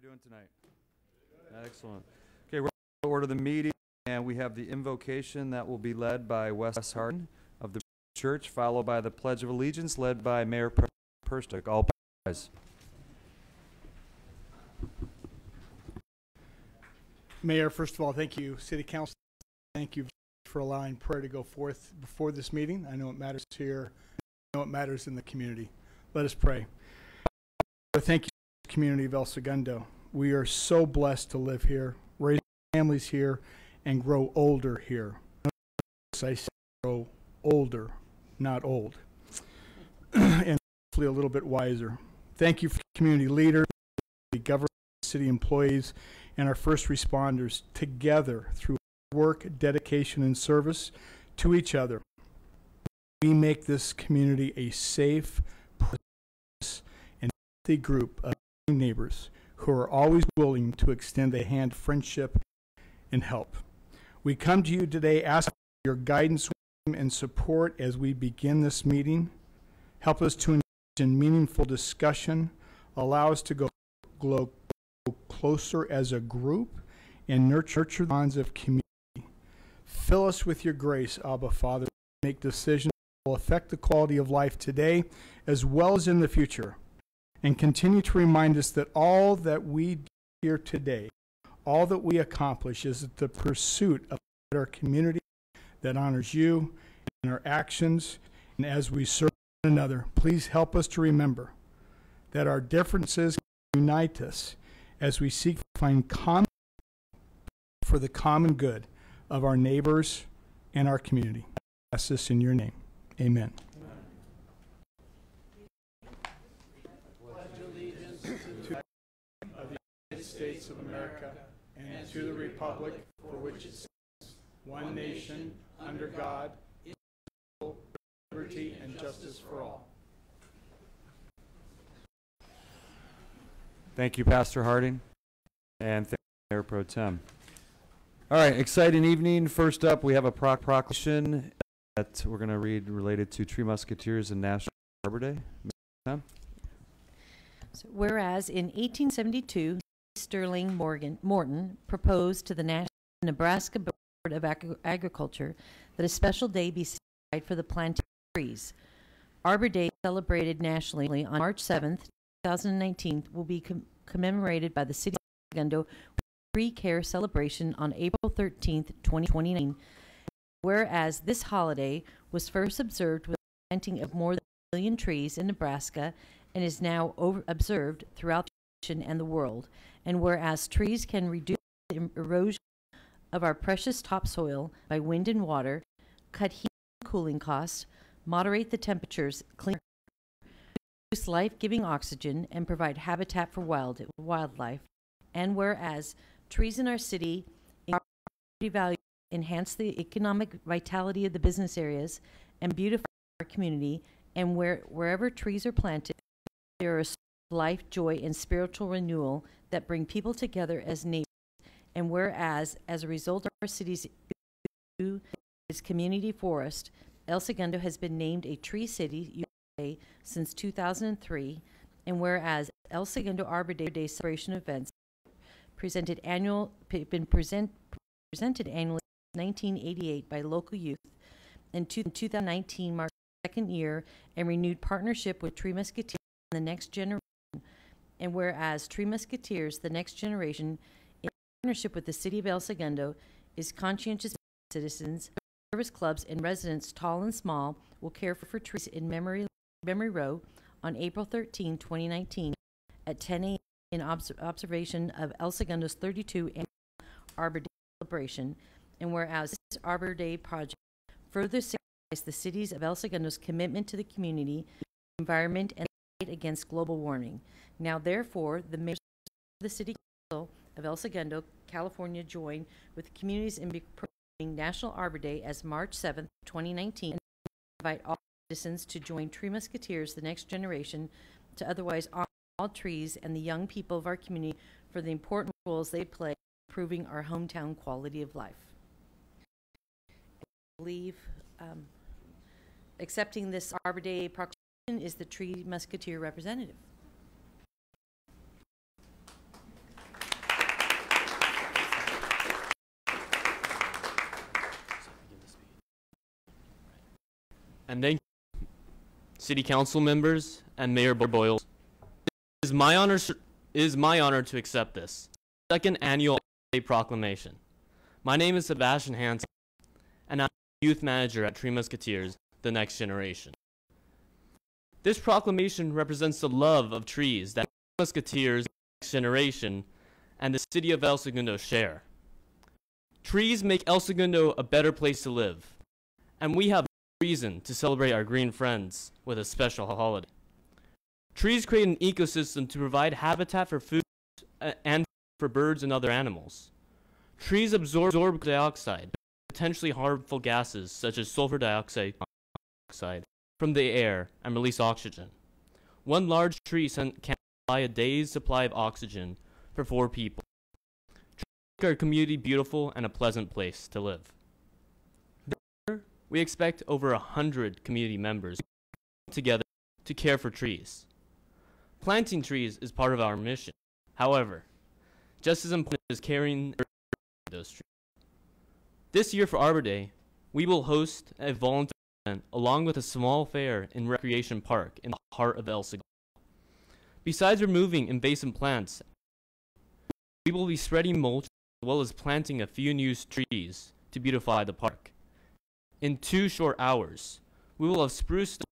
doing tonight? Excellent. Okay, we're going to order the meeting, and we have the invocation that will be led by Wes Hardin of the church, followed by the Pledge of Allegiance led by Mayor Perstick. All rise. Mayor, first of all, thank you. City Council, thank you for allowing prayer to go forth before this meeting. I know it matters here. I know it matters in the community. Let us pray. Thank you, community of El Segundo. We are so blessed to live here, raise families here, and grow older here. I say grow older, not old, and hopefully a little bit wiser. Thank you for community leaders, the government, city employees, and our first responders together through work, dedication, and service to each other. We make this community a safe, and healthy group of neighbors who are always willing to extend a hand of friendship and help. We come to you today asking for your guidance and support as we begin this meeting. Help us to engage in meaningful discussion, allow us to go closer as a group, and nurture the bonds of community. Fill us with your grace, Abba Father, to make decisions that will affect the quality of life today as well as in the future. And continue to remind us that all that we do here today, all that we accomplish is the pursuit of our community that honors you and our actions. And as we serve one another, please help us to remember that our differences unite us as we seek to find common for the common good of our neighbors and our community. I ask this in your name. Amen. States of America and to the republic for which it stands, one nation, under God, liberty and justice for all. Thank you, Pastor Harding, and thank you, Mayor Pro Tem. All right, exciting evening. First up, we have a proclamation that we're going to read related to Tree Musketeers and National Arbor Day. So, whereas in 1872, Sterling Morton proposed to the Nebraska Board of Agriculture that a special day be set aside for the planting of trees. Arbor Day, celebrated nationally on March 7th, 2019, will be commemorated by the City of El Segundo with a tree care celebration on April 13th, 2029. Whereas this holiday was first observed with the planting of more than 1 million trees in Nebraska and is now observed throughout the nation and the world. And whereas trees can reduce the erosion of our precious topsoil by wind and water, cut heat and cooling costs, moderate the temperatures, clean air, produce life-giving oxygen, and provide habitat for wildlife. And whereas trees in our city increase value, enhance the economic vitality of the business areas, and beautify our community, and wherever trees are planted, there is life, joy, and spiritual renewal that bring people together as neighbors. And whereas, as a result of our city's community forest, El Segundo has been named a Tree City USA since 2003. And whereas El Segundo Arbor Day celebration events presented annually since 1988 by local youth, and 2019 marked the second year and renewed partnership with Tree Musketeers and the Next Generation. And whereas Tree Musketeers, the Next Generation, in partnership with the City of El Segundo, is conscientious citizens, service clubs, and residents, tall and small, will care for trees in Memory Row on April 13, 2019, at 10 a.m. in observation of El Segundo's 32nd annual Arbor Day celebration. And whereas this Arbor Day project further signifies the cities of El Segundo's commitment to the community, environment, and fight against global warming. Now, therefore, the mayors of the City Council of El Segundo, California, join with communities in proclaiming National Arbor Day as March 7th, 2019, and invite all citizens to join Tree Musketeers, the Next Generation, to otherwise honor all trees and the young people of our community for the important roles they play in improving our hometown quality of life. I believe accepting this Arbor Day proclamation is the Tree Musketeer representative. And thank you, City Council members and Mayor Boyles. It is my honor to accept this second annual proclamation. My name is Sebastian Hansen, and I'm the youth manager at Three Musketeers, the next generation. This proclamation represents the love of trees that Musketeers, the next generation, and the City of El Segundo share. Trees make El Segundo a better place to live, and we have reason to celebrate our green friends with a special holiday. Trees create an ecosystem to provide habitat for food and for birds and other animals. Trees absorb dioxide, potentially harmful gases such as sulfur dioxide from the air and release oxygen. One large tree can supply a day's supply of oxygen for 4 people. Trees make our community beautiful and a pleasant place to live. We expect over 100 community members together to care for trees. Planting trees is part of our mission. However, just as important is caring for those trees. This year for Arbor Day, we will host a volunteer event along with a small fair in Recreation Park in the heart of El Segundo. Besides removing invasive plants, we will be spreading mulch as well as planting a few new trees to beautify the park. In 2 short hours, we will have spruced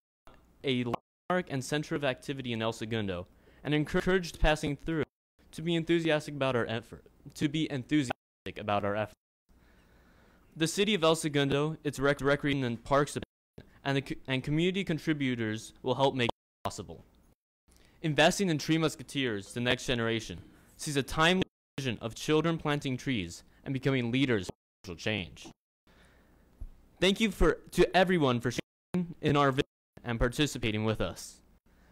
a landmark and center of activity in El Segundo and encouraged passing through to be enthusiastic about our effort. The City of El Segundo, its recreation and parks department, and community contributors will help make it possible. Investing in Three Musketeers, the next generation, sees a timely vision of children planting trees and becoming leaders of social change. Thank you to everyone for sharing in our vision and participating with us.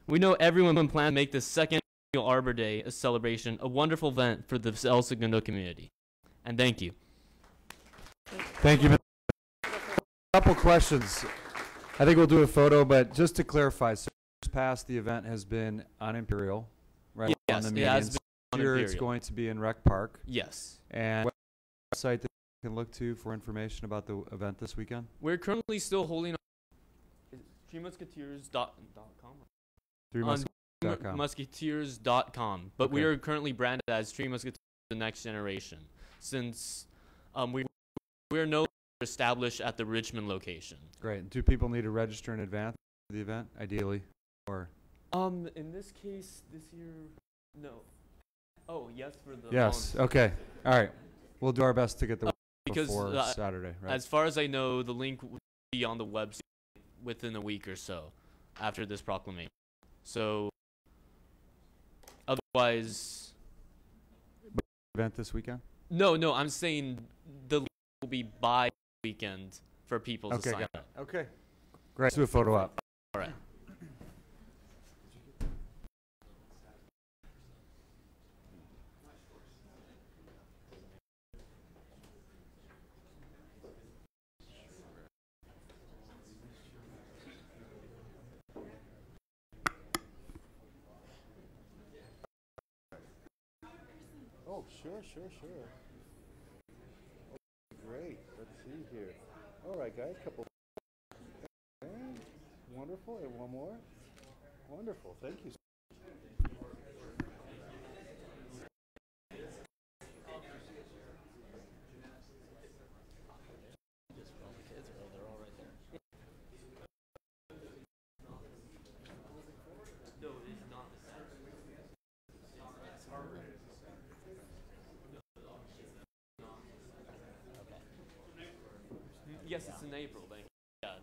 We know everyone plans to make this second annual Arbor Day a celebration, a wonderful event for the El Segundo community. And thank you. Thank you. A couple questions. I think we'll do a photo, but just to clarify, so past the event has been on Imperial, right? Yes, on the it has medians. been on Here Imperial. it's going to be in Rec Park. Yes. And website that you can look to for information about the event this weekend? We're currently still holding on ThreeMusketeers.com. Musketeers.com, but we are currently branded as Three Musketeers, the next generation, since we are no longer established at the Richmond location. Great. Do people need to register in advance for the event, ideally, or? In this case, this year, no. Oh, yes, for the. Yes. Okay. All right. We'll do our best to get the because before Saturday. Right. As far as I know, the link will be on the website within a week or so after this proclamation. So, otherwise. Event this weekend? No, I'm saying the link will be by weekend for people to sign up. Okay. Great. Let's do a photo op. All right. Oh, sure. Great. Let's see here. All right, guys. Couple. Okay. Wonderful. And one more. Wonderful. Thank you. Yes, it's in April. Thank you. Yeah.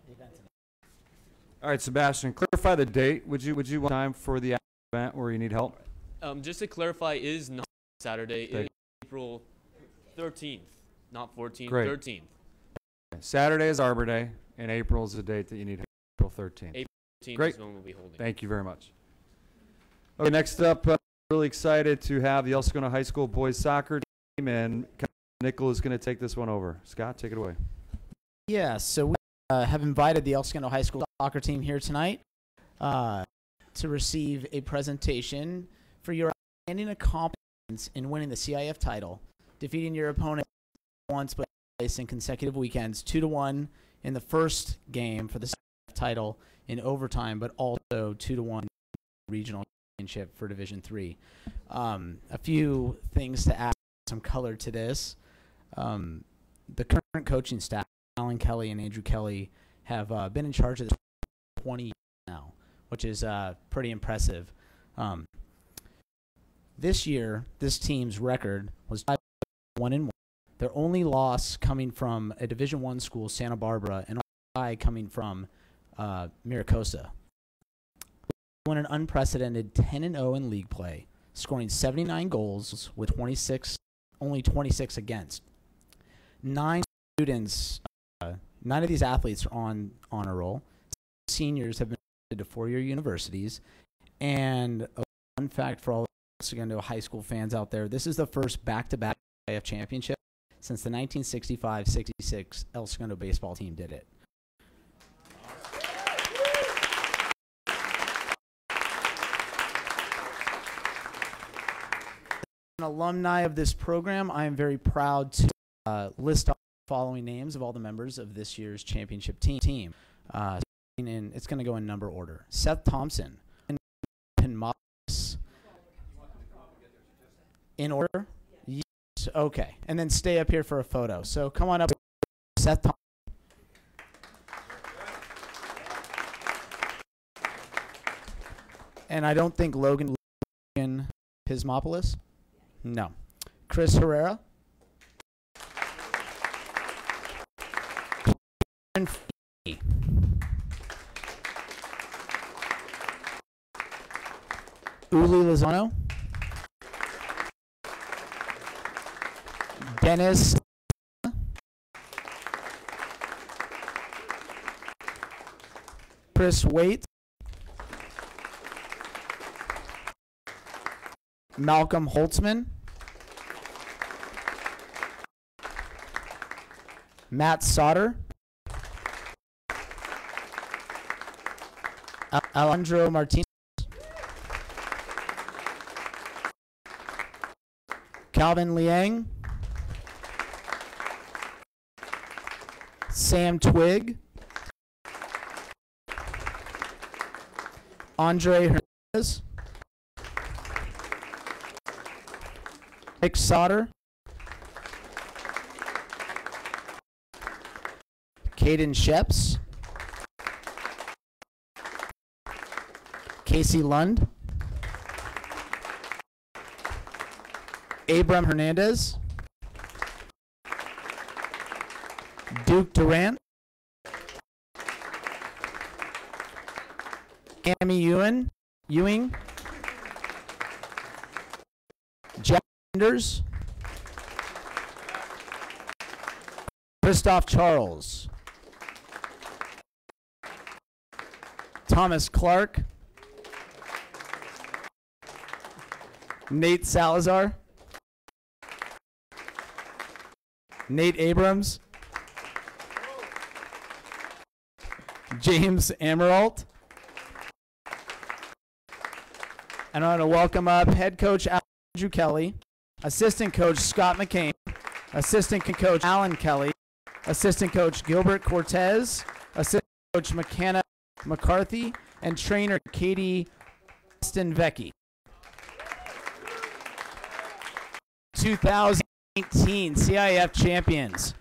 All right, Sebastian, clarify the date. Would you want time for the event where you need help? Just to clarify, it is not Saturday. It is April 13th, not 14th. Great. 13th. Saturday is Arbor Day, and April is the date that you need help. April 13th. April 13th Great. is when we'll be holding. Thank you very much. Okay, next up, really excited to have the El Segundo High School boys soccer team, and Nickel is going to take this one over. Scott, take it away. Yeah, so we have invited the El Segundo High School soccer team here tonight to receive a presentation for your outstanding accomplishments in winning the CIF title, defeating your opponent once but twice in consecutive weekends, 2-1 in the first game for the CIF title in overtime, but also 2-1 regional championship for Division III. A few things to add some color to this. The current coaching staff, Alan Kelly and Andrew Kelly, have been in charge of this for 20 years now, which is pretty impressive. This year, this team's record was 1-1. Their only loss coming from a Division I school, Santa Barbara, and a coming from Maricosta. Won an unprecedented 10-0 in league play, scoring 79 goals with only 26 against. 9 students, 9 of these athletes are on honor roll. Seniors have been to 4-year universities. And a fun fact for all El Segundo high school fans out there, this is the first back-to-back AF championship since the 1965-66 El Segundo baseball team did it. An alumni of this program, I am very proud to list off the following names of all the members of this year's championship team. It's going to go in number order. Seth Thompson. In order? Yes. Okay. And then stay up here for a photo. So come on up. Seth Thompson. And I don't think Logan Pismopoulos. No. Chris Herrera. Uli Lozano. Dennis. Chris Waite. Malcolm Holtzman. Matt Sauter. Alejandro Martinez. Calvin Liang. Sam Twigg. Andre Hernandez. Nick Sauter. Caden Sheps. Casey Lund. Abram Hernandez. Duke Durant. Cammy Ewing. Jack Sanders. Christoph Charles. Thomas Clark. Nate Salazar. Nate Abrams. James Amaralt. And I want to welcome up head coach Andrew Kelly, assistant coach Scott McCain, assistant coach Alan Kelly, assistant coach Gilbert Cortez, assistant coach McKenna McCarthy, and trainer Katie Stenvecki. 2018 CIF champions.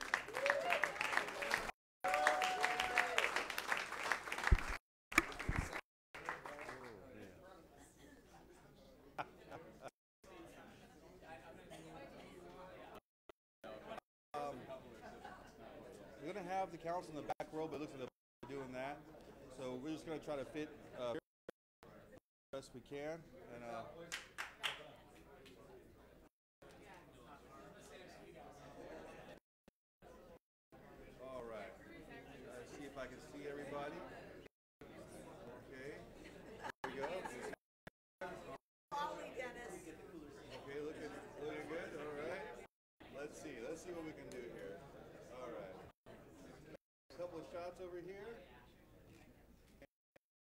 We're going to have the council in the back row, but it looks like they're doing that. So we're just going to try to fit the best we can. And all right. Let's see if I can see everybody. Okay. There we go. Okay, looking good. All right. Let's see what we can do here. All right. A couple of shots over here.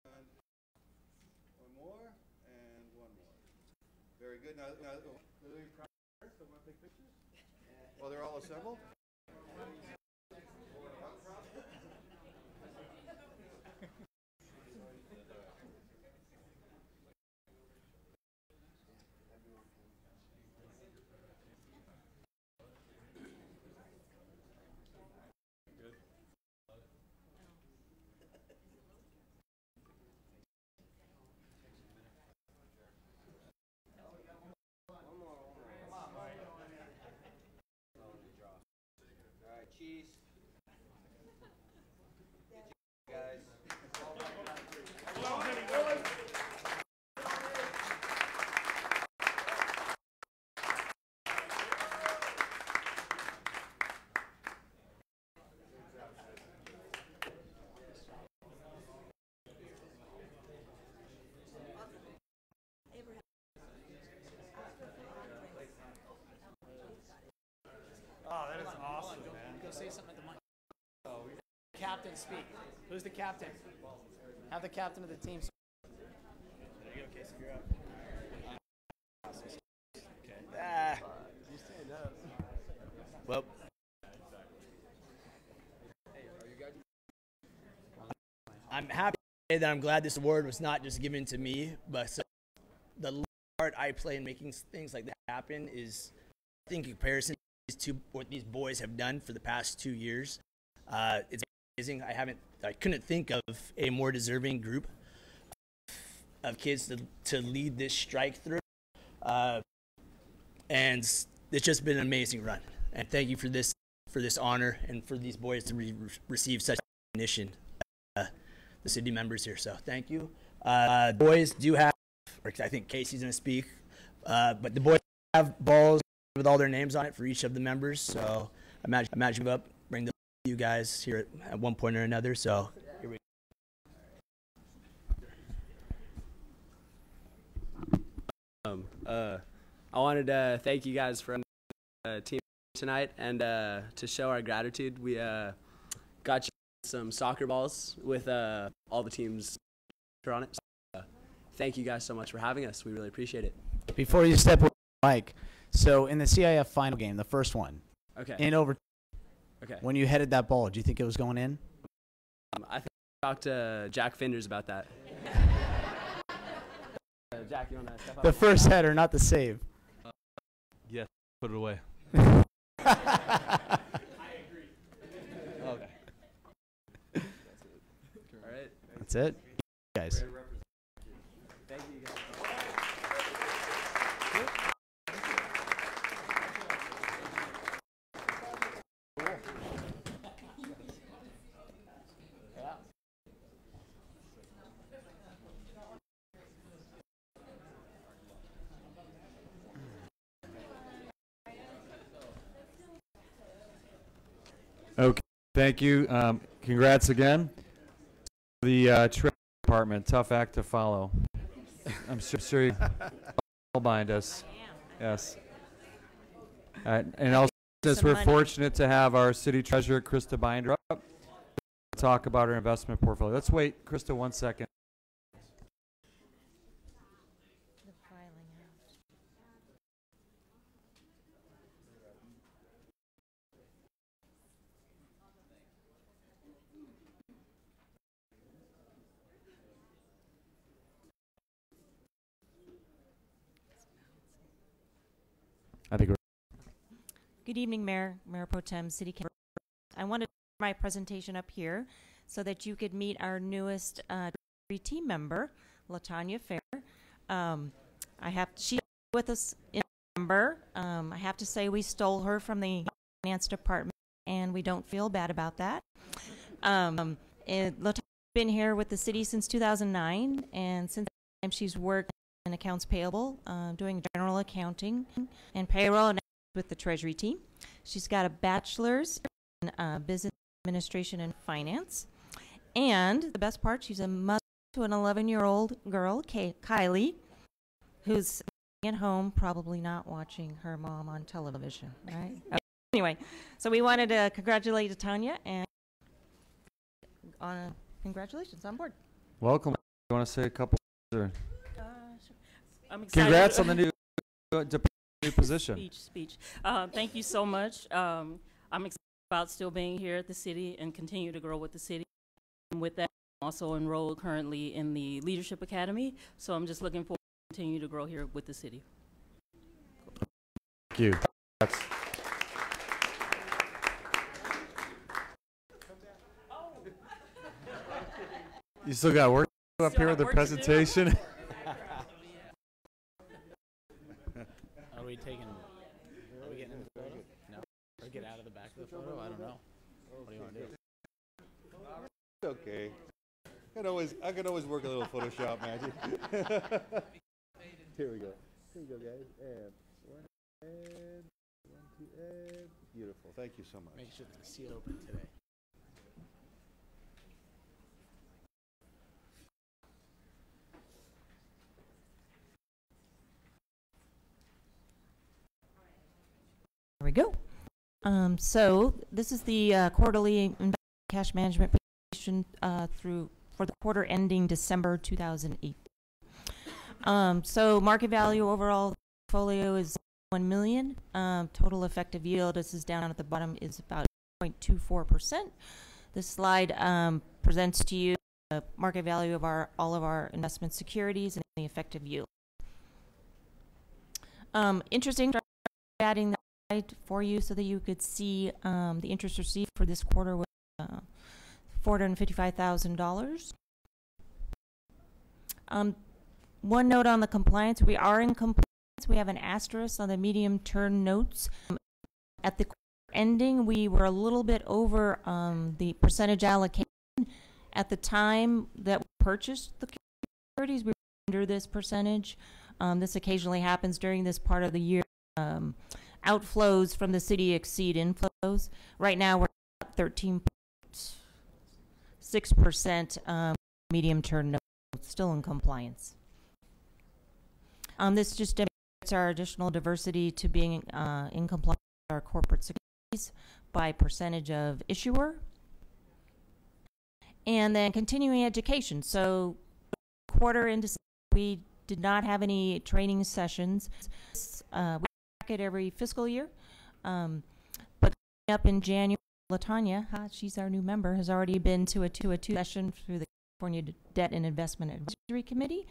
And one more and one more. Very good. Now someone take pictures? Well, they're all assembled. captain speak. Who's the captain? Have the captain of the team speak. There you go, Casey. You're up. Okay. You stand up. Well. I'm happy to say that I'm glad this award was not just given to me, but the part I play in making things like that happen is, I think, in comparison to what these boys have done for the past 2 years. It's amazing. I couldn't think of a more deserving group of kids to lead this strike through. And it's just been an amazing run. And thank you for this honor and for these boys to receive such recognition. The city members here, so thank you. Boys do have, or I think Casey's going to speak, but the boys have balls with all their names on it for each of the members. So imagine up, bring you guys here at one point or another. So here we go. I wanted to thank you guys for the team tonight, and to show our gratitude, we got you some soccer balls with all the teams on it. So, thank you guys so much for having us. We really appreciate it. Before you step away, Mike, so in the CIF final game, the first one, in over, when you headed that ball, do you think it was going in? I think I talked to Jack Finders about that. Jack, you want to step up? The first header, not the save. Yes, put it away. I agree. Okay. All right. That's it, guys. Thank you, guys. Okay, thank you. Congrats again. The Treasury Department, tough act to follow. I'm sure you all bind us. Yes. And also, since we're fortunate to have our city treasurer, Krista Binder, up to talk about our investment portfolio. Let's wait, Krista, 1 second. I think we're Good evening, Mayor Pro Tem, City Council. I wanted to put my presentation up here so that you could meet our newest team member, LaTanya Fair. She's with us in November. I have to say we stole her from the finance department, and we don't feel bad about that. LaTanya's been here with the city since 2009, and since that time she's worked in accounts payable, doing general accounting and payroll and with the Treasury team. She's got a bachelor's in business administration and finance. And the best part, she's a mother to an 11-year-old girl, Kylie, who's at home probably not watching her mom on television, right? Anyway, so we wanted to congratulate Tanya and congratulations on board. welcome. You want to say a couple words? I'm excited. Congrats on the new position. Speech. Thank you so much. I'm excited about still being here at the city and continue to grow with the city. And with that, I'm also enrolled currently in the Leadership Academy, so I'm just looking forward to continue to grow here with the city. Thank you. You still got work up here with the presentation. Are we getting in the photo? No. Or get out of the back of the photo? I don't know. What do you want to do? It's okay. I could always work a little Photoshop magic. Here we go. Here we go, guys. And one, two, and beautiful. Thank you so much. Make sure the seal open today. There we go. So this is the quarterly cash management position for the quarter ending December 2008. So market value overall portfolio is $1 million. Total effective yield, this is down at the bottom, is about 0.24%. This slide presents to you the market value of all of our investment securities and the effective yield. Interesting, adding that slide for you so that you could see the interest received for this quarter was $455,000. One note on the compliance, we are in compliance. We have an asterisk on the medium-term notes. At the ending, we were a little bit over the percentage allocation. At the time that we purchased the securities, we were under this percentage. This occasionally happens during this part of the year. Outflows from the city exceed inflows. Right now, we're at 13.6% medium-term notes, still in compliance. This just demonstrates our additional diversity to being in compliance with our corporate securities by percentage of issuer. And then continuing education. So quarter into we did not have any training sessions. We track it every fiscal year. But up in January, Latanya, she's our new member, has already been to a two session through the California Debt and Investment Advisory Committee.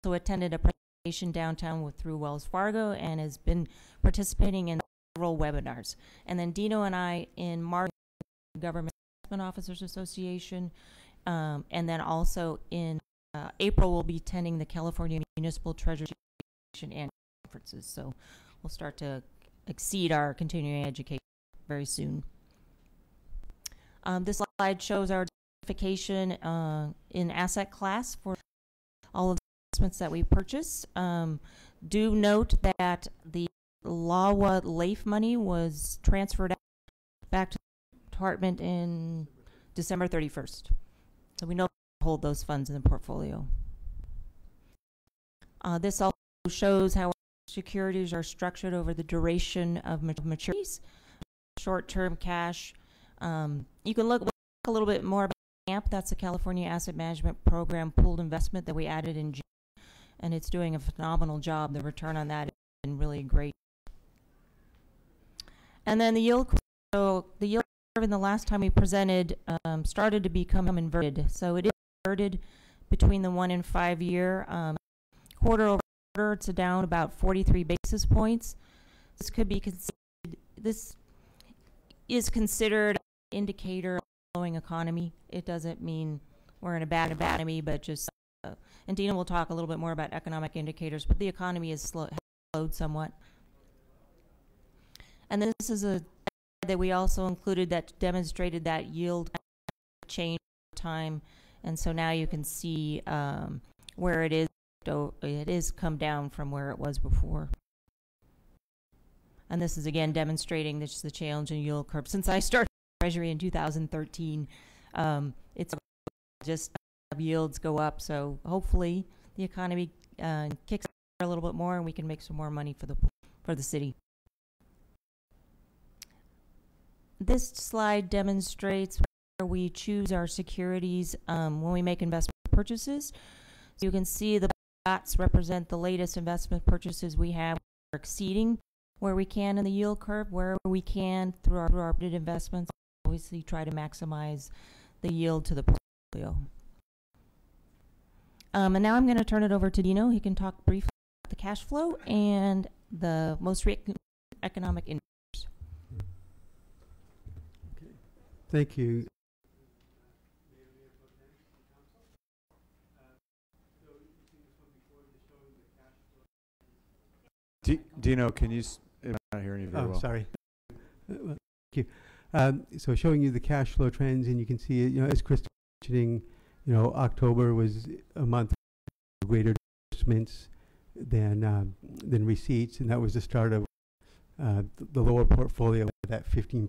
Also attended a presentation downtown through Wells Fargo and has been participating in several webinars. And then Dino and I in March, Government Officers Association, and then also in April we'll be attending the California Municipal Treasury and conferences. So we'll start to exceed our continuing education very soon. This slide shows our diversification in asset class for all of the investments that we purchase. Do note that the LAWA LAIF money was transferred back to department in December 31st. So we no longer hold those funds in the portfolio. This also shows how our securities are structured over the duration of maturities. Short-term cash. You can look a little bit more about AMP. That's the California Asset Management Program pooled investment that we added in June. And it's doing a phenomenal job. The return on that has been really great. And then the yield curve. So the yield in the last time we presented started to become inverted. So it is inverted between the 1 and 5 year. Quarter over quarter, it's down about 43 basis points. This could be this is considered an indicator of a slowing economy. It doesn't mean we're in a bad economy, but just and Dina will talk a little bit more about economic indicators, but the economy has slowed somewhat. And then this is a that we also included that demonstrated that yield change over time, and so now you can see where it is. It is come down from where it was before. And this is again demonstrating this the change in yield curve since I started Treasury in 2013. It's just yields go up, so hopefully the economy kicks a little bit more, and we can make some more money for the city. This slide demonstrates where we choose our securities when we make investment purchases. So you can see the dots represent the latest investment purchases we have. We're exceeding where we can in the yield curve, where we can through our investments. Obviously try to maximize the yield to the portfolio. And now I'm going to turn it over to Dino. He can talk briefly about the cash flow and the most economic indicators. Thank you. Dino, can you? I'm not hearing you very well. Sorry. Thank you. So showing you the cash flow trends, and you can see it. As Chris was mentioning, October was a month with greater disbursements than receipts, and that was the start of the lower portfolio. That 15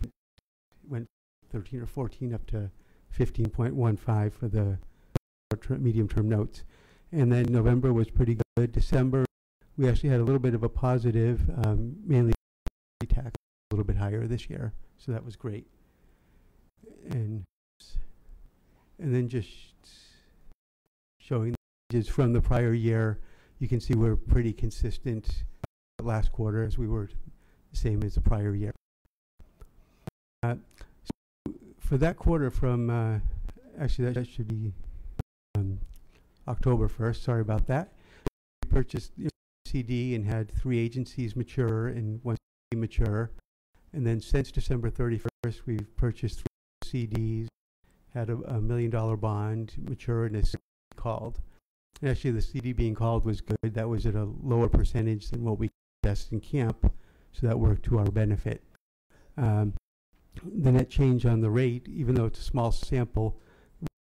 went 13 or 14 up to 15.15 for the medium-term notes. And then November was pretty good. December, we actually had a little bit of a positive, mainly tax a little bit higher this year, so that was great. And And then just showing changes from the prior year. You can see we're pretty consistent last quarter as we were the same as the prior year. So for that quarter from, actually that should be October 1st, sorry about that. We purchased CD and had 3 agencies mature and 1 CD mature. And then since December 31st, we've purchased 3 CDs, had a $1 million bond mature and is called. And actually the CD being called was good. That was at a lower percentage than what we invest in camp, so that worked to our benefit. The net change on the rate, even though it's a small sample,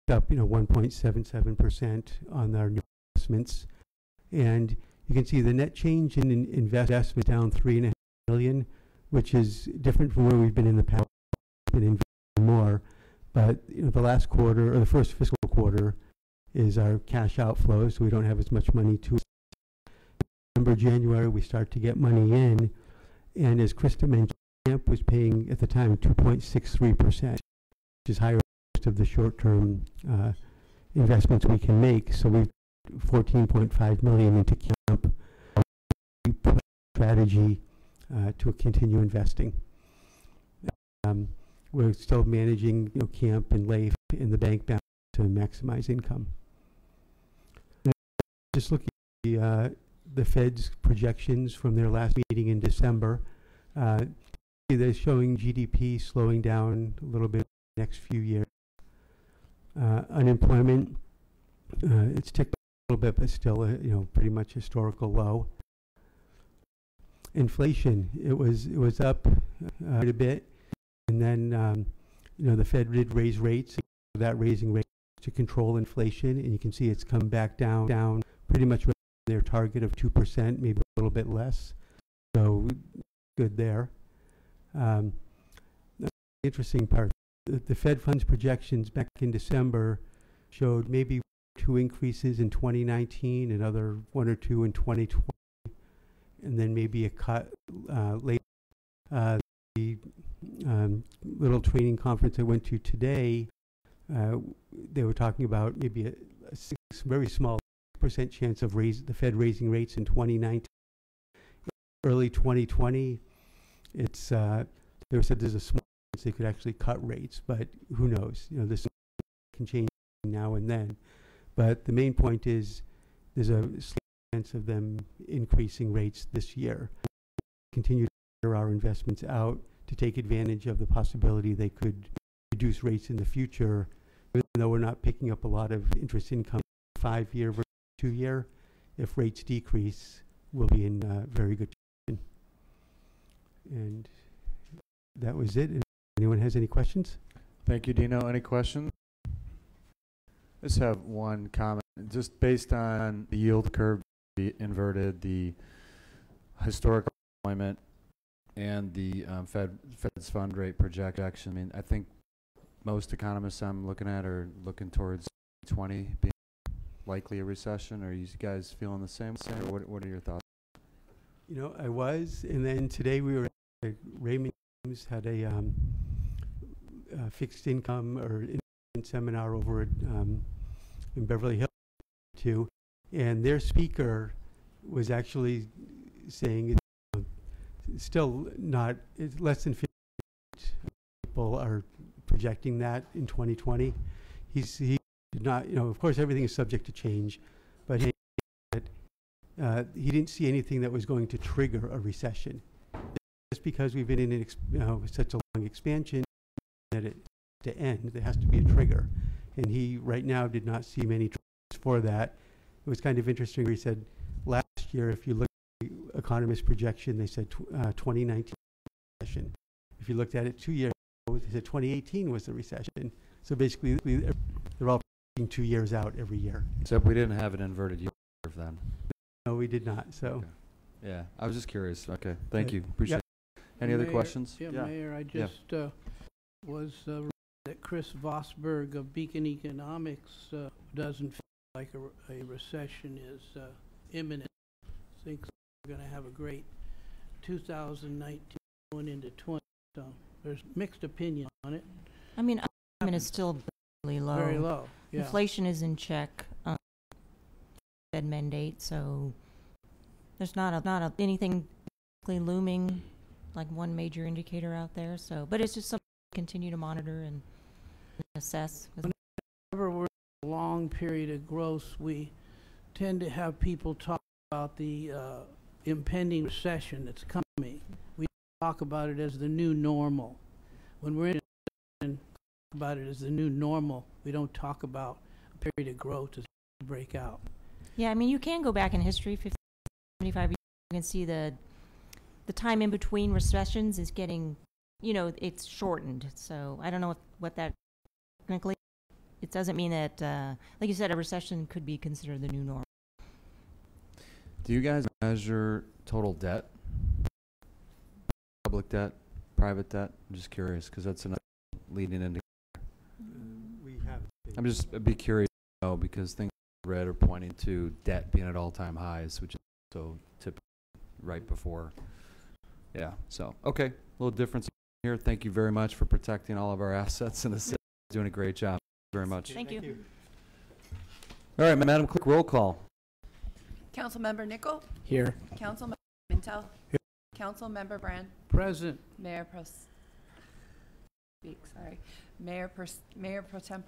up 1.77% on our new investments. And you can see the net change in investment down $3.5 million, which is different from where we've been in the past. We've been investing more, but the last quarter or the first fiscal quarter is our cash outflow, so we don't have as much money to. December, January, we start to get money in, and as Krista mentioned, camp was paying at the time 2.63%, which is higher than most of the short-term investments we can make. So we've $14.5 million into camp. We put strategy to continue investing. We're still managing camp and LAIF in the bank balance to maximize income. Just looking at the Fed's projections from their last meeting in December, they're showing GDP slowing down a little bit in the next few years. Unemployment, it's ticked a little bit, but still, pretty much historical low. Inflation, it was up quite a bit, and then the Fed did raise rates. That raising rates to control inflation, and you can see it's come back down pretty much their target of 2%, maybe a little bit less. So good there. The interesting part, the Fed funds projections back in December showed maybe 2 increases in 2019, another 1 or 2 in 2020, and then maybe a cut later. The little training conference I went to today, they were talking about maybe a very small % chance of the Fed raising rates in 2019. Early 2020, it's they said there's a small chance they could actually cut rates, but who knows? This can change now and then. But the main point is there's a slight chance of them increasing rates this year. Continue to clear our investments out to take advantage of the possibility they could reduce rates in the future, even though we're not picking up a lot of interest income 5-year versus 2-year. If rates decrease, we'll be in very good position. And that was it. If anyone has any questions? Thank you, Dino. Any questions? I just have one comment. Just based on the yield curve, the inverted, the historical employment, and the Fed's fund rate projection, I mean, I think most economists I'm looking at are looking towards 20 being likely a recession. Are you guys feeling the same? Or what are your thoughts? I was, and then today we were at Raymond James had a fixed income or seminar over at, in Beverly Hills too, and their speaker was actually saying it's still not, it's less than 50% people are projecting that in 2020. He did not, of course everything is subject to change, but he didn't see anything that was going to trigger a recession. Just because we've been in such a long expansion that it to end, there has to be a trigger. And he right now did not see many triggers for that. It was kind of interesting. He said last year, if you look at the economist projection, they said 2019 recession. If you looked at it 2 years ago, they said 2018 was the recession. So basically, they're all projecting 2 years out every year. Except we didn't have an inverted yield curve then. No, we did not. So, okay. Yeah, I was just curious. Okay, thank you. Appreciate it. Any other questions? Yeah, Mayor, I just was that Chris Vosberg of Beacon Economics doesn't feel like a recession is imminent. Thinks we're going to have a great 2019 going into 20. So there's mixed opinion on it. I mean, unemployment is still really low. Very low. Yeah. Inflation is in check. Fed mandate, so there's not anything looming like one major indicator out there. So, but it's just something to continue to monitor and assess. Whenever we're in a long period of growth, we tend to have people talk about the impending recession that's coming. We talk about it as the new normal. When we're in a recession, talk about it as the new normal. We don't talk about a period of growth as we break out. Yeah, I mean, you can go back in history, 50, 75 years, you can see the time in between recessions is getting, it's shortened. So I don't know what that technically, it doesn't mean that, like you said, a recession could be considered the new norm. Do you guys measure total debt? Public debt, private debt? I'm just curious because that's another leading indicator. I'd be curious to know because things I read are pointing to debt being at all-time highs, which is so typical right before. Yeah, so, okay, a little difference here. Thank you very much for protecting all of our assets in the city. Doing a great job. Thank you very much. Thank you. All right, Madam Clerk, roll call. Councilmember Nickel? Here. Councilmember Mintel? Here. Councilmember Brann? Present. Mayor Pro Tem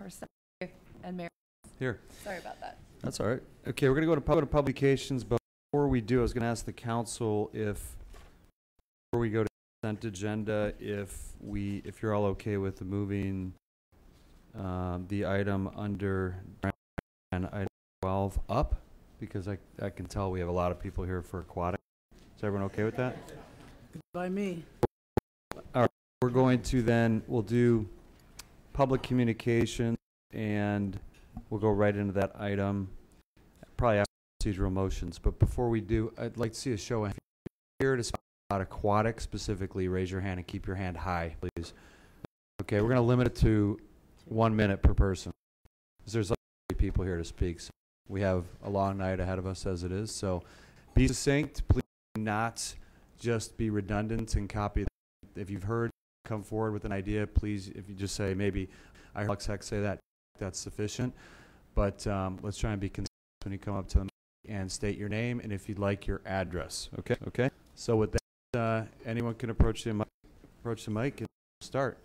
and Mayor. Here. Sorry about that. That's all right. Okay, we're going to go to publications, but before we do, I was going to ask the council if, before we go to consent agenda, if you're all okay with moving the item under item 12 up, because I can tell we have a lot of people here for aquatics. Is everyone okay with that? Good by me. All right, we're going to then, we'll do public communication, and we'll go right into that item, probably after procedural motions. But before we do, I'd like to see a show of hands here to speak about aquatics specifically. Raise your hand and keep your hand high, please. Okay, we're going to limit it to 1 minute per person, because there's like 3 people here to speak. So we have a long night ahead of us as it is. So be succinct. Please do not just be redundant and copy. If you've heard, come forward with an idea, please, if you just say, maybe I heard Heck say that, that's sufficient. But let's try and be consistent when you come up to them and state your name and if you'd like your address. Okay? Okay? So with that, anyone can approach the mic and start.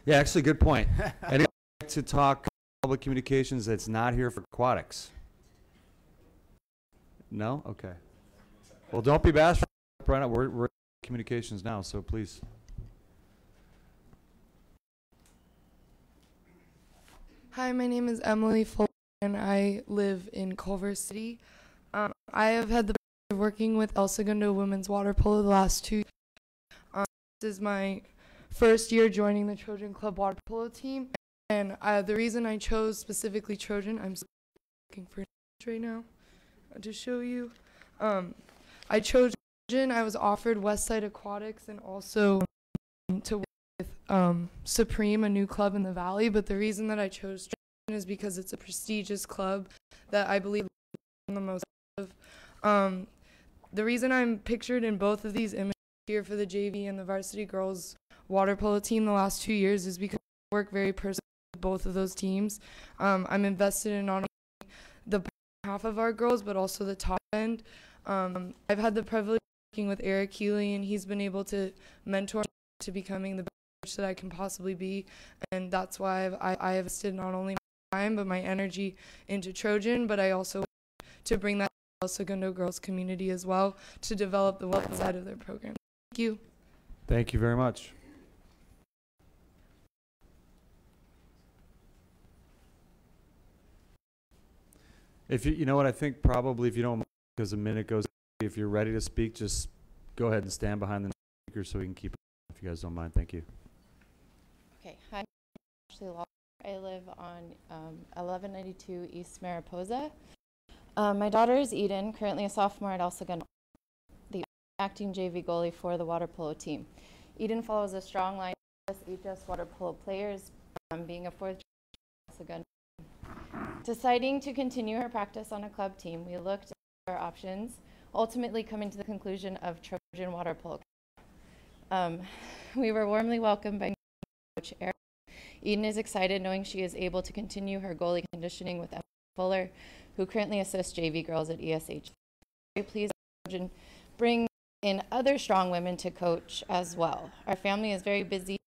Yeah, actually, good point. Anyone like to talk public communications that's not here for aquatics? No? Okay. Well, don't be bashful. We're in communications now, so please. Hi, my name is Emily Fuller, and I live in Culver City. I have had the pleasure of working with El Segundo women's water polo the last 2 years. This is my first year joining the Trojan Club water polo team, and the reason I chose specifically Trojan, I'm looking for right now to show you. I chose Trojan. I was offered Westside Aquatics and also to work with Supreme, a new club in the Valley, but the reason that I chose Trojan is because it's a prestigious club that I believe I'm the most of. The reason I'm pictured in both of these images here for the JV and the varsity girls water polo team the last 2 years is because I work very personally with both of those teams. I'm invested in not only the half of our girls, but also the top end. I've had the privilege of working with Eric Healy, and he's been able to mentor me to becoming the best coach that I can possibly be, and that's why I have invested not only my time but my energy into Trojan, but I also want to bring that to the El Segundo girls community as well to develop the wellness side of their program. Thank you. Thank you very much. If you know what, I think probably if you don't, because a minute goes, if you're ready to speak, just go ahead and stand behind the speaker so we can keep it, if you guys don't mind. Thank you. Okay, hi, I'm Ashley Law. I live on 1192 East Mariposa. My daughter is Eden, currently a sophomore at El Segundo, the acting JV goalie for the water polo team. Eden follows a strong line of ESHS water polo players, being a 4th El Segundo. Deciding to continue her practice on a club team, we looked at our options, ultimately coming to the conclusion of Trojan water polo. We were warmly welcomed by Coach Eric. Eden is excited knowing she is able to continue her goalie conditioning with Emma Fuller, who currently assists JV girls at ESHS. Very pleased that Trojan bring in other strong women to coach as well. Our family is very busy,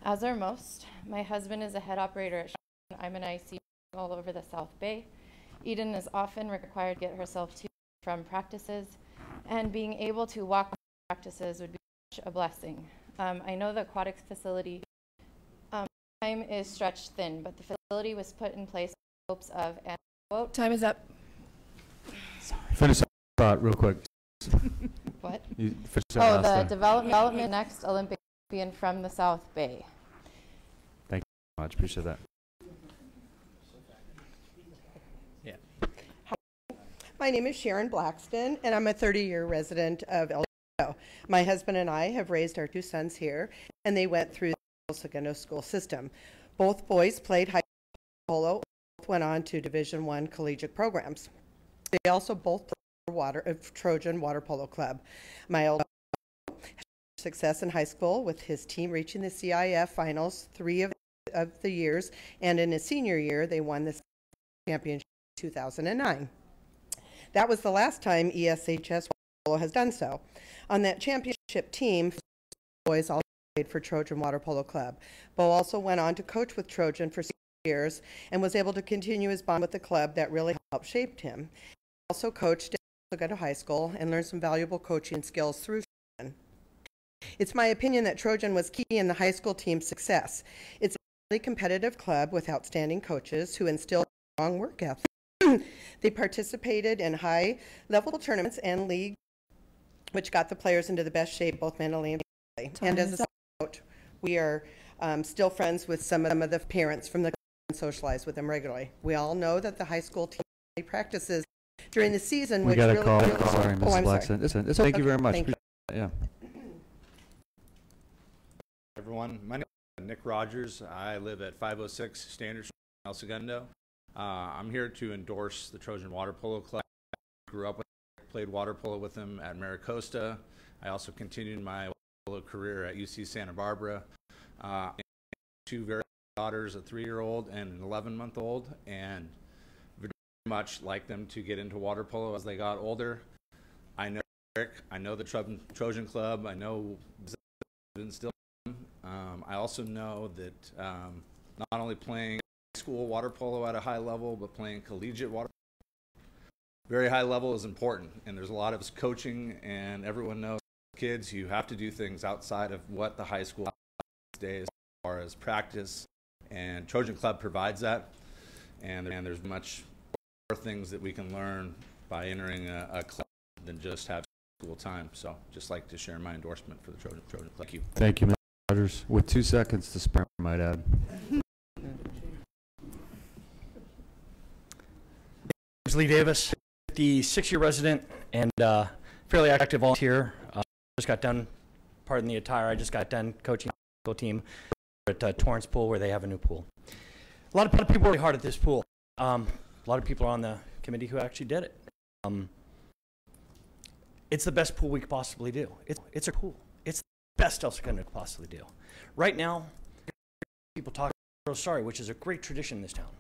as are most. My husband is a head operator at Trojan. I'm an IC all over the South Bay. Eden is often required to get herself to from practices, and being able to walk practices would be such a blessing. I know the aquatics facility time is stretched thin, but the facility was put in place with hopes of, and quote, Time is up. Finish that thought real quick. What? You finish that last the thing. development next Olympic champion from the South Bay. Thank you very much. Appreciate that. My name is Sharon Blackston, and I'm a 30-year resident of El Segundo. My husband and I have raised our two sons here, and they went through the El Segundo school system. Both boys played high school polo, both went on to Division I collegiate programs. They also both played Trojan Water Polo Club. My oldest had success in high school, with his team reaching the CIF finals 3 of the years, and in his senior year, they won the championship in 2009. That was the last time ESHS Polo has done so. On that championship team, boys also played for Trojan Water Polo Club. Bo also went on to coach with Trojan for 6 years and was able to continue his bond with the club that really helped shape him. He also coached at El Segundo High School and learned some valuable coaching skills through Trojan. It's my opinion that Trojan was key in the high school team's success. It's a really competitive club with outstanding coaches who instill strong work ethic. They participated in high-level tournaments and leagues, which got the players into the best shape, both mentally and physically. And as a note, we are still friends with some of the parents from the club and socialize with them regularly. We all know that the high school team practices during the season, We which got a really, call. really Sorry, Mrs. I'm Blackson. sorry. Thank you Okay, very much. thank you. Yeah. Everyone, my name is Nick Rogers. I live at 506 Standard Street in El Segundo. I'm here to endorse the Trojan Water Polo Club. I grew up with, played water polo with them at Maricosta. I also continued my water polo career at UC Santa Barbara. Two very daughters, a 3-year-old and an 11-month-old, and very much like them to get into water polo as they got older. I know Eric, I know the Trojan Club, I know still. I also know that not only playing school water polo at a high level, but playing collegiate water polo, very high level is important. And there's a lot of coaching, and everyone knows kids, you have to do things outside of what the high school days as far as practice. And Trojan Club provides that. And there's much more things that we can learn by entering a club than just have school time. So just like to share my endorsement for the Trojan Club. Thank you. Thank you, Mr. Rogers. With 2 seconds to spare, I might add. Lee Davis, 56-year resident and fairly active volunteer. Just got done, pardon the attire, I just got done coaching the team at Torrance Pool, where they have a new pool. A lot of people work really hard at this pool. A lot of people are on the committee who actually did it. It's the best pool we could possibly do. It's a pool. It's the best El Segundo could possibly do. Right now, people talk about sorry, which is a great tradition in this town.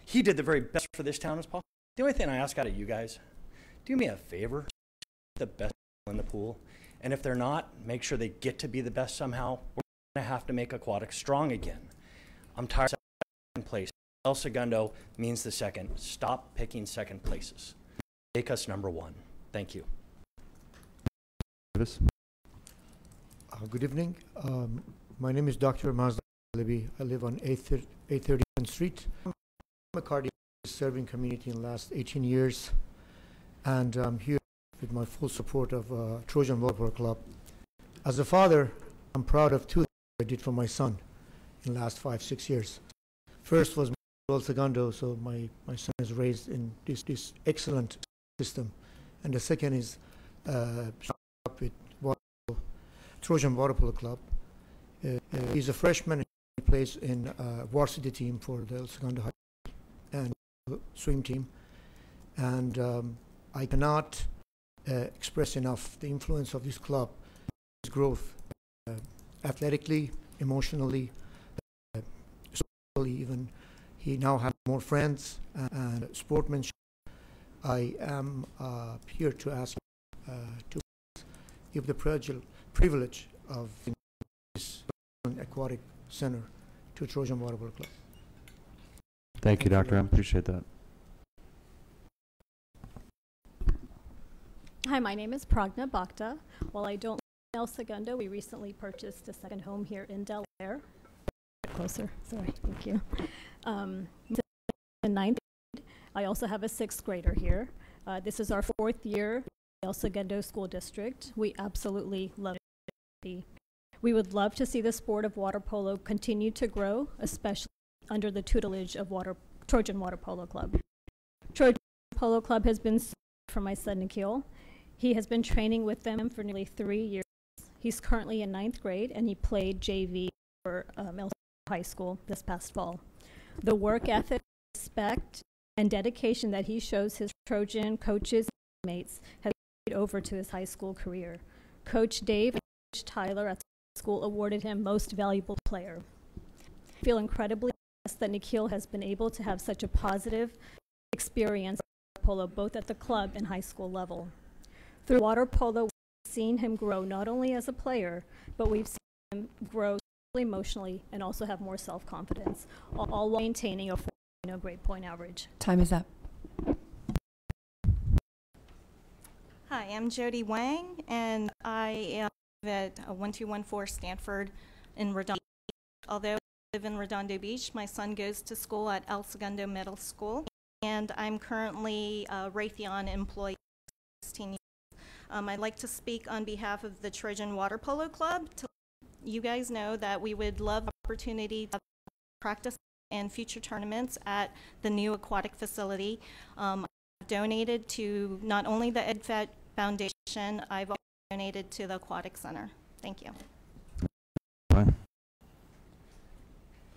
He did the very best for this town as possible. The only thing I ask out of you guys, do me a favor, the best in the pool, and if they're not, make sure they get to be the best somehow. We're going to have to make Aquatics strong again. I'm tired of second place. El Segundo means the second. Stop picking second places. Make us number 1. Thank you. Good evening. My name is Dr. Mazda Alibi. I live on 830 Street. I'm a cardiologist serving community in the last 18 years, and I'm here with my full support of Trojan Water Polo Club. As a father, I'm proud of 2 things I did for my son in the last 5-6 years. First was El Segundo, so my son is raised in this excellent system, and the second is with Trojan Water Polo Club. He's a freshman. He plays in varsity team for the El Segundo High and swim team, and I cannot express enough the influence of this club, his growth, athletically, emotionally, he now has more friends and sportsmanship. I am here to ask to give the privilege of this aquatic center to Trojan Water Polo Club. Thank you, Dr. M. Appreciate that. Hi, my name is Pragna Bhakta. While I don't live in El Segundo, we recently purchased a second home here in Delaware. Closer, sorry, thank you. In ninth grade, I also have a sixth grader here. This is our 4th year in El Segundo School District. We absolutely love it. We would love to see the sport of water polo continue to grow, especially under the tutelage of Trojan Water Polo Club. Trojan Polo Club has been for my son Nikhil. He has been training with them for nearly 3 years. He's currently in 9th grade, and he played JV for El Segundo High School this past fall. The work ethic, respect, and dedication that he shows his Trojan coaches and teammates has carried over to his high school career. Coach Dave and Coach Tyler at the school awarded him Most Valuable Player. I feel incredibly blessed that Nikhil has been able to have such a positive experience in water polo, both at the club and high school level. Through water polo, we've seen him grow not only as a player, but we've seen him grow emotionally and also have more self-confidence, all while maintaining a 4.0 grade point average. Time is up. Hi, I'm Jody Wang, and I am at 1214 Stanford in Redondo Beach. Although I live in Redondo Beach, my son goes to school at El Segundo Middle School, and I'm currently a Raytheon employee for 16 years. I'd like to speak on behalf of the Trojan Water Polo Club to let you guys know that we would love the opportunity to practice and future tournaments at the new aquatic facility. I've donated to not only the EdFed Foundation, I've also donated to the Aquatic Center. Thank you. Bye.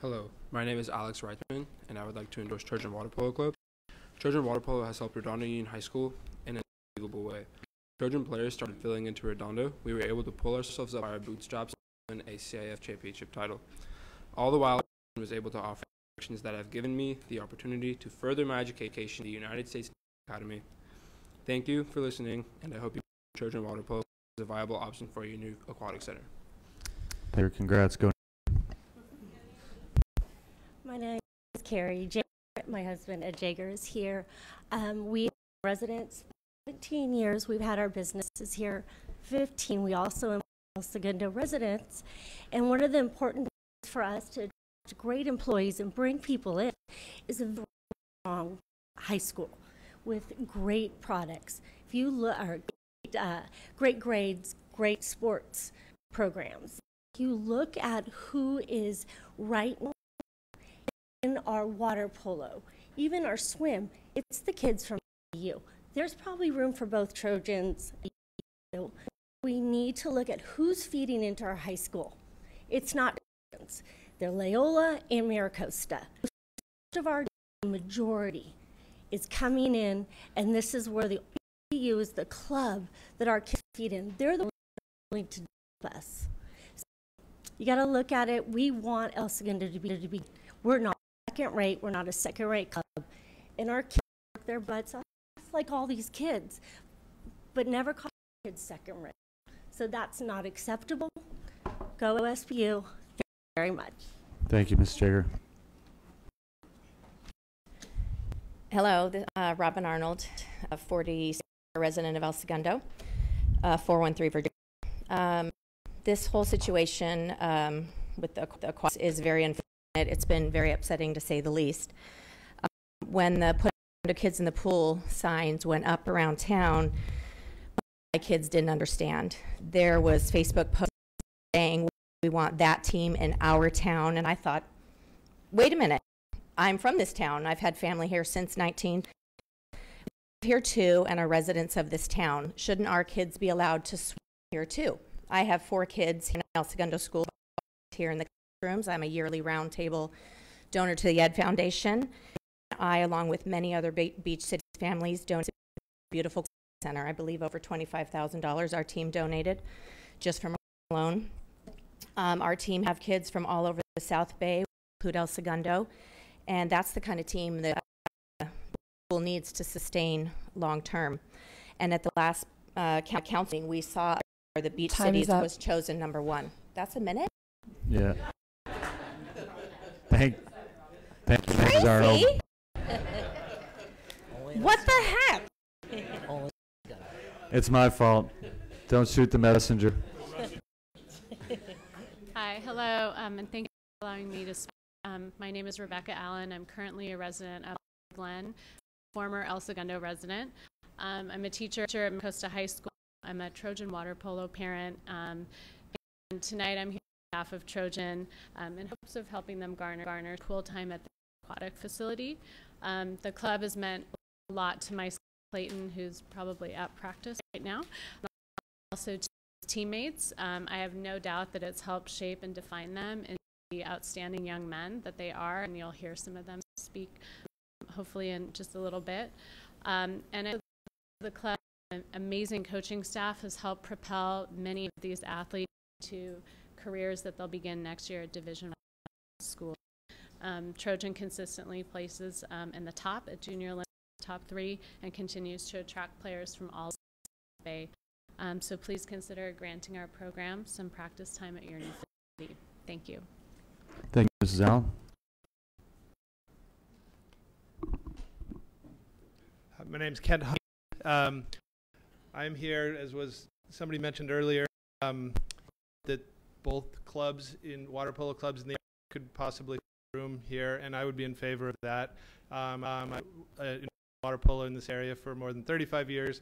Hello, my name is Alex Reitman, and I would like to endorse Trojan Water Polo Club. Trojan Water Polo has helped Redondo Union High School in an unbelievable way. Trojan players started filling into Redondo. We were able to pull ourselves up by our bootstraps and win a CIF championship title. All the while, I was able to offer actions that have given me the opportunity to further my education at the United States Academy. Thank you for listening, and I hope you Trojan Water Polo is a viable option for your new aquatic center. There, congrats. Go. My name is Carrie. My husband, Ed Jager, is here. We are residents 17 years. We've had our businesses here 15. We also employ El Segundo residents. And one of the important things for us to attract great employees and bring people in is a very strong high school with great products. If you look, great grades, great sports programs. If you look at who is right now in our water polo, even our swim, it's the kids from EU. There's probably room for both Trojans. We need to look at who's feeding into our high school. It's not Trojans. They're Loyola and Maricosta. Most of our majority is coming in, and this is where the EU is the club that our kids feed in. They're the ones willing to do us. So you got to look at it. We want El Segundo to be. We're not second rate. We're not a second rate club, and our kids work their butts off like all these kids, but never call kids second rate. So that's not acceptable. Go OSPU. Thank you very much. Thank you, Ms. Jager. Hello, Robin Arnold, a 40 resident of El Segundo, 413 Virginia. This whole situation with the Aquatics is very unfortunate. It's been very upsetting to say the least. When the put kids in the pool signs went up around town, my kids didn't understand. There was Facebook posts saying we want that team in our town, and I thought, wait a minute, I'm from this town. I've had family here since 19. Here too, and are residents of this town. Shouldn't our kids be allowed to swim here too? I have 4 kids in El Segundo School here in the classrooms. I'm a yearly roundtable donor to the Ed Foundation. I, along with many other Beach City families, donated to the beautiful center. I believe over $25,000 our team donated just from alone. Our team have kids from all over the South Bay, include El Segundo, And that's the kind of team that school needs to sustain long term. And at the last counseling, we saw the Beach Cities was chosen #1. That's a minute? Yeah. Thank you, Mrs. Arnold. What the heck? It's my fault. Don't shoot the messenger. Hi, hello, and thank you for allowing me to speak. My name is Rebecca Allen. I'm currently a resident of Glen, former El Segundo resident. I'm a teacher at Costa High School. I'm a Trojan water polo parent, and tonight I'm here on behalf of Trojan in hopes of helping them garner cool time at the aquatic facility. The club has meant a lot to my son, Clayton, who's probably at practice right now. Also to his teammates. I have no doubt that it's helped shape and define them into the outstanding young men that they are, and you'll hear some of them speak hopefully in just a little bit. And the club, amazing coaching staff has helped propel many of these athletes to careers that they'll begin next year at Division I school. Trojan consistently places in the top at junior level, top 3, and continues to attract players from all Bay. So please consider granting our program some practice time at your new facility. Thank you. Thank you, Mrs. Allen. My name's Kent Hunt. I'm here, as was somebody mentioned earlier, that both clubs in water polo clubs in the area could possibly have room here, and I would be in favor of that. I've in water polo in this area for more than 35 years.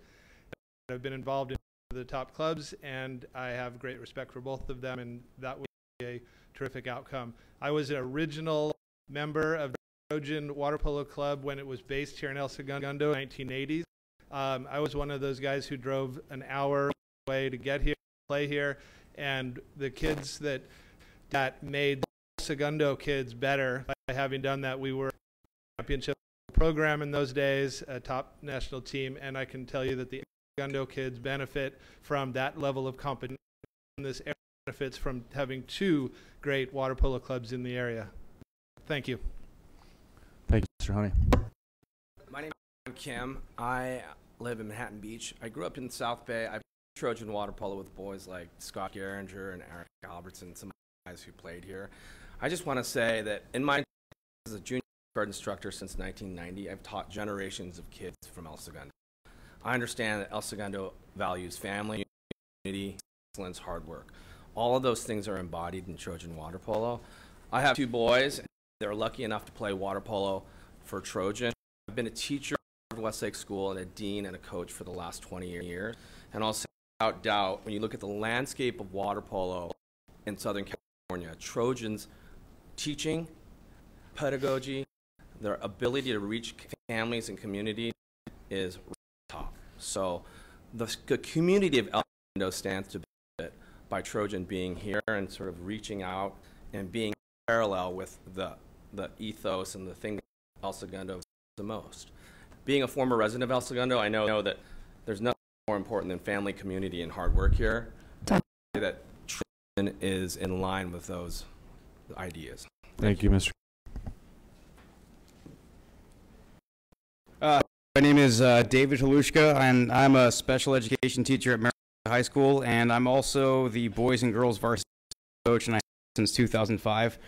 I've been involved in the top clubs, and I have great respect for both of them, and that would be a terrific outcome. I was an original member of the Trojan Water Polo Club when it was based here in El Segundo in the 1980s. I was one of those guys who drove an hour away to get here, play here, and the kids that made the El Segundo kids better by having done that. We were a championship program in those days, a top national team, and I can tell you that the El Segundo kids benefit from that level of competition. This area benefits from having 2 great water polo clubs in the area. Thank you. Thank you, Mr. Honey. My name is Kim. I live in Manhattan Beach. I grew up in South Bay. I played Trojan water polo with boys like Scott Geringer and Eric Albertson, some guys who played here. I just want to say that in my as a junior guard instructor since 1990, I've taught generations of kids from El Segundo. I understand that El Segundo values family, unity, excellence, hard work. All of those things are embodied in Trojan water polo. I have 2 boys. They're lucky enough to play water polo for Trojan. I've been a teacher at Westlake School and a dean and a coach for the last 20 years. And also, without doubt, when you look at the landscape of water polo in Southern California, Trojan's teaching, pedagogy, their ability to reach families and communities is top. So the community of El Segundo stands to benefit by Trojan being here and sort of reaching out and being parallel with the ethos and the thing that El Segundo is the most. Being a former resident of El Segundo, I know that there's nothing more important than family, community, and hard work here. That Trojan is in line with those ideas. Thank you, Mr. My name is David Halushka, and I'm a special education teacher at Maryland High School, and I'm also the boys and girls varsity coach, and I have since 2005.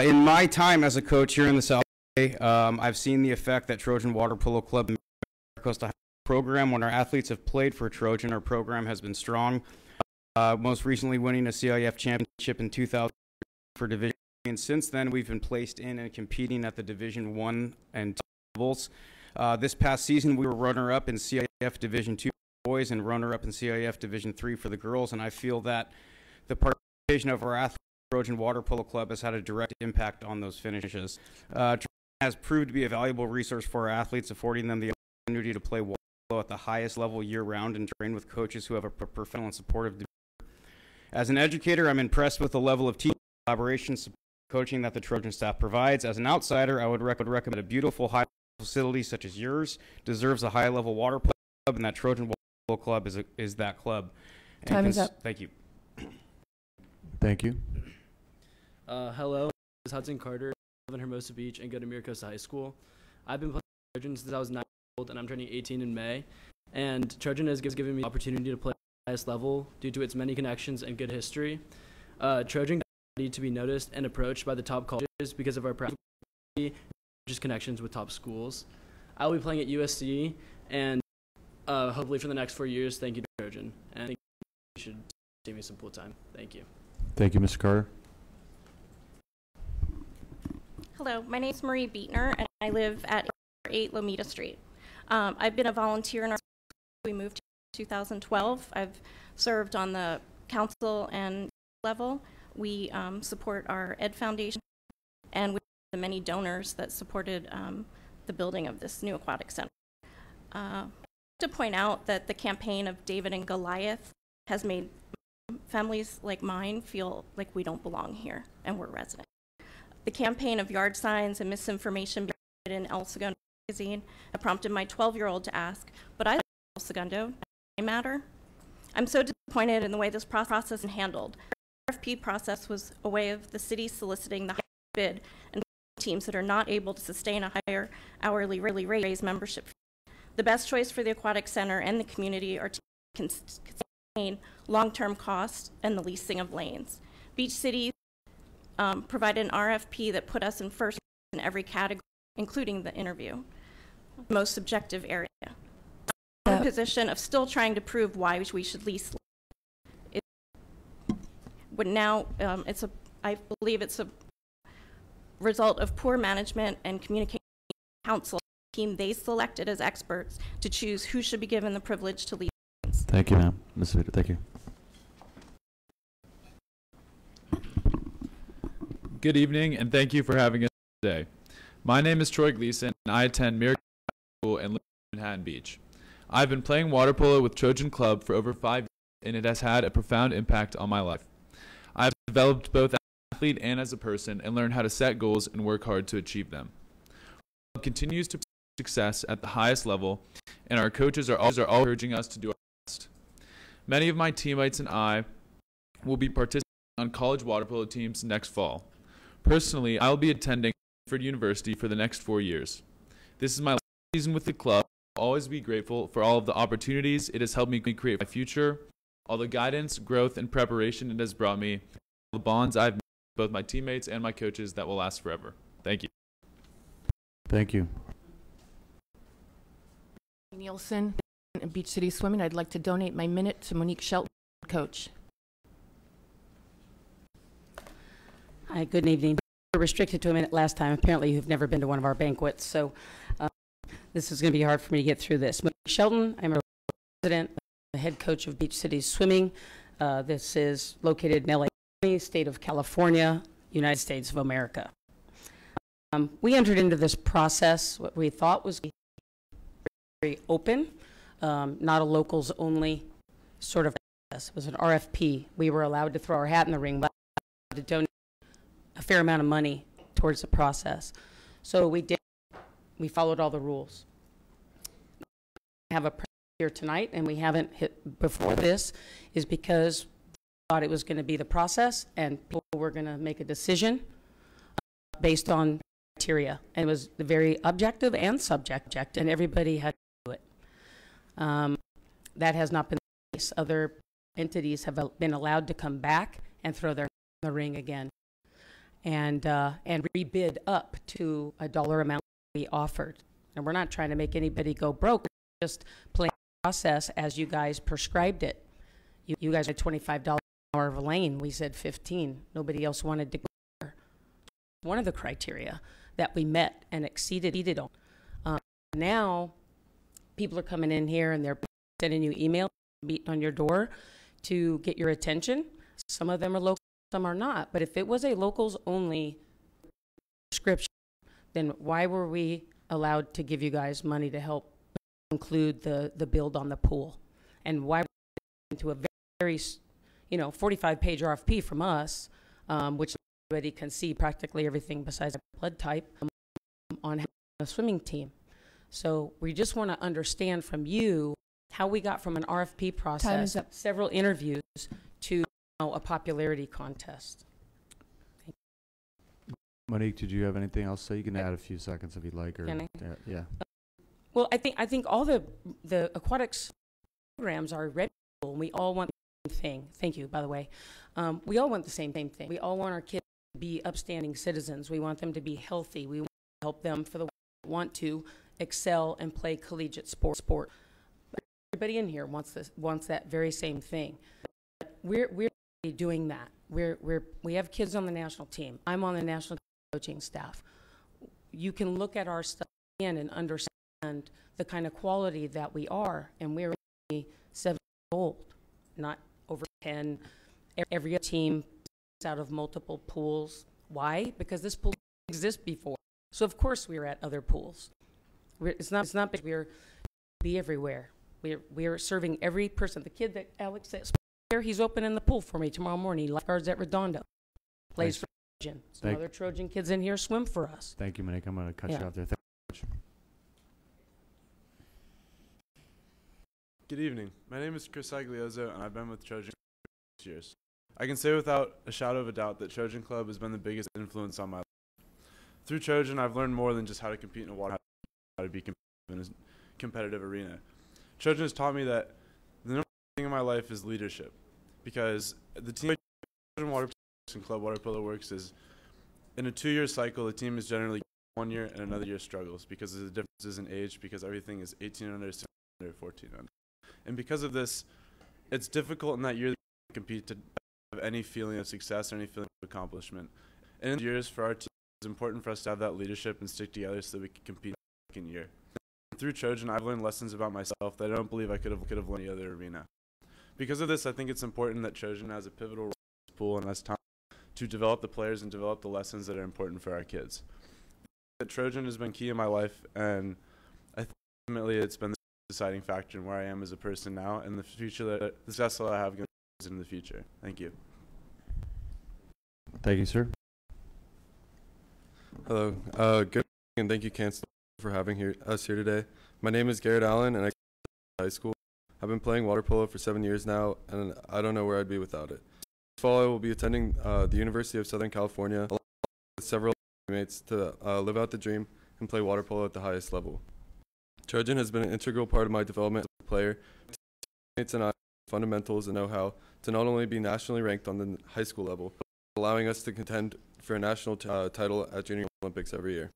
In my time as a coach here in the South Bay, I've seen the effect that Trojan Water Polo Club and Costa High program, when our athletes have played for Trojan, our program has been strong. Most recently winning a CIF championship in 2000 for Division 3, and since then we've been placed in and competing at the Division 1 and 2 levels. This past season we were runner-up in CIF Division 2 boys and runner-up in CIF Division 3 for the girls, and I feel that the participation of our athletes Trojan Water Polo Club has had a direct impact on those finishes. Trojan has proved to be a valuable resource for our athletes, affording them the opportunity to play water polo at the highest level year-round and train with coaches who have a professional and supportive demeanor. As an educator, I'm impressed with the level of team collaboration, coaching that the Trojan staff provides. As an outsider, I would recommend a beautiful high facility such as yours deserves a high-level water polo club, and that Trojan Water Polo Club is that club. And Time is up. Thank you. Thank you. Hello, this is Hudson Carter. live in Hermosa Beach and go to Miracosta High School. I've been playing Trojan since I was 9 years old, and I'm turning 18 in May. And Trojan has given me the opportunity to play at the highest level due to its many connections and good history. Trojan need to be noticed and approached by the top colleges because of our practice just connections with top schools. I will be playing at USC, and hopefully for the next 4 years. Thank you to Trojan, and I think you should save me some pool time. Thank you. Thank you, Mr. Carter. Hello, my name is Marie Beatner, and I live at 8 Lomita Street. I've been a volunteer in our we moved in 2012. I've served on the council and level. We support our Ed Foundation, and we have the many donors that supported the building of this new aquatic center. To point out that the campaign of David and Goliath has made families like mine feel like we don't belong here and we're residents. The campaign of yard signs and misinformation in El Segundo magazine have prompted my 12-year-old to ask, but I live in El Segundo, does it matter? I'm so disappointed in the way this process is handled. The RFP process was a way of the city soliciting the highest bid and teams that are not able to sustain a higher hourly raise membership fee. The best choice for the aquatic center and the community are to contain long-term costs and the leasing of lanes. Beach City provided an RFP that put us in first in every category, including the interview, most subjective area. In a position of still trying to prove why we should lease. But now I believe it's a result of poor management and communication council team they selected as experts to choose who should be given the privilege to lease. Thank you, ma'am. Ms. Vita, thank you. Good evening, and thank you for having us today. My name is Troy Gleason, and I attend Miracosta High School and live in Manhattan Beach. I've been playing water polo with Trojan Club for over 5 years, and it has had a profound impact on my life. I've developed both as an athlete and as a person, and learned how to set goals and work hard to achieve them. Our club continues to pursue success at the highest level, and our coaches are always encouraging us to do our best. Many of my teammates and I will be participating on college water polo teams next fall. Personally, I will be attending Stanford University for the next 4 years. This is my last season with the club. I'll always be grateful for all of the opportunities it has helped me create my future, all the guidance, growth, and preparation it has brought me, all the bonds I've made with both my teammates and my coaches that will last forever. Thank you. Thank you. Nielsen, Beach City Swimming. I'd like to donate my minute to Monique Shelton, coach. Hi, good evening. We were restricted to a minute last time. Apparently you've never been to one of our banquets, so this is going to be hard for me to get through this. Monique Shelton, I'm a resident, the head coach of Beach City Swimming. This is located in LA County, state of California, United States of America. We entered into this process, what we thought was very open, not a locals only sort of process. It was an RFP. We were allowed to throw our hat in the ring, but to donate a fair amount of money towards the process. So we did. We followed all the rules. We have a press here tonight, and we haven't hit before this, is because we thought it was going to be the process, and people were going to make a decision based on criteria. And it was very objective and subjective, and everybody had to do it. That has not been the case. Other entities have been allowed to come back and throw their hat in the ring again, and rebid up to a dollar amount we offered. And we're not trying to make anybody go broke, we're just playing the process as you guys prescribed it. You guys had $25 an hour of a lane. We said 15. Nobody else wanted to go there. One of the criteria that we met and exceeded on. Now, people are coming in here and they're sending you emails, beating on your door to get your attention. Some of them are local, some are not. But if it was a locals only prescription, then why were we allowed to give you guys money to help include the build on the pool? And why were we into a very 45-page RFP from us, which everybody can see practically everything besides blood type on a swimming team. So we just want to understand from you how we got from an RFP process, several interviews, to a popularity contest. Monique, did you have anything else? So you can add a few seconds if you'd like. Or Can I? yeah. Well, I think all the aquatics programs are reputable, and we all want the same thing. Thank you, by the way. We all want the same thing. We all want our kids to be upstanding citizens. We want them to be healthy. We want to help them for the ones that want to excel and play collegiate sport. Everybody in here wants that very same thing. We're doing that. We have kids on the national team. I'm on the national coaching staff. You can look at our stuff and understand the kind of quality that we are, and we're only 7 years old, not over 10. Every team is out of multiple pools. Why? Because this pool didn't exist before. So of course we're at other pools. It's not because we're be everywhere. We're serving every person. The kid that Alex says here, he's opening the pool for me tomorrow morning. Lifeguards at Redondo. Plays for Trojan. Some other Trojan kids in here swim for us. Thank you, Monique. I'm going to cut you off there. Thank you much. Good evening. My name is Chris Agliozo, and I've been with Trojan for 6 years. I can say without a shadow of a doubt that Trojan Club has been the biggest influence on my life. Through Trojan, I've learned more than just how to compete in a water, how to be competitive in a competitive arena. Trojan has taught me that the number one thing in my life is leadership, because the team Trojan Water Polo and Club Water Polo works is in a 2-year cycle. The team is generally 1 year and another year struggles because of the differences in age, because everything is 18 under, 16 under, 14 under. And because of this, it's difficult in that year to compete to have any feeling of success or any feeling of accomplishment. And in years for our team, it's important for us to have that leadership and stick together so that we can compete the second year. Through Trojan, I've learned lessons about myself that I don't believe I could have learned in any other arena. Because of this, I think it's important that Trojan has a pivotal role in this pool and has time to develop the players and develop the lessons that are important for our kids. That Trojan has been key in my life, and I think ultimately it's been the deciding factor in where I am as a person now and the future that the success that I have going in the future. Thank you. Thank you, sir. Hello. Good evening, and thank you, Chancellor, for having us here today. My name is Garrett Allen, and I go to high school. I've been playing water polo for 7 years now, and I don't know where I'd be without it. This fall, I will be attending the University of Southern California, along with several teammates, to live out the dream and play water polo at the highest level. Trojan has been an integral part of my development as a player. Teammates and I have fundamentals and know-how to not only be nationally ranked on the high school level, but allowing us to contend for a national title at Junior Olympics every year.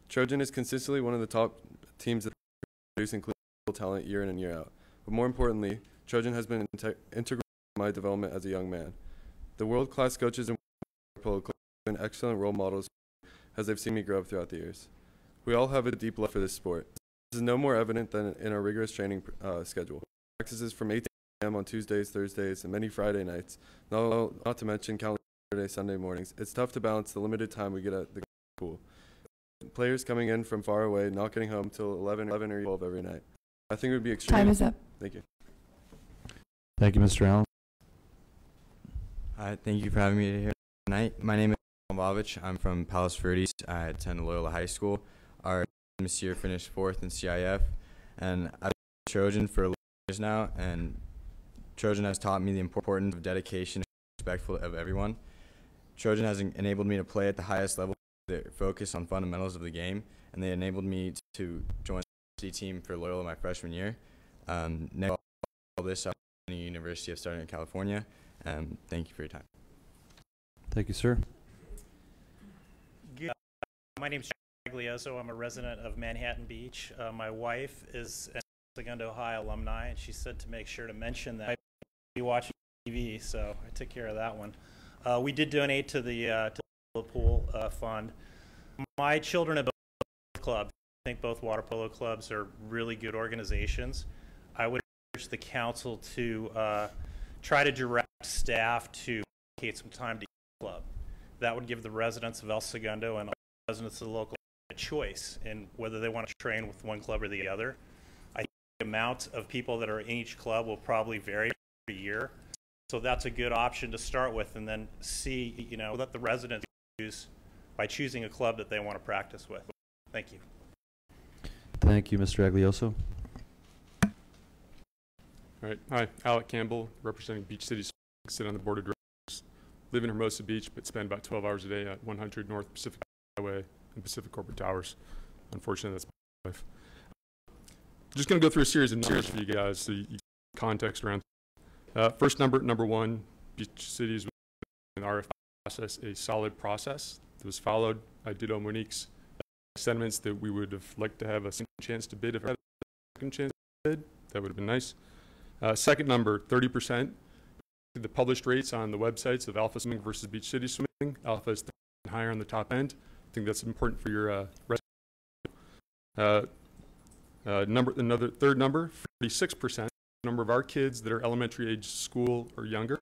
Trojan is consistently one of the top teams that produce inclusive talent year in and year out. But more importantly, Trojan has been integral to my development as a young man. The world-class coaches in polo club have been excellent role models as they've seen me grow up throughout the years. We all have a deep love for this sport. This is no more evident than in our rigorous training schedule. Practices from 8 a.m. on Tuesdays, Thursdays, and many Friday nights, not to mention countless Saturday, Sunday mornings. It's tough to balance the limited time we get at the pool. Players coming in from far away, not getting home till 11 or 12 every night. I think it would be extremely... Time is up. Thank you. Thank you, Mr. Allen. Hi, thank you for having me here tonight. My name is Bobovich. I'm from Palos Verdes. I attend Loyola High School. Our team this year finished 4th in CIF, and I've been Trojan for 11 years now, and Trojan has taught me the importance of dedication and respectful of everyone. Trojan has enabled me to play at the highest level, the focus on fundamentals of the game, and they enabled me to join the team for Loyola my freshman year. Next, all this up in the University of Southern California. Thank you for your time. Thank you, sir. Good. My name is Aglioso. I'm a resident of Manhattan Beach. My wife is an El Segundo High alumni, and she said to make sure to mention that I'd be watching TV, so I took care of that one. We did donate to the pool fund. My children have both clubs. I think both water polo clubs are really good organizations. I would urge the council to try to direct staff to allocate some time to each club. That would give the residents of El Segundo and residents of the local a choice in whether they want to train with one club or the other. I think the amount of people that are in each club will probably vary every year. So that's a good option to start with, and then see, let the residents choose by choosing a club that they want to practice with. Thank you. Thank you, Mr. Aglioso. All right. Hi, Alec Campbell, representing Beach City, sit on the board of directors. live in Hermosa Beach, but spend about 12 hours a day at 100 North Pacific Highway and Pacific Corporate Towers. Unfortunately, that's my life. Just going to go through a series of numbers for you guys so you context around. First number one, beach cities in the RFP process, a solid process that was followed. I did owe Monique's sentiments that we would have liked to have a second chance to bid. If I had a second chance to bid, that would have been nice. Second number, 30%. The published rates on the websites of Alpha Swimming versus Beach City Swimming. Alpha is higher on the top end. I think that's important for your another third number, 46%. Number of our kids that are elementary age school or younger,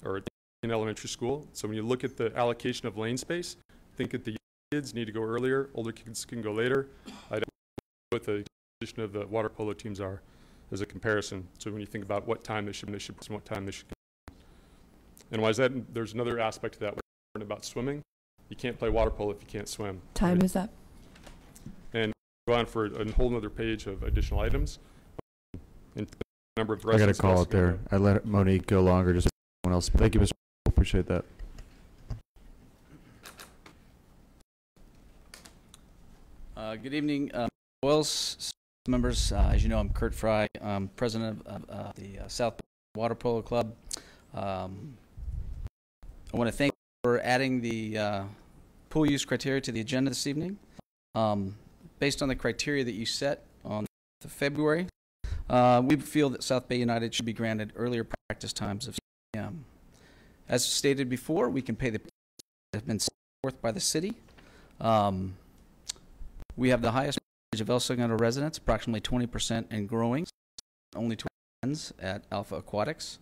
or in elementary school. So when you look at the allocation of lane space, think that the kids need to go earlier, older kids can go later. I don't know what the position of the water polo teams are as a comparison. So when you think about what time they should and what time they should go. And why is that? There's another aspect to that about swimming. You can't play water polo if you can't swim. Time right? is up. And go on for a whole other page of additional items. And number of I got to call it there. I let Monique go longer, just someone else. Thank you, Mr. Appreciate that. Good evening, Boyles members. As you know, I'm Kurt Fry. I'm president of the South Water Polo Club. I want to thank you for adding the pool use criteria to the agenda this evening. Based on the criteria that you set on February, we feel that South Bay United should be granted earlier practice times of 6 p.m. As stated before, we can pay the that have been set forth by the city. We have the highest percentage of El Segundo residents, approximately 20% and growing, only 2 friends at Alpha Aquatics.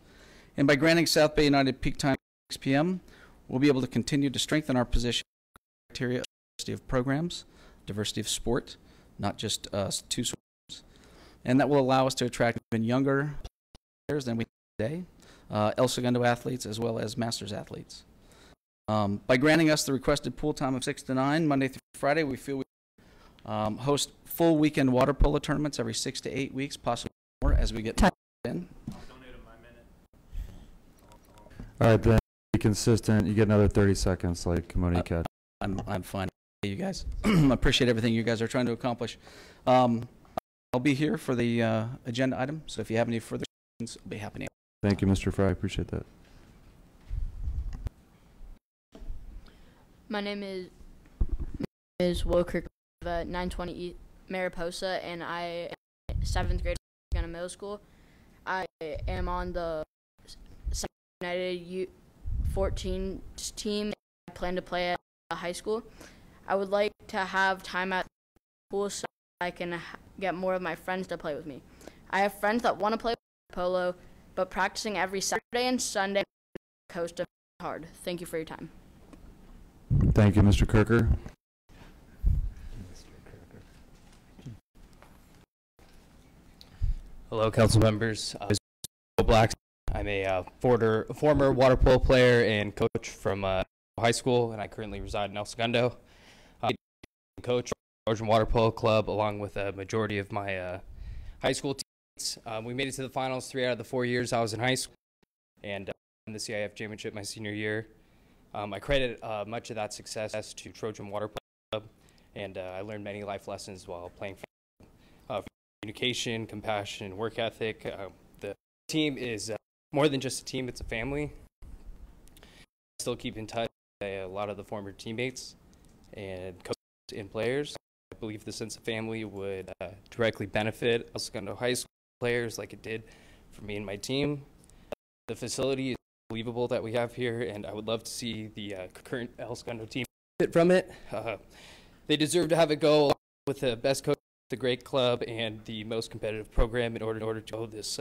And by granting South Bay United peak time at 6 p.m., we'll be able to continue to strengthen our position criteria of diversity of programs, diversity of sport, not just two swimmers. And that will allow us to attract even younger players than we have today, El Segundo athletes as well as Masters athletes. By granting us the requested pool time of 6 to 9, Monday through Friday, we feel we host full weekend water polo tournaments every 6 to 8 weeks, possibly more as we get in. All right, then be consistent. You get another 30 seconds, like Monique had. I'm fine. Hey, you guys. I appreciate everything you guys are trying to accomplish. I'll be here for the agenda item, so if you have any further questions, I'll be happy to answer. Thank you, Mr. Fry. Appreciate that. My name is Will Kirk of 920 Mariposa, and I am 7th grade at middle school. I am on the United U14 team. I plan to play at high school. I would like to have time at the pool so I can get more of my friends to play with me. I have friends that want to play polo, but practicing every Saturday and Sunday on the coast is hard. Thank you for your time. Thank you, Mr. Kirker. Hello, council members. Black. I'm a former water polo player and coach from high school, and I currently reside in El Segundo. I coach Trojan Water Polo Club along with a majority of my high school teams. We made it to the finals 3 out of the 4 years I was in high school, and won the CIF championship my senior year. I credit much of that success to Trojan Water Polo Club, and I learned many life lessons while playing. Communication, compassion, work ethic. The team is more than just a team, it's a family. I still keep in touch with a lot of the former teammates and coaches and players. I believe the sense of family would directly benefit El Segundo High School players like it did for me and my team. The facility is unbelievable that we have here, and I would love to see the current El Segundo team benefit from it. They deserve to have it go along with the best coach, the great club, and the most competitive program in order to grow this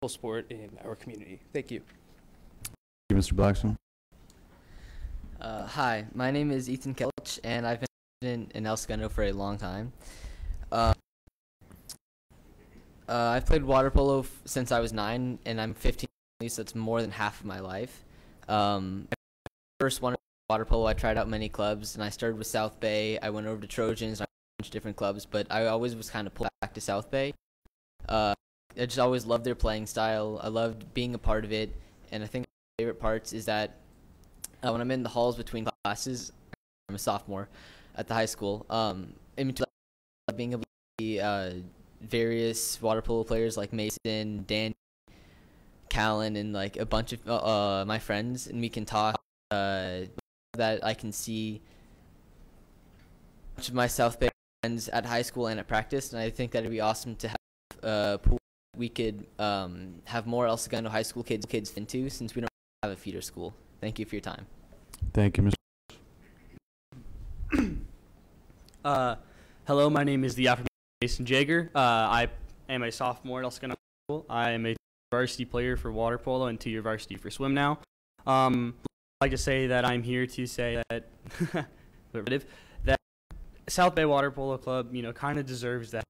sport in our community. Thank you. Thank you, Mr. Blackstone. Hi, my name is Ethan Kelch, and I've been in El Segundo for a long time. I've played water polo since I was 9, and I'm 15, so it's more than half of my life. First wanted water polo, I tried out many clubs, and I started with South Bay. I went over to Trojans, and I went to a bunch of different clubs, but I always was kind of pulled back to South Bay. I just always loved their playing style. I loved being a part of it, and I think my favorite parts is that when I'm in the halls between classes, I'm a sophomore at the high school. In between being able to see various water polo players like Mason, Dan, Callan, and like a bunch of my friends, and we can talk. That I can see much of my South Bay friends at high school and at practice, and I think that it'd be awesome to have a pool we could have more El Segundo high school kids into, since we don't have a feeder school. Thank you for your time. Thank you, Mr. Hello, my name is the aforementioned Jason Jager. I am a sophomore at El Segundo High School. I am a varsity player for water polo and 2-year varsity for swim now. I'd like to say that I'm here to say that that South Bay Water Polo Club, kind of deserves that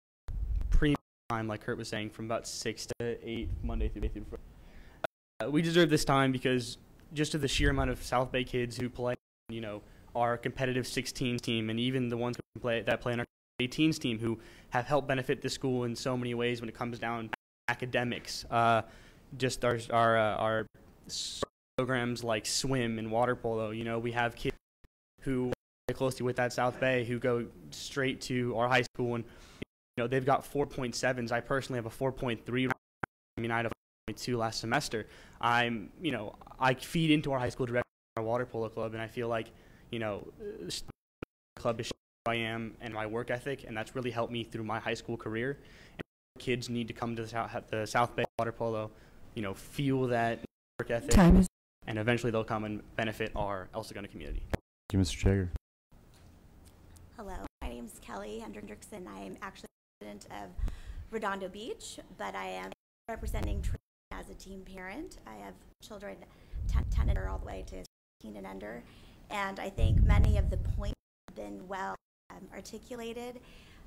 premium time, like Kurt was saying, from about 6 to 8 Monday through Friday. We deserve this time because just of the sheer amount of South Bay kids who play, our competitive 16 team, and even the ones who play in our 18s team, who have helped benefit the school in so many ways when it comes down to academics. Just our programs like swim and water polo. We have kids who work closely with that South Bay who go straight to our high school, and they've got 4.7s. I personally have a 4.3. I had a 4.2 last semester. I feed into our high school directly, our water polo club, and I feel like the club is who I am and my work ethic, and that's really helped me through my high school career. And kids need to come to the South Bay water polo, feel that work ethic, and eventually they'll come and benefit our El Segundo community. Thank you, Mr. Jager. Hello, my name is Kelly Hendrickson. I am actually president of Redondo Beach, but I am representing as a team parent. I have children 10 and under all the way to 15 and under, and I think many of the points have been well articulated,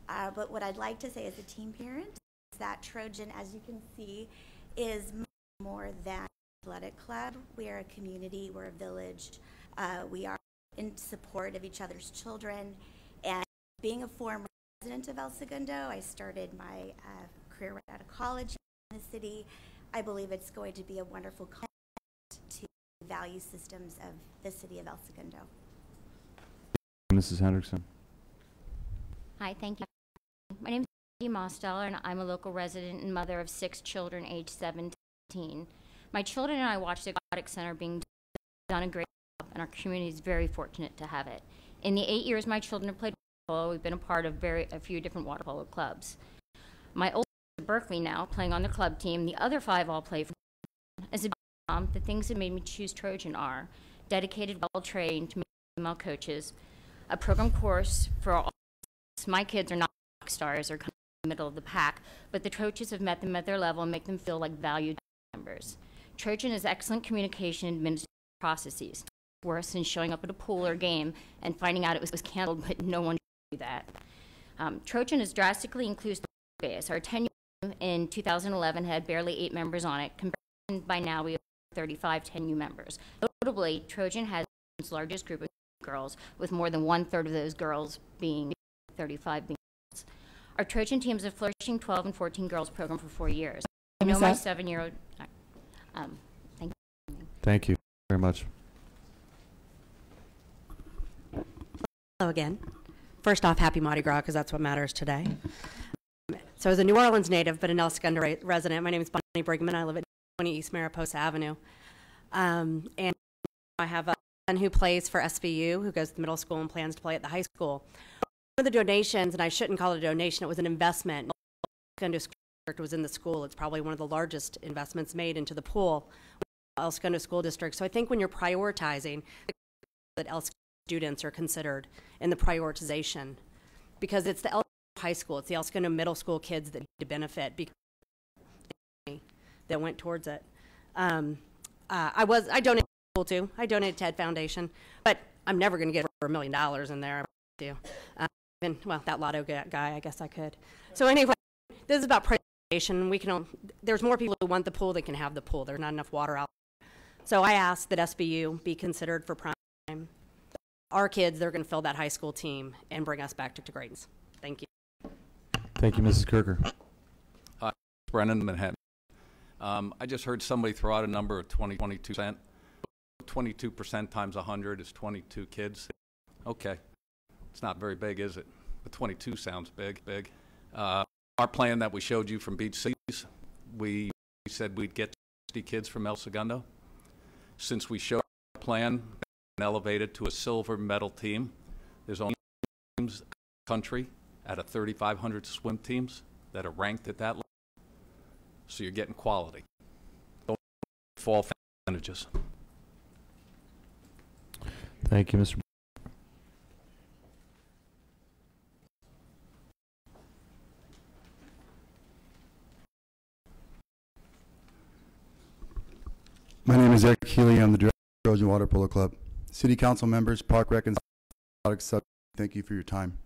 but what I'd like to say as a team parent is that Trojan, as you can see, is more than an athletic club. We are a community, we're a village, we are in support of each other's children, and being a former resident of El Segundo, I started my career right out of college in the city. I believe it's going to be a wonderful complement to the value systems of the city of El Segundo. Mrs. Hendrickson. Hi, thank you. My name is Cindy Mosteller, and I'm a local resident and mother of 6 children aged 17. My children and I watch the Aquatics Center being done a great job, and our community is very fortunate to have it. In the 8 years my children have played water polo, we've been a part of a few different water polo clubs. My oldest is at Berkeley now, playing on the club team. The other 5 all play for Trojan. As a mom, the things that made me choose Trojan are dedicated, well-trained female coaches, a program course for all. My kids are not rock stars or kind of in the middle of the pack, but the coaches have met them at their level and make them feel like valued members. Trojan has excellent communication and administrative processes. Worse than showing up at a pool or game and finding out it was canceled, but no one knew that. Trojan has drastically increased the base. Our 10 in 2011 had barely 8 members on it. Compared by now, we have 35 10U members. Notably, Trojan has its largest group of girls, with more than 1/3 of those girls being 35 being girls. Our Trojan team is a flourishing 12 and 14 girls program for 4 years. I know my 7-year-old. Thank you. Thank you very much. Hello again. First off, happy Mardi Gras, because that's what matters today. So as a New Orleans native, but an El Segundo resident, my name is Bonnie Brigman. I live at 20 East Mariposa Avenue. And I have a son who plays for SVU, who goes to the middle school and plans to play at the high school. One of the donations, and I shouldn't call it a donation, it was an investment. El Segundo District was in the school. It's probably one of the largest investments made into the pool, El Segundo School District. So I think when you're prioritizing, that El Segundo students are considered in the prioritization, because it's the El Segundo high school, it's the El Segundo middle school kids that need to benefit because that went towards it. I donated to school too. I donated to Ed Foundation, but I'm never going to get over $1 million in there. And well, that lotto guy, I guess I could. So anyway, this is about prioritization. There's more people who want the pool than can have the pool. There's not enough water out there. So I asked that SBU be considered for prime time. Our kids, they're going to fill that high school team and bring us back to greatness. Thank you. Thank you, Mrs. Kirker. Brennan, Manhattan. I just heard somebody throw out a number of 22%. 22% times 100 is 22 kids. Okay, it's not very big, is it? But 22 sounds big. Our plan that we showed you from Beach Cities, we said we'd get 60 kids from El Segundo. Since we showed our plan and elevated to a silver medal team, there's only teams in the country out of 3,500 swim teams that are ranked at that level. So you're getting quality. Don't fall percentages. Thank you, Mr. My name is Eric Healy. I'm the director of Trojan Water Polo Club. City Council members, Park Rec, and Aquatics, thank you for your time.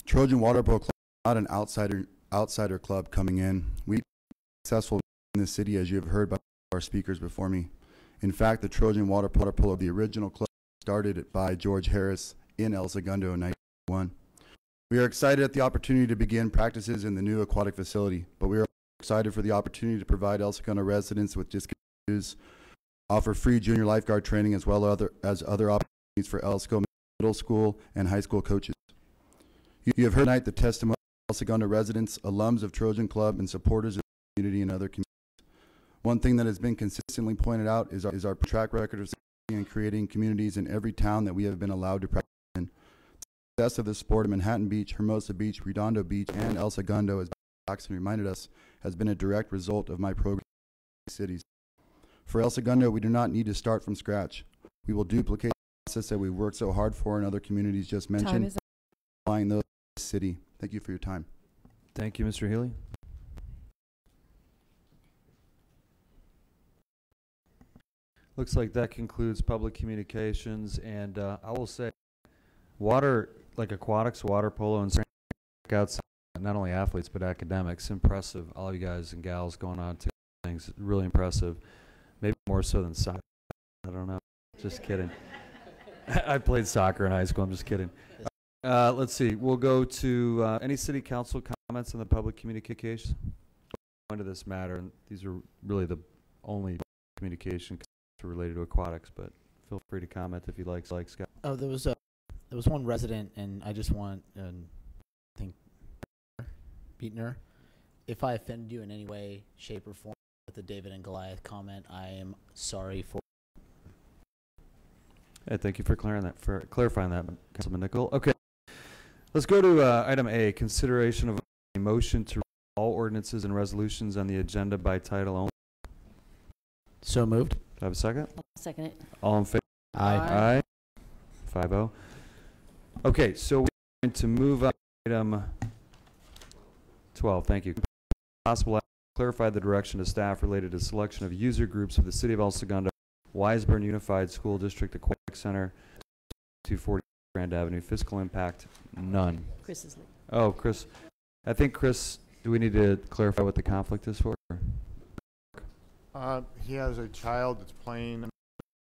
Trojan Water Polo Club is not an outsider club coming in. We've been successful in this city, as you have heard by our speakers before me. In fact, the Trojan Water Polo, the original club, started by George Harris in El Segundo in 1991. We are excited at the opportunity to begin practices in the new aquatic facility, but we are excited for the opportunity to provide El Segundo residents with discount news, offer free junior lifeguard training, as well as other opportunities for El Segundo middle school and high school coaches. You have heard tonight the testimony of El Segundo residents, alums of Trojan Club, and supporters of the community and other communities. One thing that has been consistently pointed out is our track record of and creating communities in every town that we have been allowed to practice in. The success of this sport in Manhattan Beach, Hermosa Beach, Redondo Beach, and El Segundo, as Jackson reminded us, has been a direct result of my program in cities. For El Segundo, we do not need to start from scratch. We will duplicate the process that we worked so hard for in other communities just mentioned, applying those in the city. Thank you for your time. Thank you, Mr. Healy. Looks like that concludes public communications, and I will say, water, like aquatics, water polo, and outside, not only athletes but academics, impressive. All you guys and gals going on to things, really impressive. Maybe more so than soccer. I don't know. Just kidding. I played soccer in high school. I'm just kidding. Let's see. We'll go to any city council comments on the public communications. Into this matter, and these are really the only communication related to aquatics, but feel free to comment if you'd like, Scott. Oh, there was one resident, and I just want, I think, Beatner, if I offended you in any way, shape, or form with the David and Goliath comment, I am sorry for. Hey, thank you for clarifying that, Councilman Nickel. Okay, let's go to item A, consideration of a motion to read all ordinances and resolutions on the agenda by title only. So moved. Do I have a second? I'll second it. All in favor? Aye. Aye. 5-0. Okay, so we're going to move up to item 12. Thank you. Possible action to clarify the direction of staff related to selection of user groups of the City of El Segundo, Wiseburn Unified School District Aquatic Center, 240 Grand Avenue. Fiscal impact, none. Chris is late. Oh, Chris. I think, Chris, do we need to clarify what the conflict is for? He has a child that's playing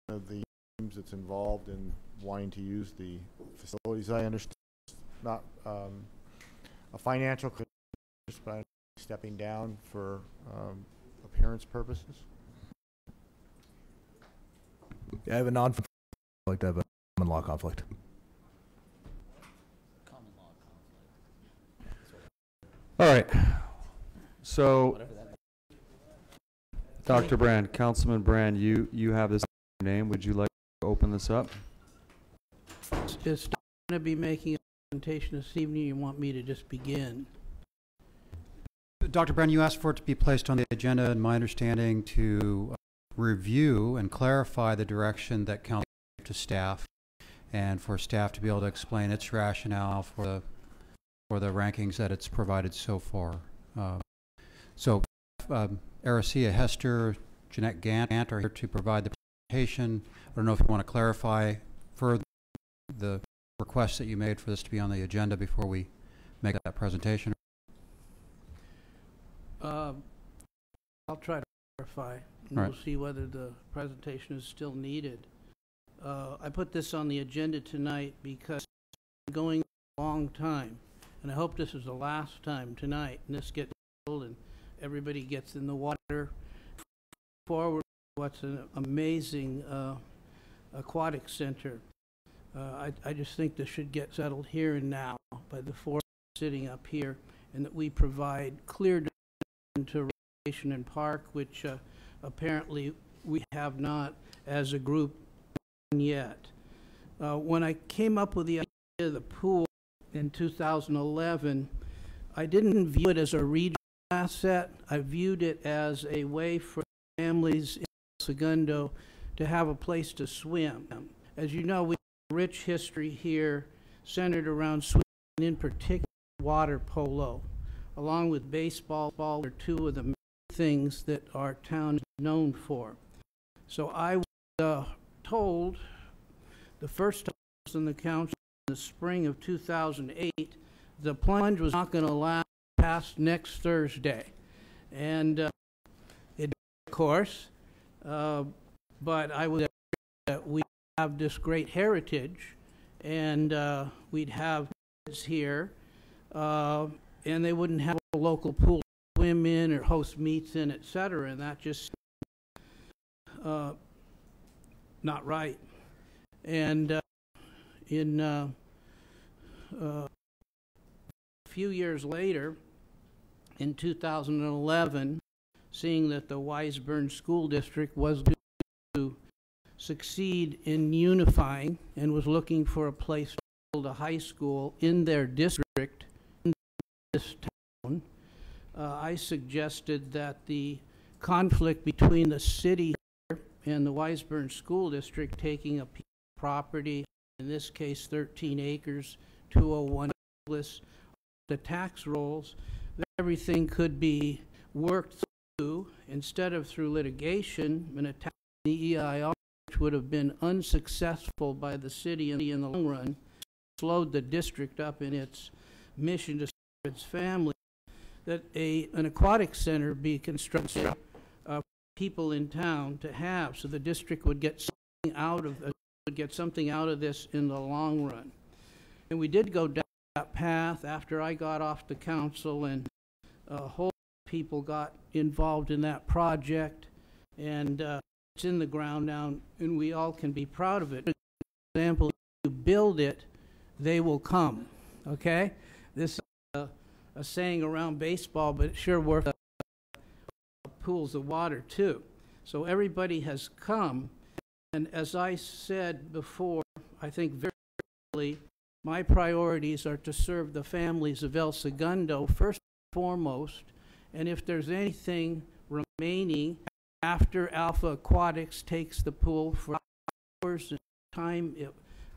of the teams that's involved in wanting to use the facilities. I understand it's not a financial concern, but I'm stepping down for appearance purposes. Yeah, I have a non-conflict. I have a common law conflict. All right. So, Dr. Brann, Councilman Brann, you have this name. Would you like to open this up? Just going to be making a presentation this evening. You want me to just begin? Dr. Brann, you asked for it to be placed on the agenda, and my understanding to review and clarify the direction that council gave to staff, and for staff to be able to explain its rationale for the rankings that it's provided so far. Aracia Hester, Jeanette Gant are here to provide the presentation. I don't know if you want to clarify further the request that you made for this to be on the agenda before we make that presentation. I'll try to clarify, and Right. we'll see whether the presentation is still needed. I put this on the agenda tonight because it's been going a long time, and I hope this is the last time tonight, and this gets old and everybody gets in the water. Forward what's an amazing aquatic center. I just think this should get settled here and now by the four sitting up here, and that we provide clear direction to recreation and park, which apparently we have not as a group yet. When I came up with the idea of the pool in 2011, I didn't view it as a regional asset. I viewed it as a way for families in El Segundo to have a place to swim. As you know, we have a rich history here centered around swimming, in particular water polo, along with baseball. Are two of the main things that our town is known for. So I was told the first time I was in the council in the spring of 2008, the plunge was not going to last past next Thursday. And it did, of course, but I was that we have this great heritage, and we'd have kids here, and they wouldn't have a local pool to swim in or host meets in, etc., and that just not right. And in a few years later, in 2011, seeing that the Wiseburn School District was going to succeed in unifying and was looking for a place to build a high school in their district, in this town, I suggested that the conflict between the city and the Wiseburn School District taking a piece of property, in this case 13 acres, 201 Douglas, the tax rolls, that everything could be worked through instead of through litigation and attack the EIR, which would have been unsuccessful by the city in the long run, slowed the district up in its mission to serve its family, that an aquatic center be constructed for people in town to have, so the district would get something out of this in the long run. And we did go down that path after I got off the council, and a whole lot of people got involved in that project, and it's in the ground now, and we all can be proud of it. For example, if you build it, they will come, okay? This is a saying around baseball, but it sure works pools of water too. So everybody has come, and as I said before, I think very clearly, my priorities are to serve the families of El Segundo first and foremost, and if there's anything remaining after Alpha Aquatics takes the pool for hours and time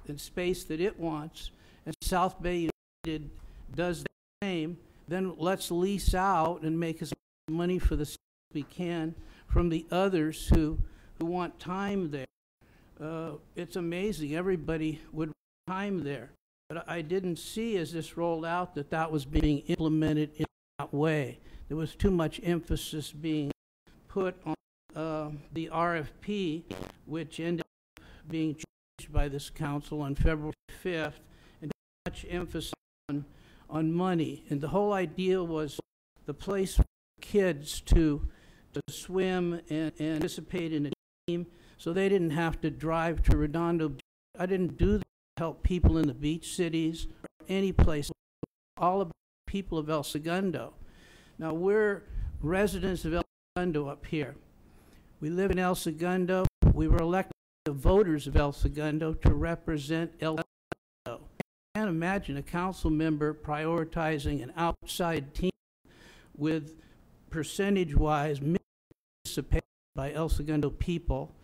and space that it wants, and South Bay United does the same, then let's lease out and make as much money for the city as we can from the others who want time there. It's amazing. Everybody would want time there. But I didn't see as this rolled out that that was being implemented in that way. There was too much emphasis being put on the RFP, which ended up being changed by this council on February 5th, and too much emphasis on money. And the whole idea was the place for kids to swim and participate in a team, so they didn't have to drive to Redondo. I didn't do that to help people in the beach cities or any place. All about the people of El Segundo. Now, we're residents of El Segundo up here. We live in El Segundo. We were elected the voters of El Segundo to represent El Segundo. I can't imagine a council member prioritizing an outside team with percentage-wise participated by El Segundo people,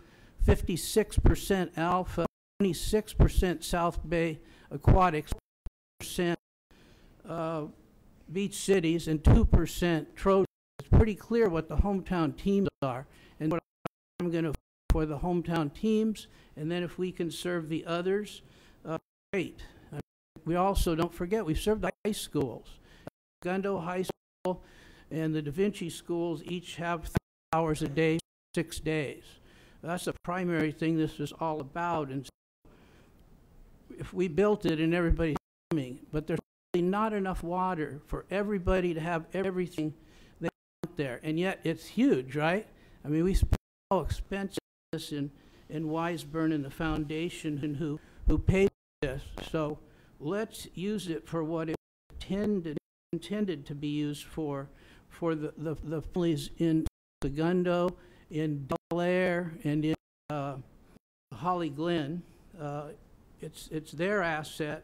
56% Alpha, 26% South Bay Aquatics, 4% Beach Cities, and 2% Trojan. It's pretty clear what the hometown teams are, and what I'm going to vote for the hometown teams, and then if we can serve the others, great. We also, don't forget, we've served the high schools. Segundo High School and the Da Vinci schools each have 3 hours a day, 6 days. That's the primary thing this is all about. And so if we built it and everybody's coming, but there's really not enough water for everybody to have everything they want there. And yet it's huge, right? I mean, we spend how expensive this in Wiseburn and the foundation and who paid this. So let's use it for what it intended to be used for the families in Segundo, in Bel Air, and in Holly Glen. It's their asset,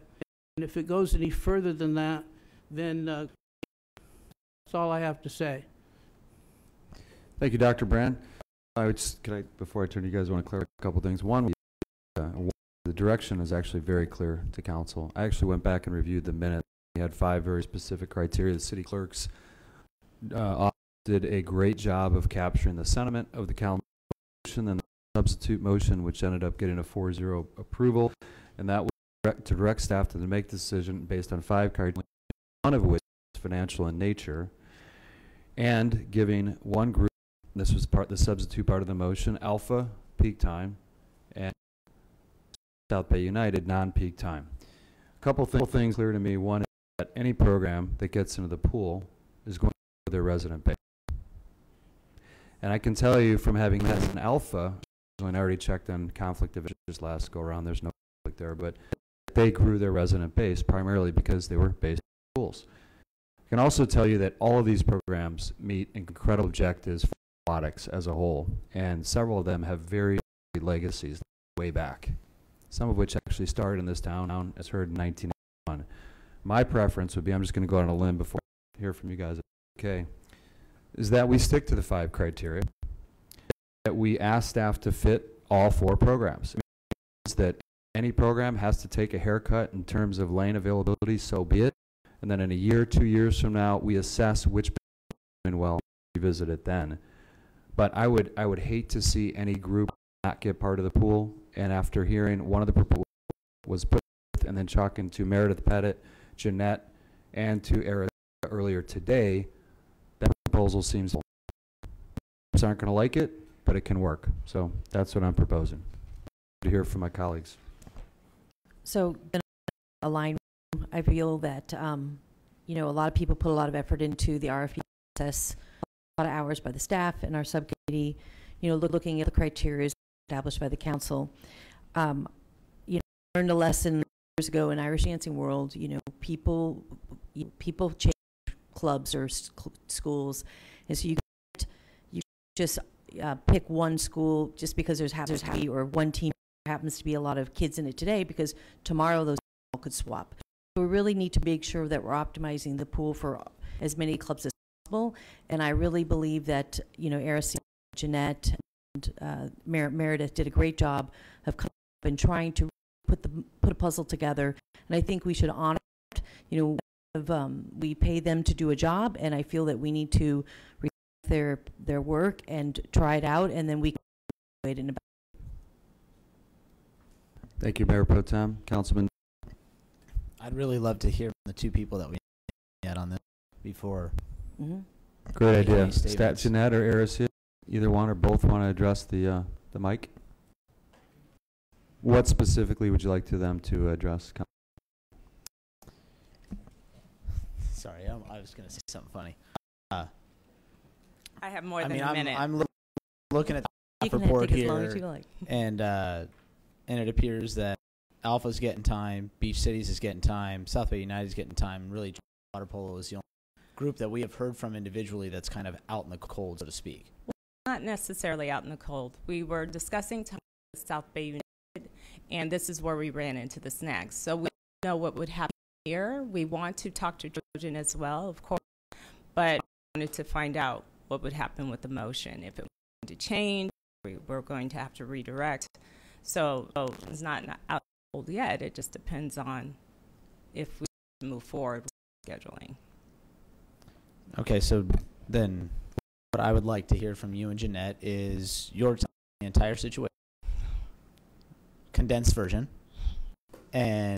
and if it goes any further than that, then that's all I have to say. Thank you, Dr. Brann. Before I turn to you guys, I want to clarify a couple things. One, the direction is actually very clear to council. I actually went back and reviewed the minutes. We had 5 very specific criteria. The city clerks did a great job of capturing the sentiment of the council motion and the substitute motion, which ended up getting a 4-0 approval, and that was to direct staff to make the decision based on 5 criteria, one of which is financial in nature, and giving one group, this was the substitute part of the motion, Alpha, peak time, and South Bay United, non-peak time. A couple things clear to me. One is that any program that gets into the pool is going to their resident base. And I can tell you from having had an Alpha, and I already checked on conflict of interest last go around, there's no conflict there, but they grew their resident base primarily because they were based in schools. I can also tell you that all of these programs meet incredible objectives for aquatics as a whole, and several of them have very legacies way back, some of which actually started in this town, as heard in 1981. My preference would be, I'm just going to go out on a limb before I hear from you guys, okay, is that we stick to the 5 criteria, that we ask staff to fit all 4 programs. It means that any program has to take a haircut in terms of lane availability, so be it, and then in a year, 2 years from now, we assess which program well, revisit it then. But I would hate to see any group not get part of the pool, and after hearing one of the proposals was put and then talking to Meredith Pettit, Jeanette, and to Eric earlier today, that proposal seems aren't going to like it, but it can work. So that's what I'm proposing. To hear from my colleagues. So, I feel that you know, a lot of people put a lot of effort into the RFP process, a lot of hours by the staff and our subcommittee, you know, looking at the criteria established by the council. You know, I learned a lesson years ago in Irish dancing world. You know, people change clubs or schools, and so you just pick one school just because there's happy or one team happens to be a lot of kids in it today, because tomorrow those all could swap. So we really need to make sure that we're optimizing the pool for as many clubs as possible. And I really believe that, you know, Eris, Jeanette, and Meredith did a great job of coming up and trying to put a puzzle together. And I think we should honor it. You know, we pay them to do a job, and I feel that we need to respect their work and try it out, and then we can wait in about. Thank you, Mayor Pro Tem. Councilman. I'd really love to hear from the 2 people that we had on this before. Great idea. Jeanette or Eris, either one or both want to address the mic. What specifically would you like them to address? Sorry, I was going to say something funny. I have more than a minute. I'm looking at the report here, and it appears that Alpha's getting time, Beach Cities is getting time, South Bay United is getting time, and really water polo is the only group that we have heard from individually that's kind of out in the cold, so to speak. Well, not necessarily out in the cold. We were discussing South Bay United, and this is where we ran into the snags. So we know what would happen here. We want to talk to Trojan as well, of course, but we wanted to find out what would happen with the motion. If it was going to change, we're going to have to redirect. So it's not out cold yet. It just depends on if we move forward with scheduling. Okay, so then what I would like to hear from you and Jeanette is your take on the entire situation, condensed version, and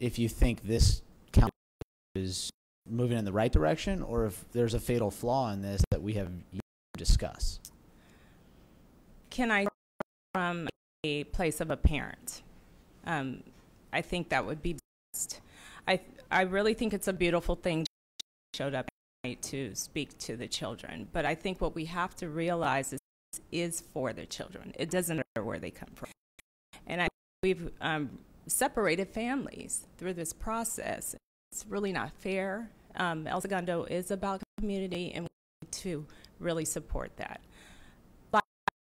if you think this council is moving in the right direction, or if there's a fatal flaw in this that we have yet to discuss. Can I from a place of a parent? I think that would be best. I really think it's a beautiful thing showed up tonight to speak to the children, but I think what we have to realize is is for the children. It doesn't matter where they come from. And we've separated families through this process. It's really not fair. El Segundo is about community, and we need to really support that. But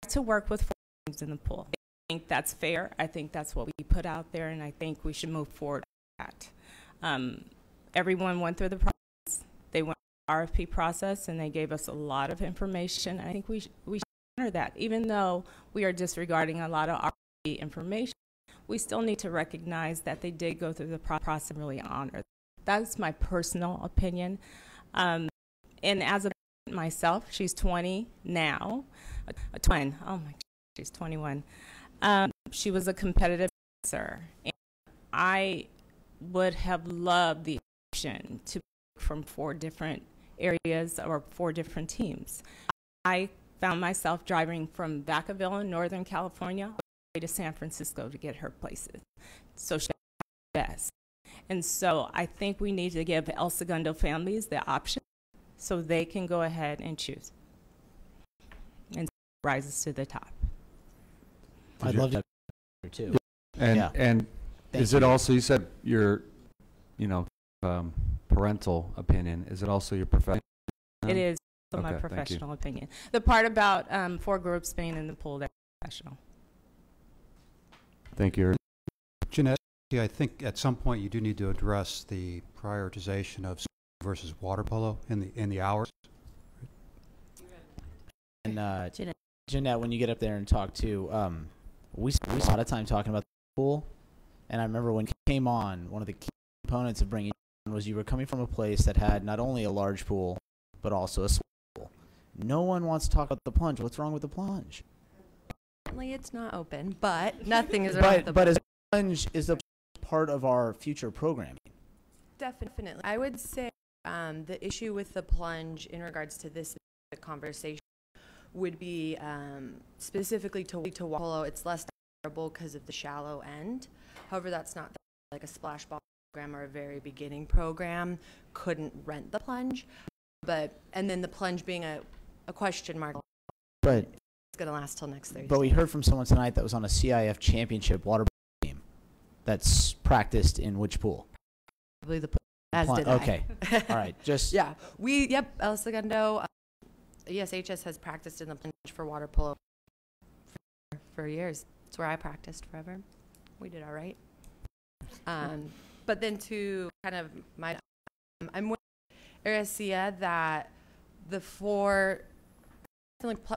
to work with 4 teams in the pool. I think that's fair. I think that's what we put out there, and I think we should move forward with that. Everyone went through the process. They went through the RFP process, and they gave us a lot of information. I think we should honor that. Even though we are disregarding a lot of RFP information, we still need to recognize that they did go through the process and really honor that. That's my personal opinion. And as a myself, she's 20 now, a twin. Oh my, she's 21. She was a competitive dancer, and I would have loved the option to pick from 4 different areas or 4 different teams. I found myself driving from Vacaville in Northern California all the way to San Francisco to get her places. So she had the best. And so I think we need to give El Segundo families the option so they can go ahead and choose. And rises to the top. I'd love to too. And Yeah. and Thank is it you. also, you said your, parental opinion, is it also your professional? It is my Okay, thank you. professional opinion. The part about 4 groups being in the pool, that's professional. Thank you. Jeanette, I think at some point you do need to address the prioritization of versus water polo in the hours. And Jeanette, when you get up there and talk to, we spent a lot of time talking about the pool, and I remember when it came on, one of the key components of bringing it on was you were coming from a place that had not only a large pool, but also a small pool. No one wants to talk about the plunge. What's wrong with the plunge? Currently, it's not open, but nothing is wrong with the But as plunge is a part of our future programming. Definitely. I would say the issue with the plunge in regards to this conversation would be specifically to water polo. It's less desirable because of the shallow end. However, that's not like a splash ball program or a very beginning program couldn't rent the plunge. And then the plunge being a question mark. But it's going to last till next Thursday. But we heard from someone tonight that was on a CIF championship water polo team that's practiced in which pool? Probably the as did okay. I. All right. Just yeah. El Segundo, ESHS has practiced in the plunge for water polo for years. It's where I practiced forever. We did all right. But then to kind of I'm with Aracia that the 4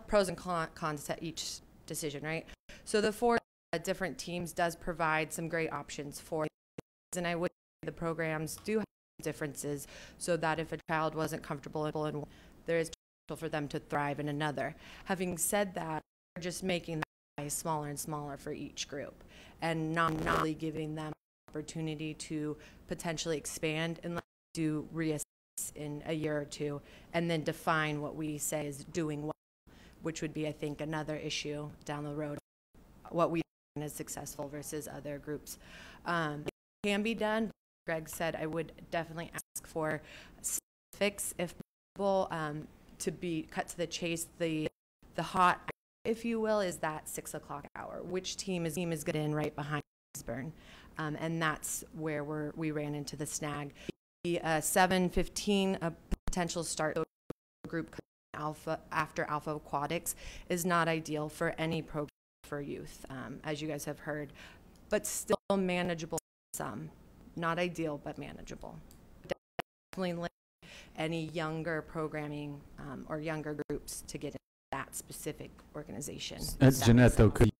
pros and cons to each decision, right? So the 4 different teams does provide some great options for, and I would say the programs do have differences so that if a child wasn't comfortable in one, there is potential for them to thrive in another. Having said that, we're just making that smaller and smaller for each group and not really giving them opportunity to potentially expand and do reassess in a year or 2 and then define what we say is doing well, which would be, I think, another issue down the road, what we find is successful versus other groups. It can be done. Greg said I would definitely ask for specifics if possible, to be cut to the chase. The hot, if you will, is that 6 o'clock hour. Which team is getting in right behind Wiseburn, and that's where we ran into the snag. The 7:15 potential start group after Alpha Aquatics is not ideal for any program for youth, as you guys have heard, but still manageable. Some not ideal, but manageable. Definitely limit any younger programming or younger groups to get into that specific organization. Jeanette, though, could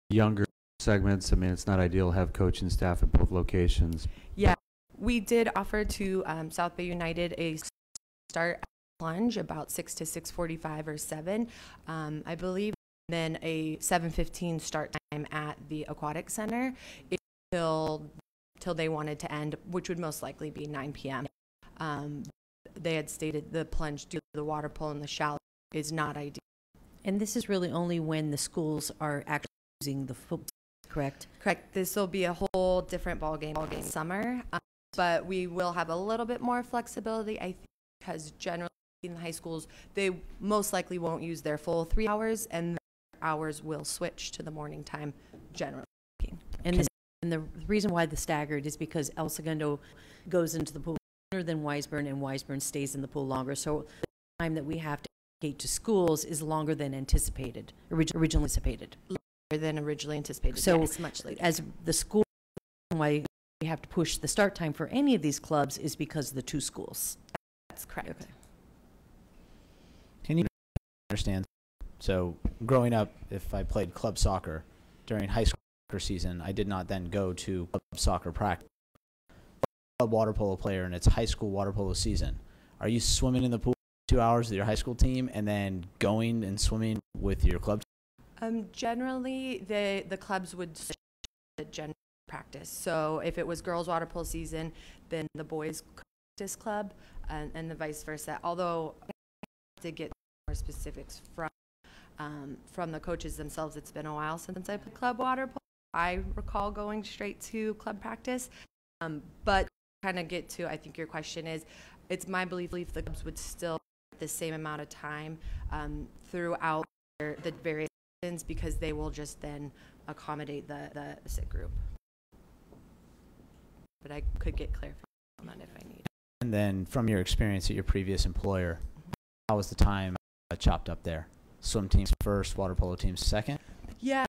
younger segments, I mean, it's not ideal to have coaching staff at both locations. Yeah, we did offer to South Bay United a start plunge about 6 to 6:45 or 7, I believe, and then a 7:15 start time at the Aquatic Center till they wanted to end, which would most likely be 9 p.m. They had stated the plunge due to the water polo and the shallow is not ideal. And this is really only when the schools are actually using the football, correct? Correct. This will be a whole different ball game summer, but we will have a little bit more flexibility, I think, because generally in the high schools, they most likely won't use their full 3 hours, and hours will switch to the morning time, generally speaking. And the reason why the staggered is because El Segundo goes into the pool sooner than Wiseburn, and Wiseburn stays in the pool longer. So the time that we have to allocate to schools is longer than anticipated, originally anticipated. Longer than originally anticipated, So yes, much later. as the school, why we have to push the start time for any of these clubs is because of the two schools. That's correct. Okay. Can you understand? So growing up, if I played club soccer during high school season, I did not then go to club soccer practice. Club water polo player and it's high school water polo season. Are you swimming in the pool 2 hours with your high school team and then going and swimming with your club team? Generally, the clubs would gender practice. So if it was girls water polo season, then the boys practice club, and the vice versa. Although I have to get more specifics from the coaches themselves. It's been a while since I played club water polo. I recall going straight to club practice, but kind of get to, I think your question is, it's my belief the clubs would still have the same amount of time throughout the various seasons, because they will just then accommodate the sick group. But I could get clarification on that if I need. And then from your experience at your previous employer, how was the time chopped up there? Swim teams first, water polo teams second? Yeah.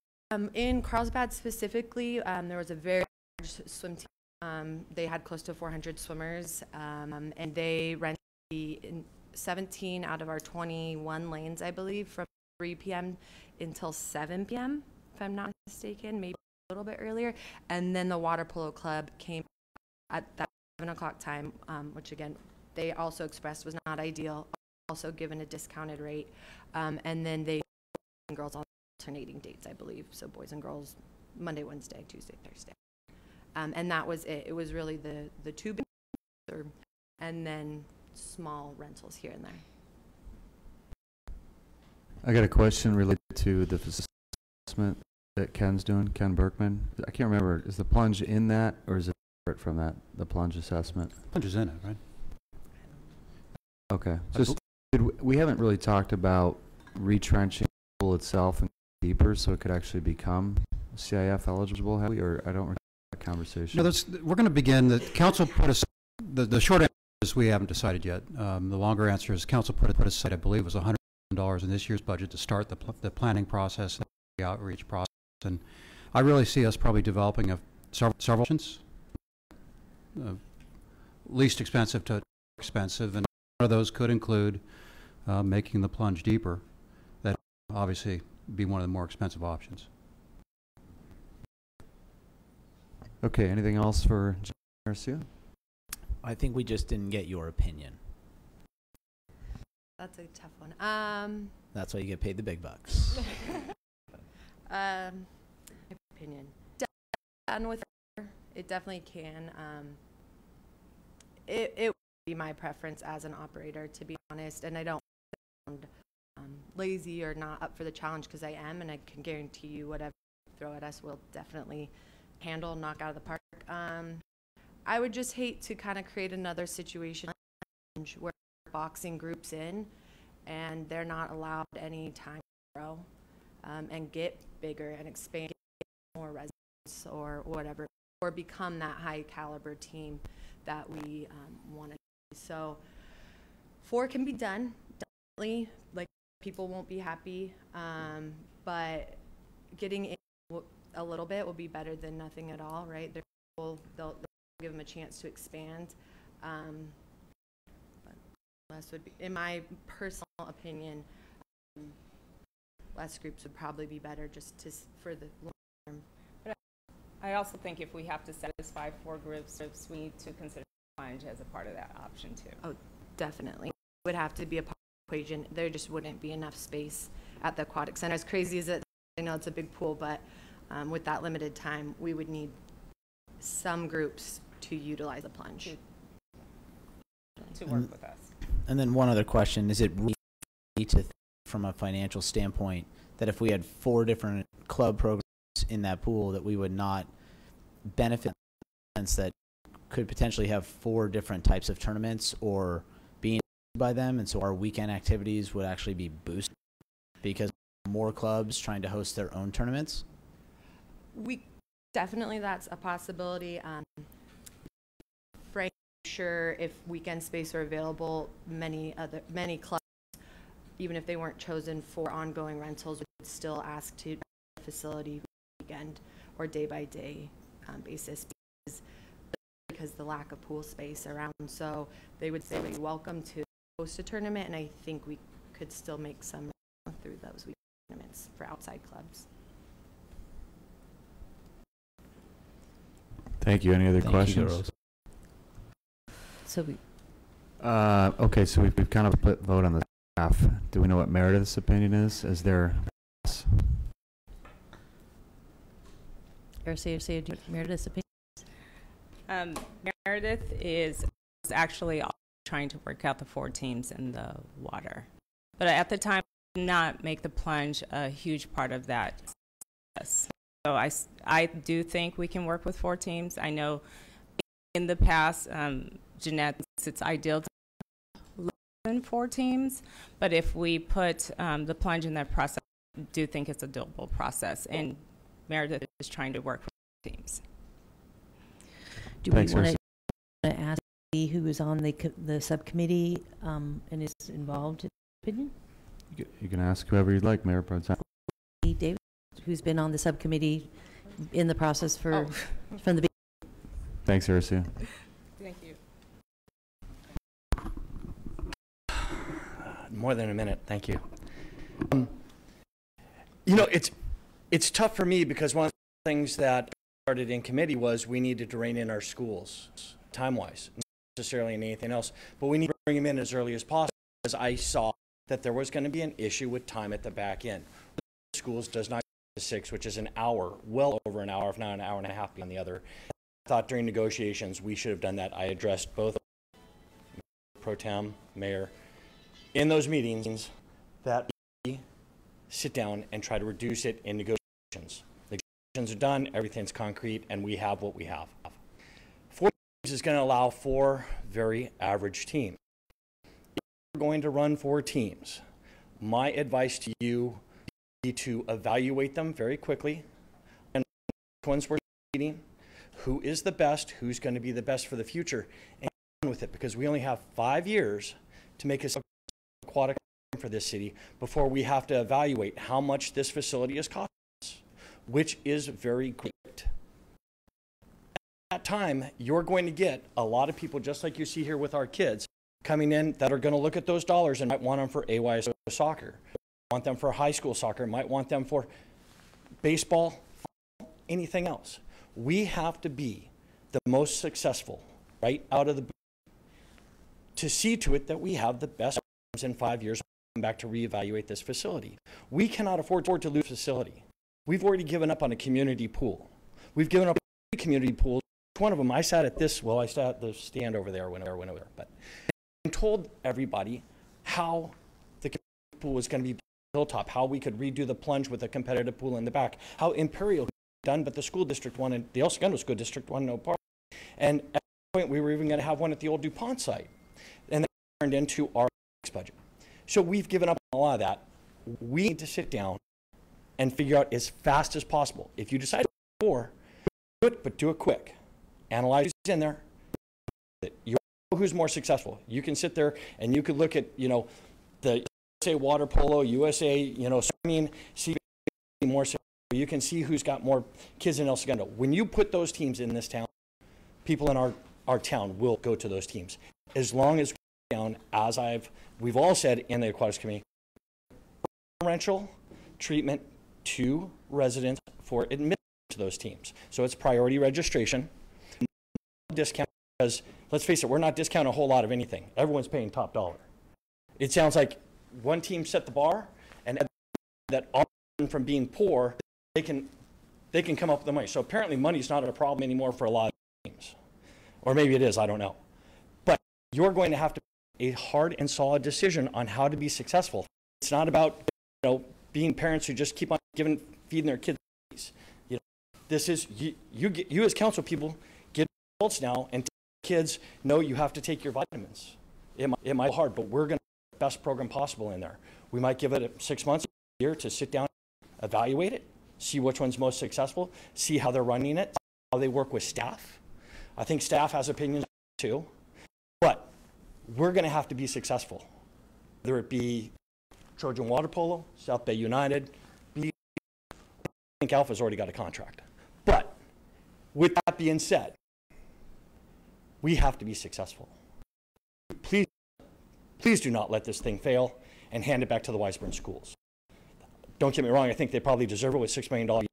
In Carlsbad specifically, there was a very large swim team. They had close to 400 swimmers, and they rented 17 out of our 21 lanes, I believe, from 3 p.m. until 7 p.m., if I'm not mistaken, maybe a little bit earlier. And then the water polo club came at that 7 o'clock time, which again, they also expressed was not ideal, also given a discounted rate. And then they girls alternating dates, I believe. So boys and girls, Monday, Wednesday, Tuesday, Thursday. And that was it. It was really the two big, and then small rentals here and there. I got a question related to the assessment that Ken's doing, Ken Berkman. I can't remember, is the plunge in that, or is it separate from that, the plunge assessment? Plunge is in it, right? Okay. Just, we haven't really talked about retrenching the pool itself and deeper so it could actually become CIF eligible, have we? Or I don't recall that conversation. No, we're going to begin. The council put us, the short answer is we haven't decided yet. The longer answer is council put aside, I believe it was $100 in this year's budget to start the planning process, the outreach process. And I really see us probably developing several options, least expensive to expensive, and one of those could include making the plunge deeper. That obviously be one of the more expensive options. Okay, anything else for Garcia? I think we just didn't get your opinion. That's a tough one. That's why you get paid the big bucks. Opinion. Done with her. It definitely can. It would be my preference as an operator, to be honest, and I don't sound lazy or not up for the challenge, because I am, and I can guarantee you whatever you throw at us we'll definitely handle, knock out of the park. I would just hate to kind of create another situation where boxing groups in and they're not allowed any time to grow and get bigger and expand, get more residents or whatever, or become that high caliber team that we want to be. So 4 can be done, definitely. Like, people won't be happy, but getting in a little bit will be better than nothing at all, right? They'll give them a chance to expand. But less would be, in my personal opinion, less groups would probably be better just for the long term. But I also think if we have to satisfy 4 groups, we need to consider plunge as a part of that option too. Oh, definitely. It would have to be a part of the equation. There just wouldn't be enough space at the Aquatic Center. As crazy as it, I know it's a big pool, but with that limited time, we would need some groups to utilize the plunge. To work with us. And then one other question, is it really to think from a financial standpoint that if we had 4 different club programs in that pool that we would not benefit in the sense that could potentially have 4 different types of tournaments or being by them, and so our weekend activities would actually be boosted because more clubs trying to host their own tournaments? Definitely that's a possibility. Frank, sure if weekend space are available, many clubs, even if they weren't chosen for ongoing rentals, would still ask to facility weekend or day by day basis because the lack of pool space around. So they would say we're welcome to host a tournament, and I think we could still make some through those weekend tournaments for outside clubs. Thank you. Any other questions? So we. Okay, so we've kind of split vote on the staff. Do we know what Meredith's opinion is? Is there? Meredith's opinion. Meredith is actually trying to work out the 4 teams in the water, but at the time, did not make the plunge a huge part of that. So I do think we can work with 4 teams. I know in the past, Jeanette, it's ideal to have less than 4 teams, but if we put the plunge in that process, I do think it's a doable process, and Meredith is trying to work with teams. Do we want to ask Lee, who is on the subcommittee and is involved in the opinion? You can ask whoever you'd like, Mayor Pro Tem. David, who's been on the subcommittee in the process from the beginning. Thanks, Arcia. Thank you. More than a minute, thank you. You know, it's tough for me because one of the things that started in committee was we needed to rein in our schools, time-wise, not necessarily in anything else, but we need to bring them in as early as possible because I saw that there was going to be an issue with time at the back end. Schools does not get to 6, which is an hour, well over an hour, if not an hour and a half on the other. I thought during negotiations we should have done that. I addressed both Pro Tem, Mayor, in those meetings that we sit down and try to reduce it in negotiations. Negotiations are done, everything's concrete, and we have what we have. 4 teams is going to allow 4 very average teams. If we're going to run 4 teams, my advice to you would be to evaluate them very quickly and which ones we're meeting, who is the best, who's going to be the best for the future, and get on with it, because we only have 5 years to make us aquatic for this city before we have to evaluate how much this facility is costing us, which is very great. At that time, you're going to get a lot of people, just like you see here with our kids, coming in that are going to look at those dollars and might want them for AYSO soccer, want them for high school soccer, might want them for baseball, anything else. We have to be the most successful right out of the to see to it that we have the best in 5 years come back to reevaluate this facility. We cannot afford to lose facility. We've already given up on a community pool. We've given up 3 community pools. One of them, I sat at the stand over there when I went over there, but I told everybody how the community pool was going to be hilltop, how we could redo the plunge with a competitive pool in the back, how Imperial done, but the school district wanted, the El Segundo School District wanted no part. And at that point, we were even going to have one at the old DuPont site. And that turned into our budget. So we've given up on a lot of that. We need to sit down and figure out as fast as possible. If you decide to do it, but do it quick. Analyze who's in there. You know who's more successful. You can sit there and you could look at, you know, the USA water polo, USA, you know, swimming, see more successful. You can see who's got more kids in El Segundo. When you put those teams in this town, people in our town will go to those teams. As long as we're down, as we've all said in the Aquatics Committee, differential treatment to residents for admission to those teams. So it's priority registration, discount, because let's face it, we're not discounting a whole lot of anything. Everyone's paying top dollar. It sounds like one team set the bar, and that all from being poor, they can come up with the money. So apparently money's not a problem anymore for a lot of teams. Or maybe it is, I don't know. But you're going to have to make a hard and solid decision on how to be successful. It's not about, you know, being parents who just keep on feeding their kids. You know, this is, you as council people get adults now and kids know you have to take your vitamins. It might be hard, but we're going to have the best program possible in there. We might give it 6 months, year to sit down, evaluate it, see which one's most successful, see how they're running it, how they work with staff. I think staff has opinions too, but we're going to have to be successful, whether it be Trojan Water Polo, South Bay United. I think Alpha's already got a contract. But with that being said, we have to be successful. Please do not let this thing fail and hand it back to the Wiseburn schools. Don't get me wrong, I think they probably deserve it with $6 million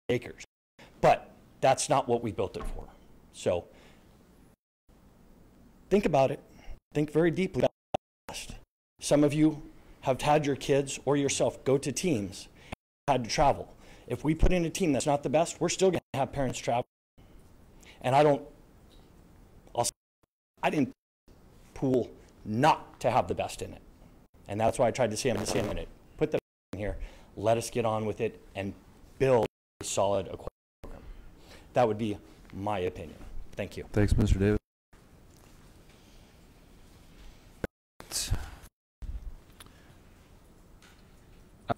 acres. But that's not what we built it for. So think about it. Think very deeply about it. Some of you have had your kids or yourself go to teams, had to travel. If we put in a team that's not the best, we're still going to have parents travel. And I didn't pool not to have the best in it. And that's why I tried to say in a minute, put the in here, let us get on with it and build a solid aquatic program. That would be my opinion. Thank you. Thanks, Mr. Davis.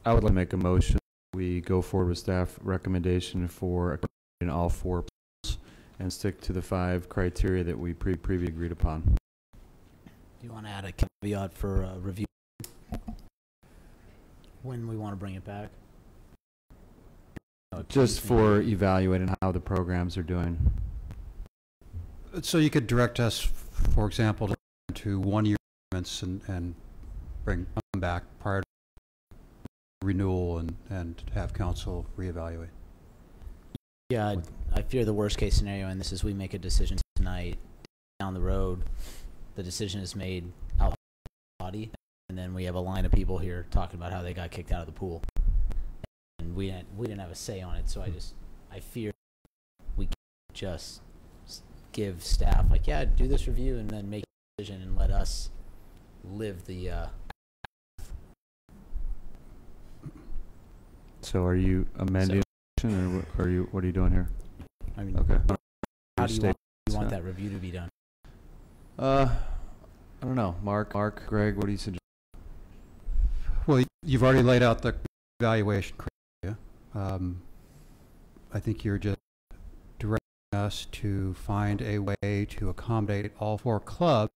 I would like to make a motion. We go forward with staff recommendation for in all 4 pools and stick to the 5 criteria that we previously agreed upon. Do you want to add a caveat for review? When we want to bring it back? Just for evaluating how the programs are doing. So you could direct us, for example, to 1-year agreements and bring them back prior to renewal and have council reevaluate. Yeah, I fear the worst case scenario in this is we make a decision tonight, down the road, the decision is made out of the body, and then we have a line of people here talking about how they got kicked out of the pool. And we didn't have a say on it, so I fear we can't just give staff, like, yeah, do this review and then make a decision and let us live the So are you amending the motion, or are you, what are you doing here? I mean, okay. How do you want that review to be done? I don't know. Mark, Greg, what do you suggest? Well, you've already laid out the evaluation criteria. I think you're just directing us to find a way to accommodate all 4 clubs,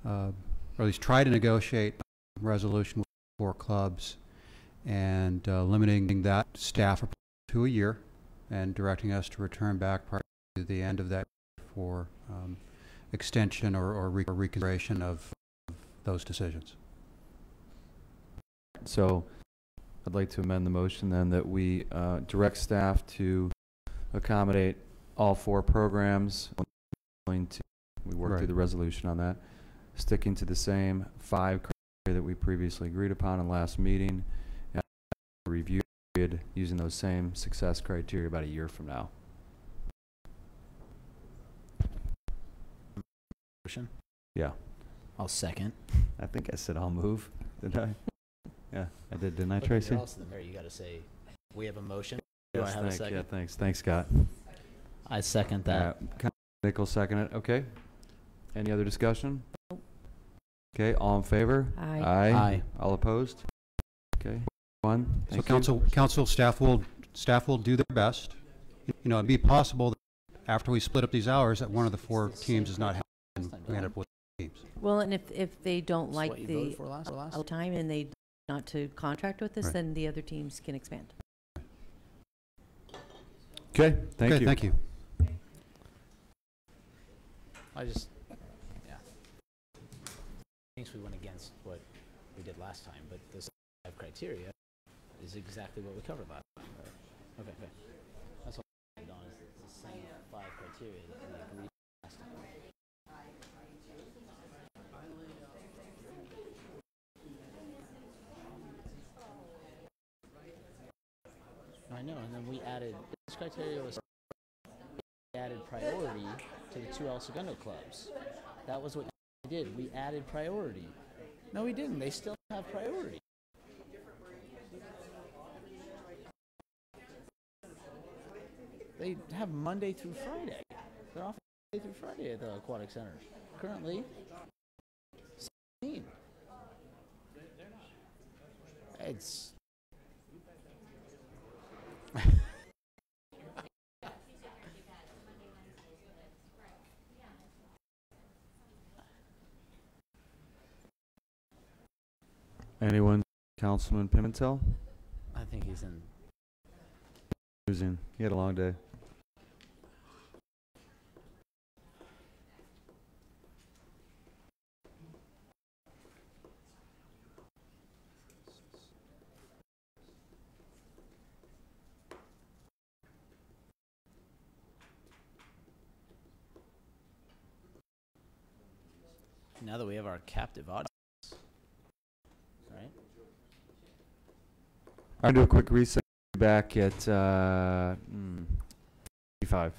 or at least try to negotiate a resolution with 4 clubs, and limiting that staff to a year, and directing us to return back prior to the end of that for extension or reconsideration of those decisions. So I'd like to amend the motion then that we direct staff to accommodate all 4 programs. We work through the resolution on that, sticking to the same 5 criteria that we previously agreed upon in last meeting, and review period using those same success criteria about a year from now. Motion? Yeah. I'll second. I think I said I'll move. Did I? Yeah, I did, didn't I, Look, Tracy? you're also the mayor. You got to say, we have a motion. Do I Yes, have a second? yeah, thanks. Thanks, Scott. I second that. Nichols second it. Okay. Any other discussion? Okay, all in favor? Aye. Aye. All opposed? Okay. One. So council staff will do their best. You know, it'd be possible that after we split up these hours that one of the 4 teams is not helping and we end up with teams. Well, and if they don't That's like what you the voted for last time and they not to contract with us, Right. then the other teams can expand. Okay, thank you. Thank you. I just, yeah. Thinks we went against what we did last time, but this 5 criteria is exactly what we covered last time. Okay, okay. That's what I'm on, is it's the same 5 criteria that we agreed last time. I know, and then we added, this criteria was added priority to the 2 El Segundo clubs. That was what we did. We added priority. No, we didn't. They still have priority. They have Monday through Friday. They're off Monday through Friday at the Aquatic Center. Currently, 17. It's Anyone? Councilman Pimentel? I think he's in. Who's in? He had a long day. Now that we have our captive audience, right? I'll do a quick reset back at 55.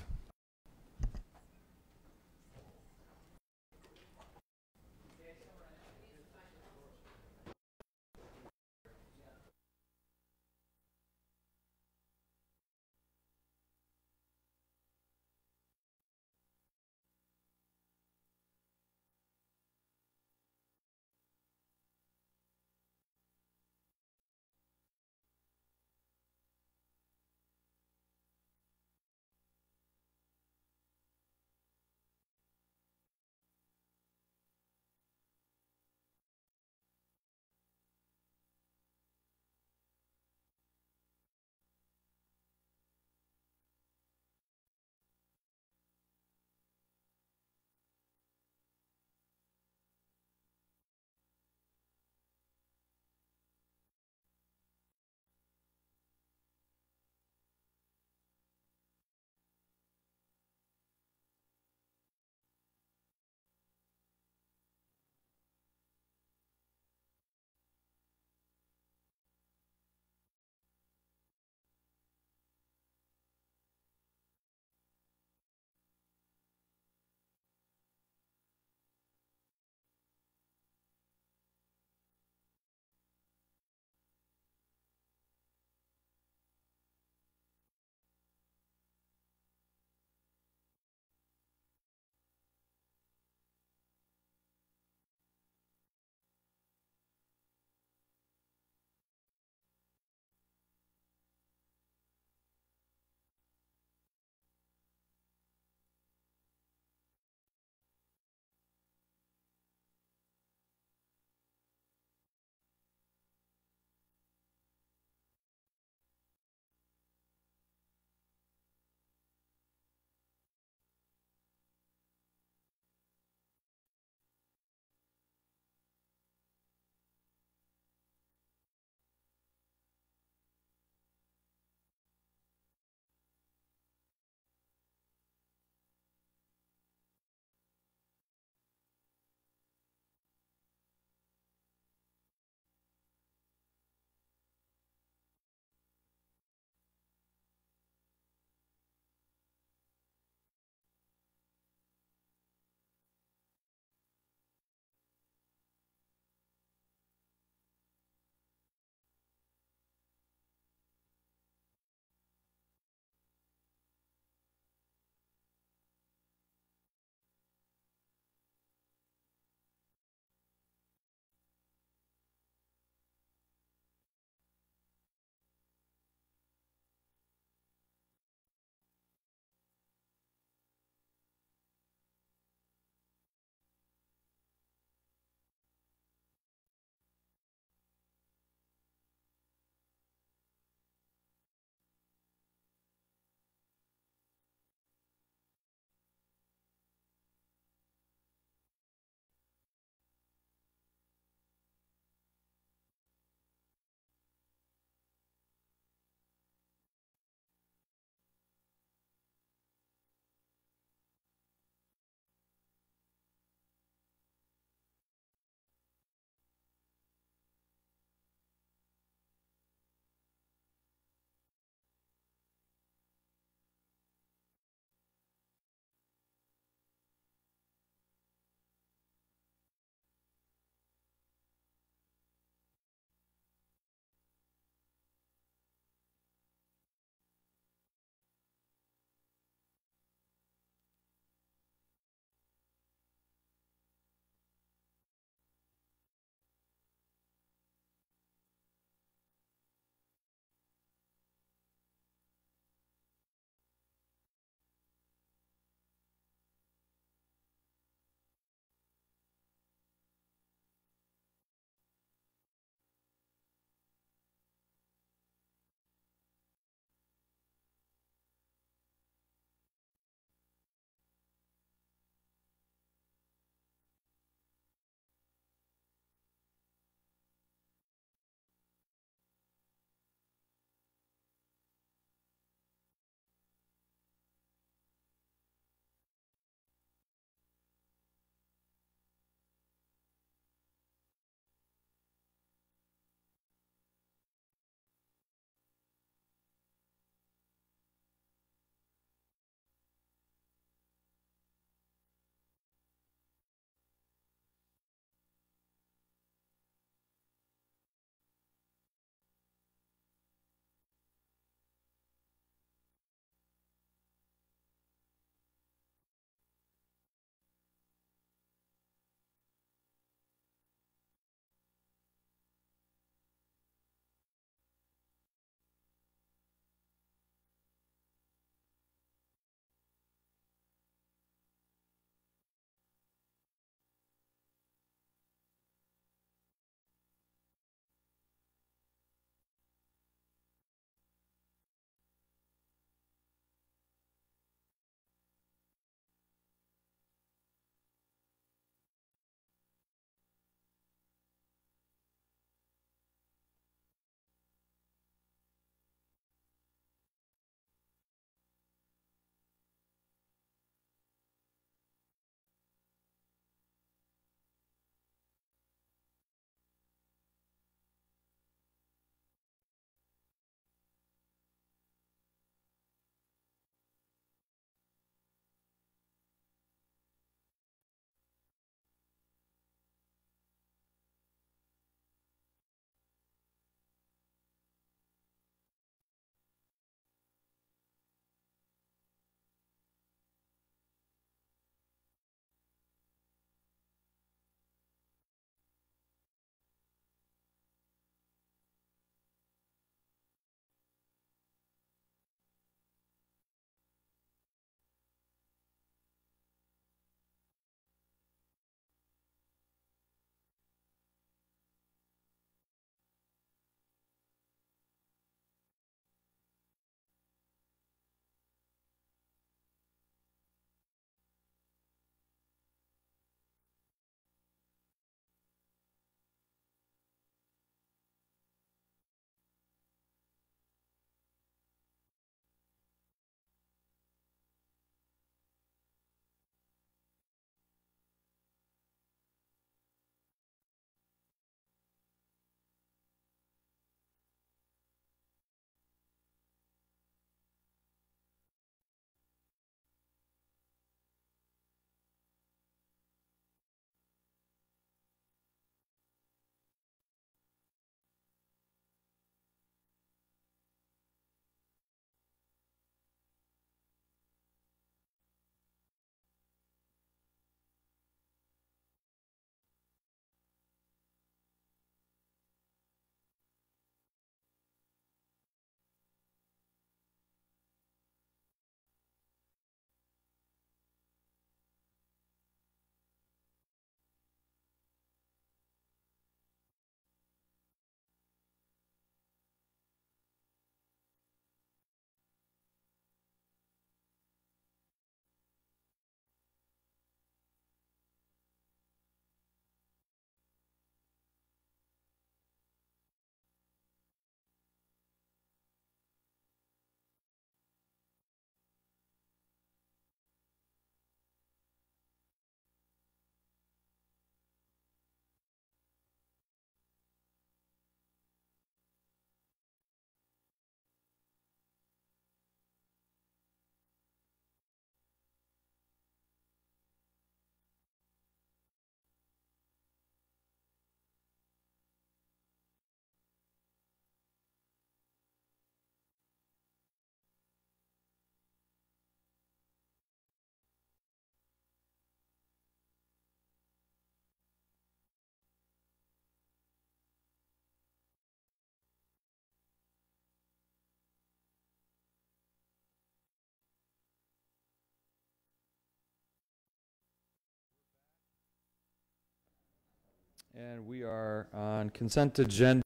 And we are on consent agenda.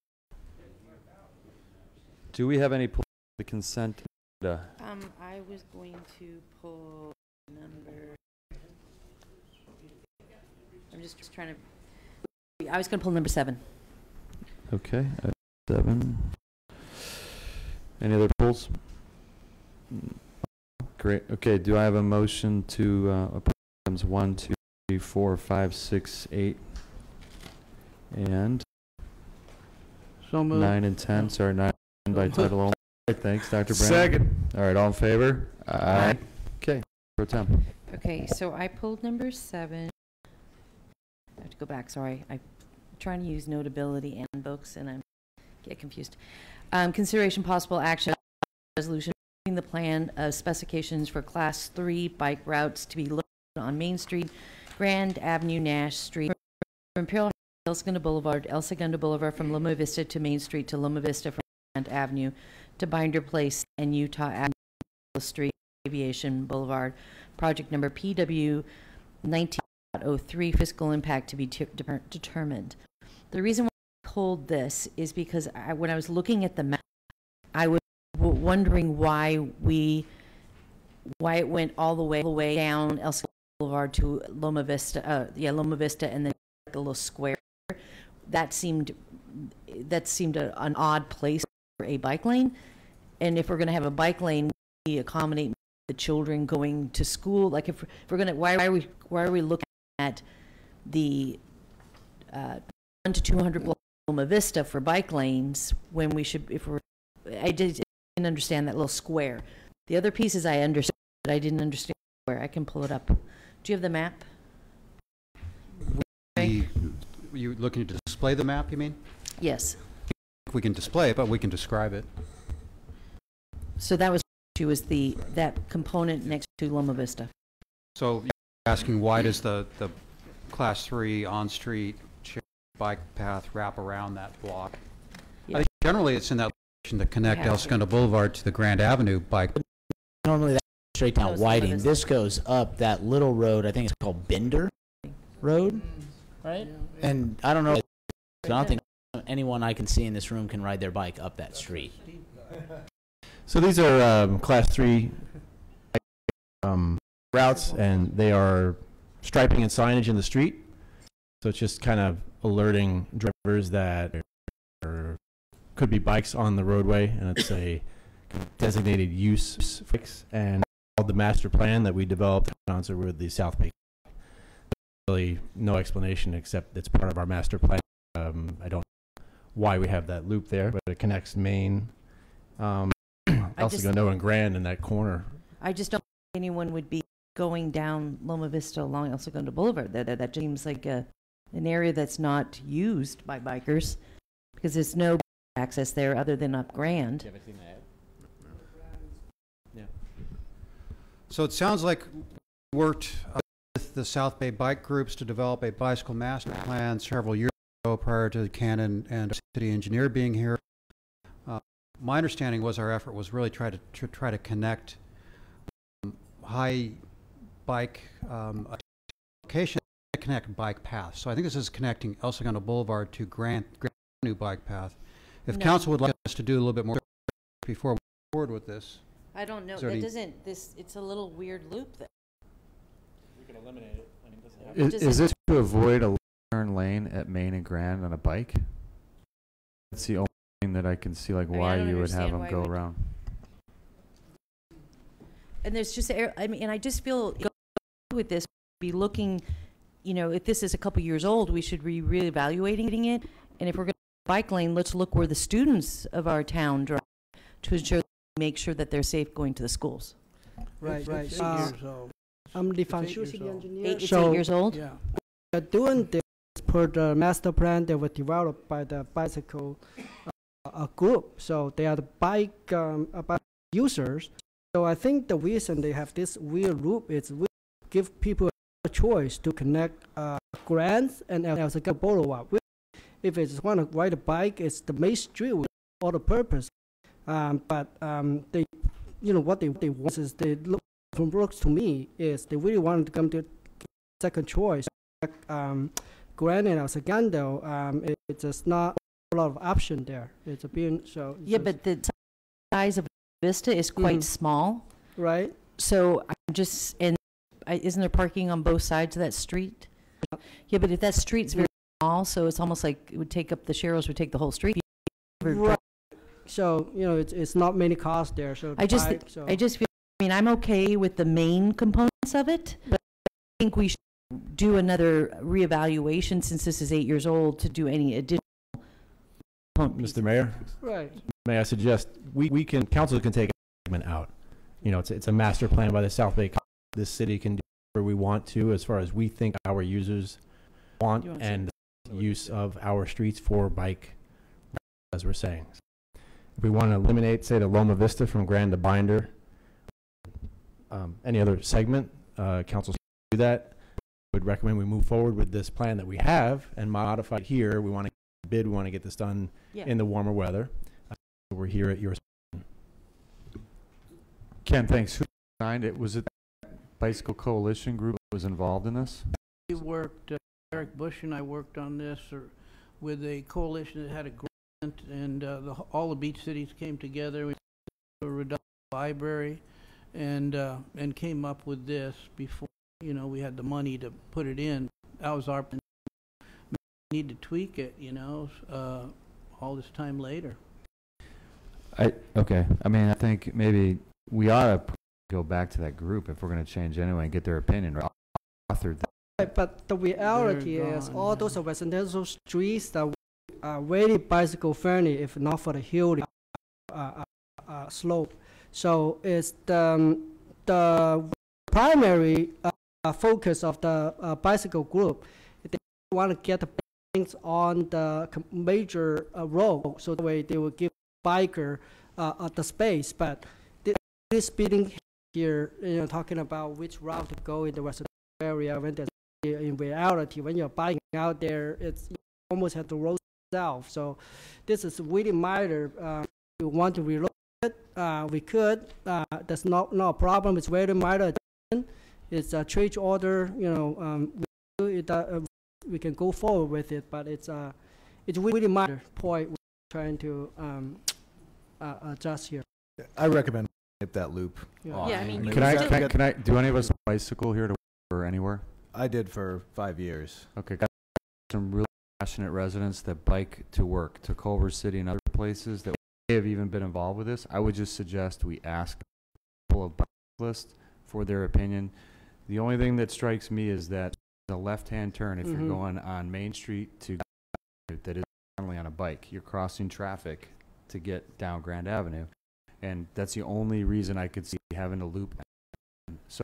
Do we have any pull the consent agenda? I was going to pull number. I'm just trying to. I was going to pull number 7. Okay, 7. Any other pulls? Great. Okay, do I have a motion to approve items 1, 2, 3, 4, 5, 6, 8, and So moved. 9 and 10? Sorry, 9 by title only. Thanks, Dr. Brann. Second. All right, all in favor? Aye. Okay, pro tem. Okay, so I pulled number 7. I have to go back. Sorry, I'm trying to use Notability and books, and I'm get confused. Consideration possible action resolution approving the plan of specifications for Class 3 bike routes to be located on Main Street, Grand Avenue, Nash Street, from Imperial El Segundo Boulevard, El Segundo Boulevard from Loma Vista to Main Street to Loma Vista from Grand Avenue to Binder Place and Utah Avenue Street, Aviation Boulevard. Project number PW 19.03, fiscal impact to be determined. The reason why I pulled this is because when I was looking at the map, I was wondering why it went all the way down El Segundo Boulevard to Loma Vista, Loma Vista, and then like a little square. That seemed an odd place for a bike lane. And if we're going to have a bike lane, we accommodate the children going to school. Like if we're going to, why are we looking at the 1 to 200 block Loma Vista for bike lanes when we should, I didn't understand that little square. The other pieces I understood, but I didn't understand where. I can pull it up. Do you have the map? Were you looking to display the map, you mean? Yes. We can display it, but we can describe it. So that was that component next to Loma Vista. So you're asking why does the Class 3 on-street bike path wrap around that block? Yeah. I think generally it's in that location to connect El Segundo Boulevard to the Grand Avenue bike. Normally that's straight down Goes Whiting. Loma This goes up that little road. I think it's called Bender Road, right? And I don't know. I don't think anyone I can see in this room can ride their bike up that street. So these are Class 3 routes, and they are striping and signage in the street. So it's just kind of alerting drivers that there could be bikes on the roadway, and it's a designated use fix. And the master plan that we developed in concert with the South Bay. Really no explanation except it's part of our master plan. I don't know why we have that loop there, but it connects Main, El Segundo and Grand in that corner. I just don't think anyone would be going down Loma Vista along El Segundo Boulevard. That seems like an area that's not used by bikers because there's no access there other than up Grand. Yeah. So it sounds like we worked with the South Bay bike groups to develop a bicycle master plan several years ago prior to Cannon and city engineer being here. My understanding was our effort was really try to connect high bike location to connect bike paths. So I think this is connecting El Segundo Boulevard to Grand Avenue bike path. If council would like us to do a little bit more before we move forward with this. I don't know. That doesn't. It's a little weird loop there. We can eliminate it. I mean, it doesn't Is this to avoid a turn lane at Main and Grand on a bike? That's the only thing that I can see, like why you would have them go around. And there's just, I mean, and I just feel with this, be looking, if this is a couple years old, we should be reevaluating it. And if we're going to bike lane, let's look where the students of our town drive to ensure make sure that they're safe going to the schools. Right. I'm the financial city engineer. It's 8 years old? Yeah. Doing this per the master plan that was developed by the bicycle group. So they are the bike users. So I think the reason they have this weird loop is we give people a choice to connect Grand and El Segundo Boulevard. If it's want to ride a bike, it's the main street with all the purpose. But they, what they want is they look from looks to me is they really want to come to second choice, Grand and El Segundo, it's just not a lot of option there. It's a being so. Yeah, but the size of Vista is quite small. Right. So I'm just, and isn't there parking on both sides of that street? Yeah, but if that street's very small, so it's almost like it would take up, the Sherrills would take the whole street. Right. So, you know, it's not many cars there. So I just feel, I mean, I'm okay with the main components of it, but I think we should do another reevaluation since this is 8 years old to do any additional components. Mr. Mayor? Right. May I suggest council can take a segment out. You know, it's a master plan by the South Bay. This city can do whatever we want to as far as we think our users want and the use of our streets for bike, as we're saying. If we want to eliminate, say, the Loma Vista from Grand to Binder, any other segment, council do that. I would recommend we move forward with this plan that we have and modify it here. We want to bid, we want to get this done in the warmer weather. We're here at your. Ken, thanks. Who signed it? Was it the Bicycle Coalition group that was involved in this? We worked, Eric Bush and I worked on this with a coalition that had a grant, and all the beach cities came together. We did a Redondo library and came up with this before, you know, we had the money to put it in. That was our plan. We need to tweak it, you know, all this time later. Okay. I mean, I think maybe we ought to go back to that group if we're going to change anyway and get their opinion. Right, but the reality is all those residential streets that are very bicycle friendly if not for the hilly slope. So it's the primary focus of the bicycle group. They want to get the things on the major road, so that way they will give biker the space. But this speeding here, you know, talking about which route to go in the residential area, when there's in reality, when you're biking out there, it's you almost have the road itself. So this is really minor. We want to reload it. We could. That's not a problem. It's very minor. It's a change order. You know, we can go forward with it, but it's really minor point we're trying to adjust here. I recommend that loop. Yeah, I mean, Can I, do any of us bicycle here to or anywhere? I did for 5 years. Okay, got some really passionate residents that bike to work, to Culver City and other places that may have even been involved with this. I would just suggest we ask people of bicyclists for their opinion. The only thing that strikes me is that the left-hand turn, if you're going on Main Street to that is normally on a bike, you're crossing traffic to get down Grand Avenue, and that's the only reason I could see having a loop. So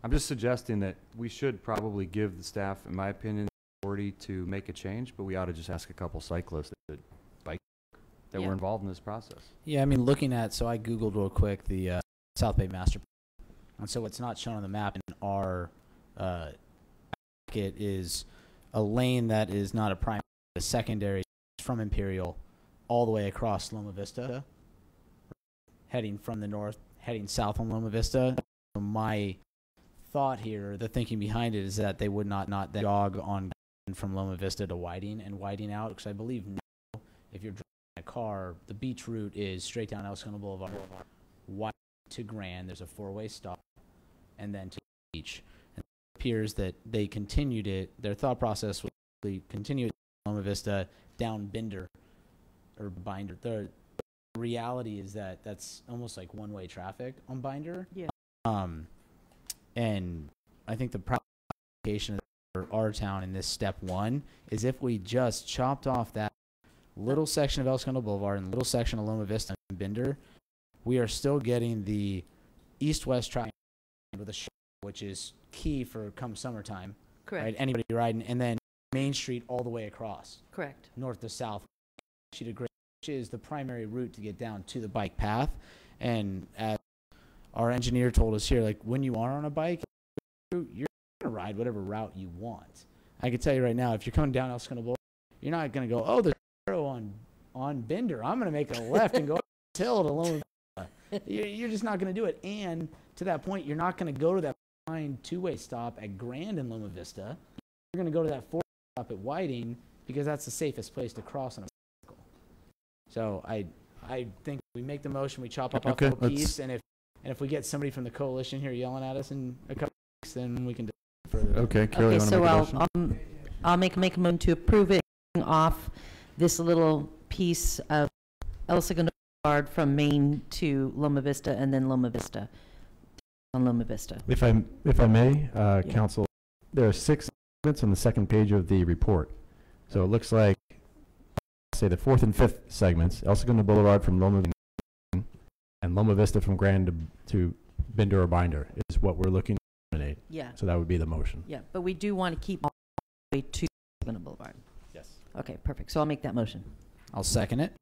I'm just suggesting that we should probably give the staff, in my opinion, the authority to make a change, but we ought to just ask a couple cyclists that bike that were involved in this process. Yeah, I mean, looking at, so I Googled real quick the South Bay Master Plan, and so what's not shown on the map in our packet is a lane that is not a primary, a secondary from Imperial all the way across Loma Vista, heading from the north, heading south on Loma Vista. So my thought here, the thinking behind it, is that they would not then jog on from Loma Vista to Whiting and Whiting out, because I believe now, if you're driving a car, the beach route is straight down El Segundo Boulevard, Whiting to Grand. There's a four-way stop, and then to the beach. And it appears that they continued it. Their thought process was to continue Loma Vista down Binder or Binder. The reality is that that's almost like one-way traffic on Binder. Yeah. And I think the application for our town in this step one is if we just chopped off that little section of El Segundo Boulevard and little section of Loma Vista and Binder, we are still getting the east-west traffic with a shuttle, which is key for come summertime. Correct. Right? Anybody riding, and then Main Street all the way across. Correct. North to south, which is the primary route to get down to the bike path. And as our engineer told us here, like when you are on a bike, you're going to ride whatever route you want. I can tell you right now, if you're coming down El Segundo Boulevard, you're not going to go, oh, there's a arrow on Binder, I'm going to make a left and go till to Loma Vista. You're just not going to do it. And to that point, you're not going to go to that fine two-way stop at Grand and Loma Vista. You're going to go to that four-way stop stop at Whiting because that's the safest place to cross on a bicycle. So I think we make the motion, we chop up Okay, off the piece, and if we get somebody from the coalition here yelling at us in a couple weeks, then we can do it further. Okay, Carol, Okay, you wanna so make a motion? I'll make a motion to approve it off this little piece of El Segundo Boulevard from Maine to Loma Vista and then Loma Vista on Loma Vista. If I may, Council, there are 6 segments on the second page of the report. So it looks like, say, the 4th and 5th segments, El Segundo Boulevard from Loma Vista and Loma Vista from Grand to Binder or Binder is what we're looking to eliminate. Yeah. So that would be the motion. Yeah, but we do want to keep all the way to Segundo Boulevard. Yes. Okay, perfect. So I'll make that motion. I'll second it.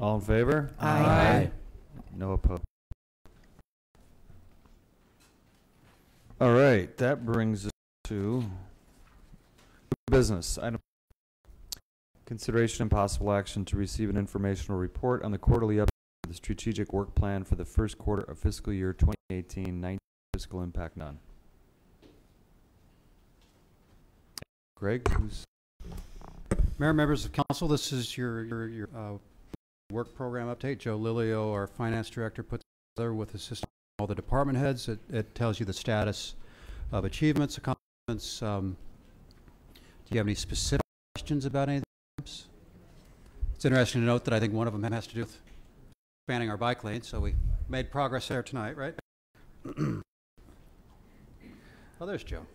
All in favor? Aye. No opposed. All right, that brings us to business. Item consideration and possible action to receive an informational report on the quarterly update of the strategic work plan for the first quarter of fiscal year 2018-19 fiscal impact none. Greg, who's Mayor, members of council, this is your work program update. Joe Lilio, our finance director, put together with assistance from all the department heads. It tells you the status of achievements, accomplishments. Do you have any specific questions about any of these? It's interesting to note that I think one of them has to do with expanding our bike lane, so we made progress there tonight, right? Oh, there's Joe.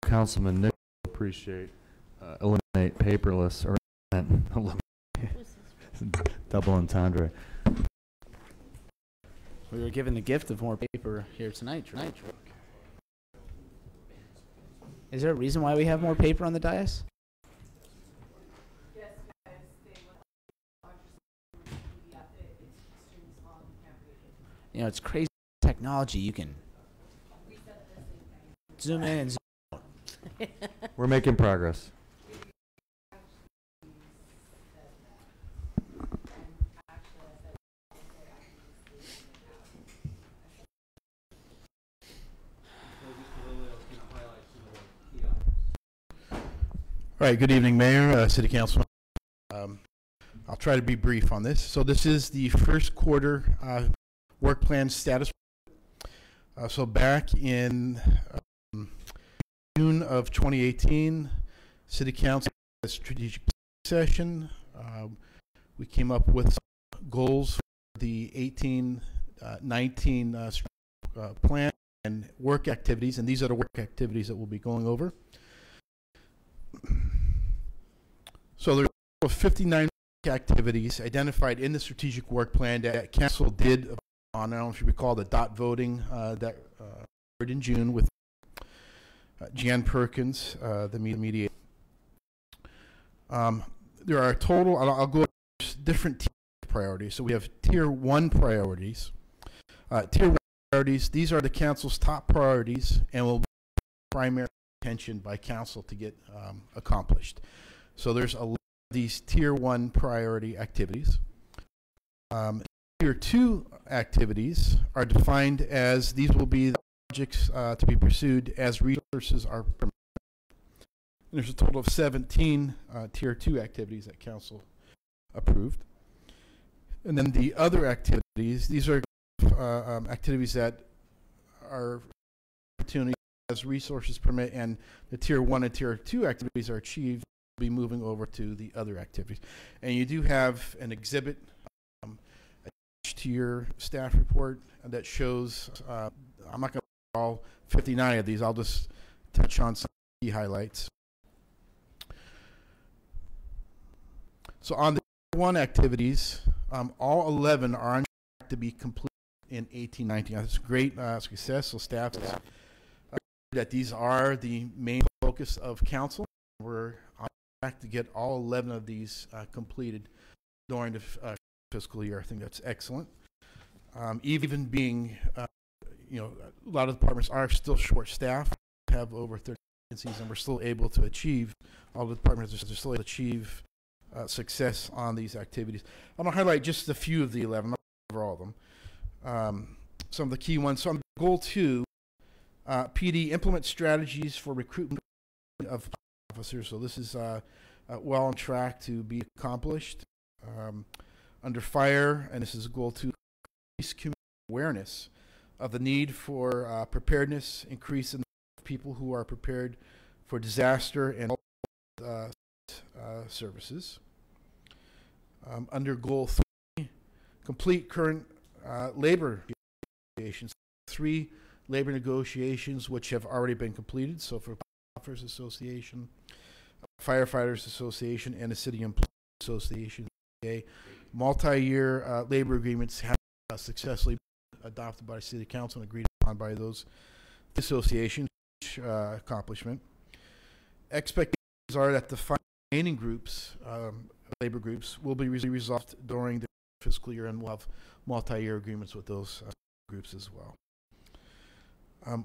Councilman Nick, appreciate eliminate paperless or double entendre. We were given the gift of more paper here tonight. Is there a reason why we have more paper on the dais? You know, it's crazy technology. You can zoom in and zoom out. We're making progress. All right, good evening, Mayor, City Council. I'll try to be brief on this. So this is the first quarter work plan status. So back in June of 2018, City Council had a strategic session. We came up with goals for the 18-19 plan and work activities, and these are the work activities that we'll be going over. So there's 59 activities identified in the strategic work plan that council did on, I don't know if you recall the dot voting that occurred in June with Jan Perkins, the mediator. There are a total, I'll go over different tier priorities. So we have tier 1 priorities. Tier 1 priorities, these are the council's top priorities and will be primary attention by council to get accomplished. So there's a lot of these tier 1 priority activities. Tier 2 activities are defined as these will be the projects to be pursued as resources are permitted. And there's a total of 17 tier 2 activities that council approved. And then the other activities, these are activities that are opportunities as resources permit, and the tier 1 and tier 2 activities are achieved, will be moving over to the other activities. And you do have an exhibit attached to your staff report that shows, I'm not going to go all 59 of these, I'll just touch on some key highlights. So on the tier 1 activities, all 11 are on track to be completed in 18-19. That's great success, so staff that these are the main focus of council. We're on track to get all 11 of these completed during the fiscal year. I think that's excellent. Even being, you know, a lot of departments are still short-staffed, have over 30 vacancies, and we're still able to achieve, all the departments are still able to achieve success on these activities. I'm going to highlight just a few of the 11, not over all of them. Some of the key ones. So on goal 2, PD implement strategies for recruitment of officers. So this is well on track to be accomplished. Under fire, and this is a goal to increase community awareness of the need for preparedness, increase in people who are prepared for disaster and services. Under goal 3, complete current labor negotiations. 3 labor negotiations which have already been completed. So for Officers Association, Firefighters Association, and the City Employees Association, multi-year labor agreements have successfully been adopted by the City Council and agreed upon by those associations. Accomplishment. Expectations are that the remaining groups, labor groups, will be resolved during the fiscal year, and we'll have multi-year agreements with those groups as well.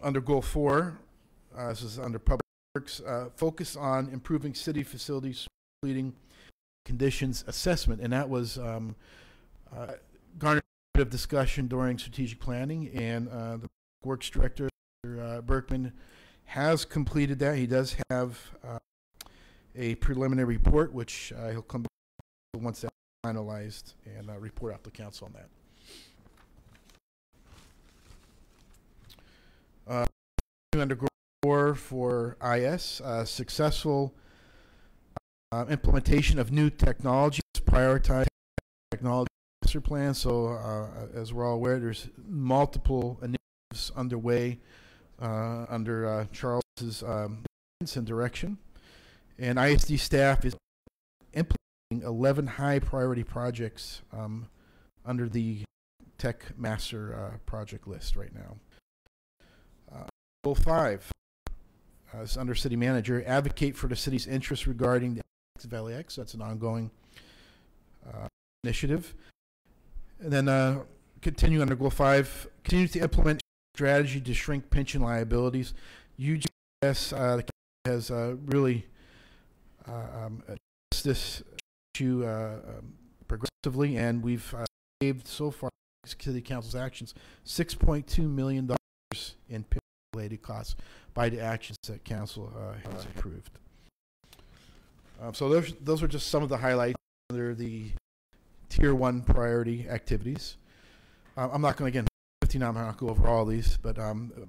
Under Goal 4, this is under Public Works, focus on improving city facilities, completing conditions assessment, and that was garnered a bit of discussion during strategic planning, and the Works Director, Berkman, has completed that. He does have a preliminary report, which he'll come back once that's finalized and report out to council on that. Under Goal 4 for IS, successful implementation of new technologies, prioritize technology master plan. So as we're all aware, there's multiple initiatives underway under Charles's guidance and direction, and ISD staff is implementing 11 high priority projects under the Tech Master project list right now. Goal 5 is under City Manager, advocate for the city's interests regarding the Valley X. That's an ongoing initiative. And then continue under Goal 5, continue to implement strategy to shrink pension liabilities. UGS has really addressed this issue progressively, and we've saved so far, City Council's actions, $6.2 million in pension-related costs by the actions that Council has approved. So those are just some of the highlights under the Tier 1 priority activities. I'm not going to, again, I'm not going to go over all these, but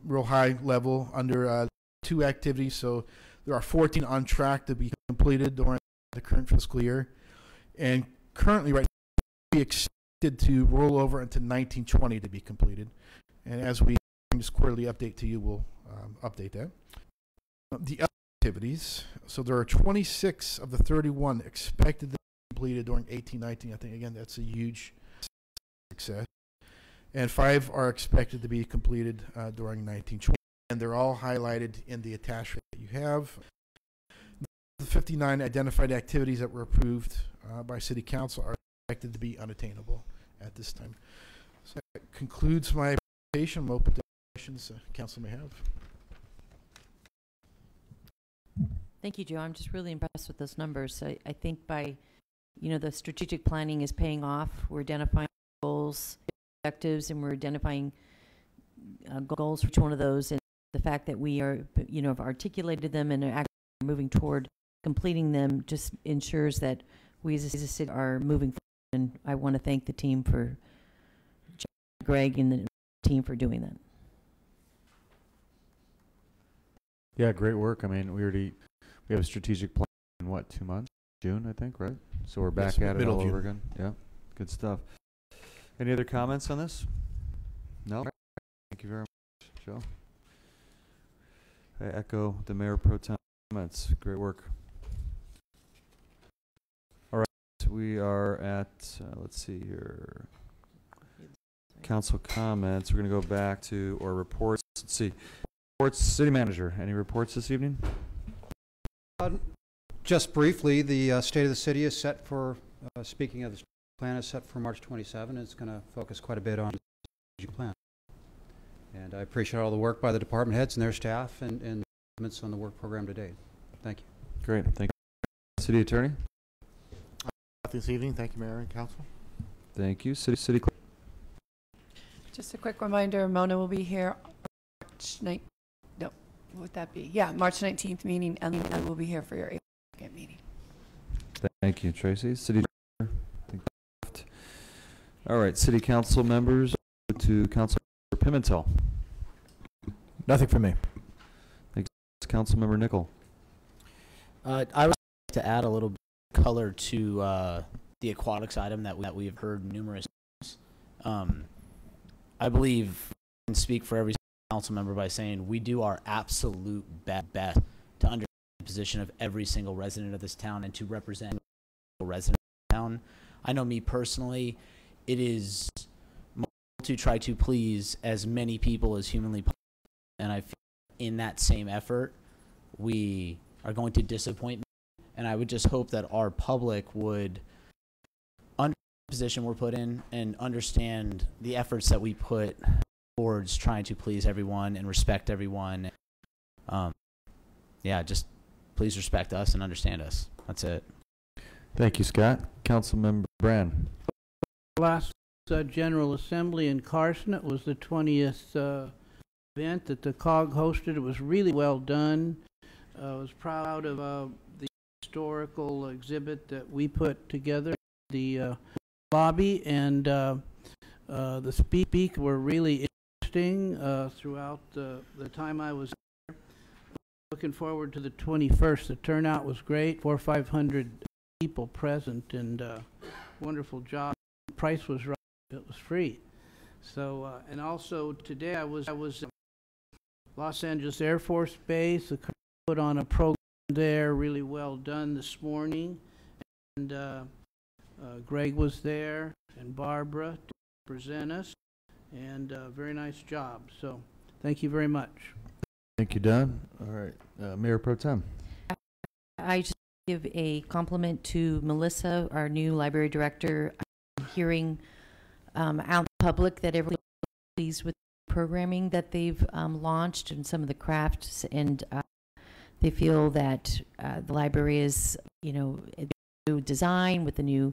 real high level under 2 activities. So there are 14 on track to be completed during the current fiscal year, and currently right now we expected to roll over into 1920 to be completed. And as we bring this quarterly update to you, we'll update that. The other activities, so there are 26 of the 31 expected to be completed during 18-19. I think again that's a huge success. And 5 are expected to be completed during 1920, and they're all highlighted in the attachment that you have. The 59 identified activities that were approved by City Council are expected to be unattainable at this time. So that concludes my presentation. I'm open to questions Council may have. Thank you, Joe. I'm just really impressed with those numbers. I think by, the strategic planning is paying off. We're identifying goals, objectives, and we're identifying goals for each one of those, and the fact that we are, have articulated them and are actually moving toward completing them just ensures that we as a city are moving forward. And I want to thank the team for, Greg and the team for doing that. Yeah, great work. I mean, we have a strategic plan in what, 2 months? June, I think, right? So we're back at it all over again. Yeah, good stuff. Any other comments on this? No? Thank you very much, Joe. I echo the Mayor Pro Tem comments. Great work. All right, we are at, let's see here, council comments. We're going to go back to our reports. Let's see. Reports, City Manager. Any reports this evening? Just briefly, the State of the City is set for, speaking of the plan, is set for March 27. It's going to focus quite a bit on the strategic plan. And I appreciate all the work by the department heads and their staff and comments on the work program to date. Thank you. Great. Thank you. City Attorney? This evening. Thank you, Mayor and Council. Thank you. City Clerk? Just a quick reminder, Mona will be here March 9th. No, would that be? Yeah, March 19th meeting, and I will be here for your April 2nd meeting. Thank you, Tracy. City. All right, City Council members, to Councilmember Pimentel. Nothing for me. Thanks, Councilmember Nickel. I would like to add a little bit of color to the aquatics item that we have heard numerous times. I believe I can speak for every council member by saying we do our absolute best to understand the position of every single resident of this town and to represent the resident of the town. I know me personally, it is my goal to try to please as many people as humanly possible, and I feel in that same effort we are going to disappoint me, and I would just hope that our public would understand the position we're put in and understand the efforts that we put towards trying to please everyone and respect everyone. Yeah, just please respect us and understand us. That's it. Thank you, Scott. Councilmember Brann. Last General Assembly in Carson, it was the 20th event that the COG hosted. It was really well done. I was proud of the historical exhibit that we put together, the lobby, and the speakers were really interesting throughout the time I was there. Looking forward to the 21st. The turnout was great, 400 or 500 people present, and wonderful job. The price was right. It was free. So, and also today I was Los Angeles Air Force Base. The put on a program there, really well done this morning, and Greg was there and Barbara to present us, and very nice job. So, thank you very much. Thank you, Don. All right, Mayor Pro Tem. I just give a compliment to Melissa, our new library director. I'm hearing out in the public that everyone's pleased with the programming that they've launched and some of the crafts, and they feel that the library is, new design with the new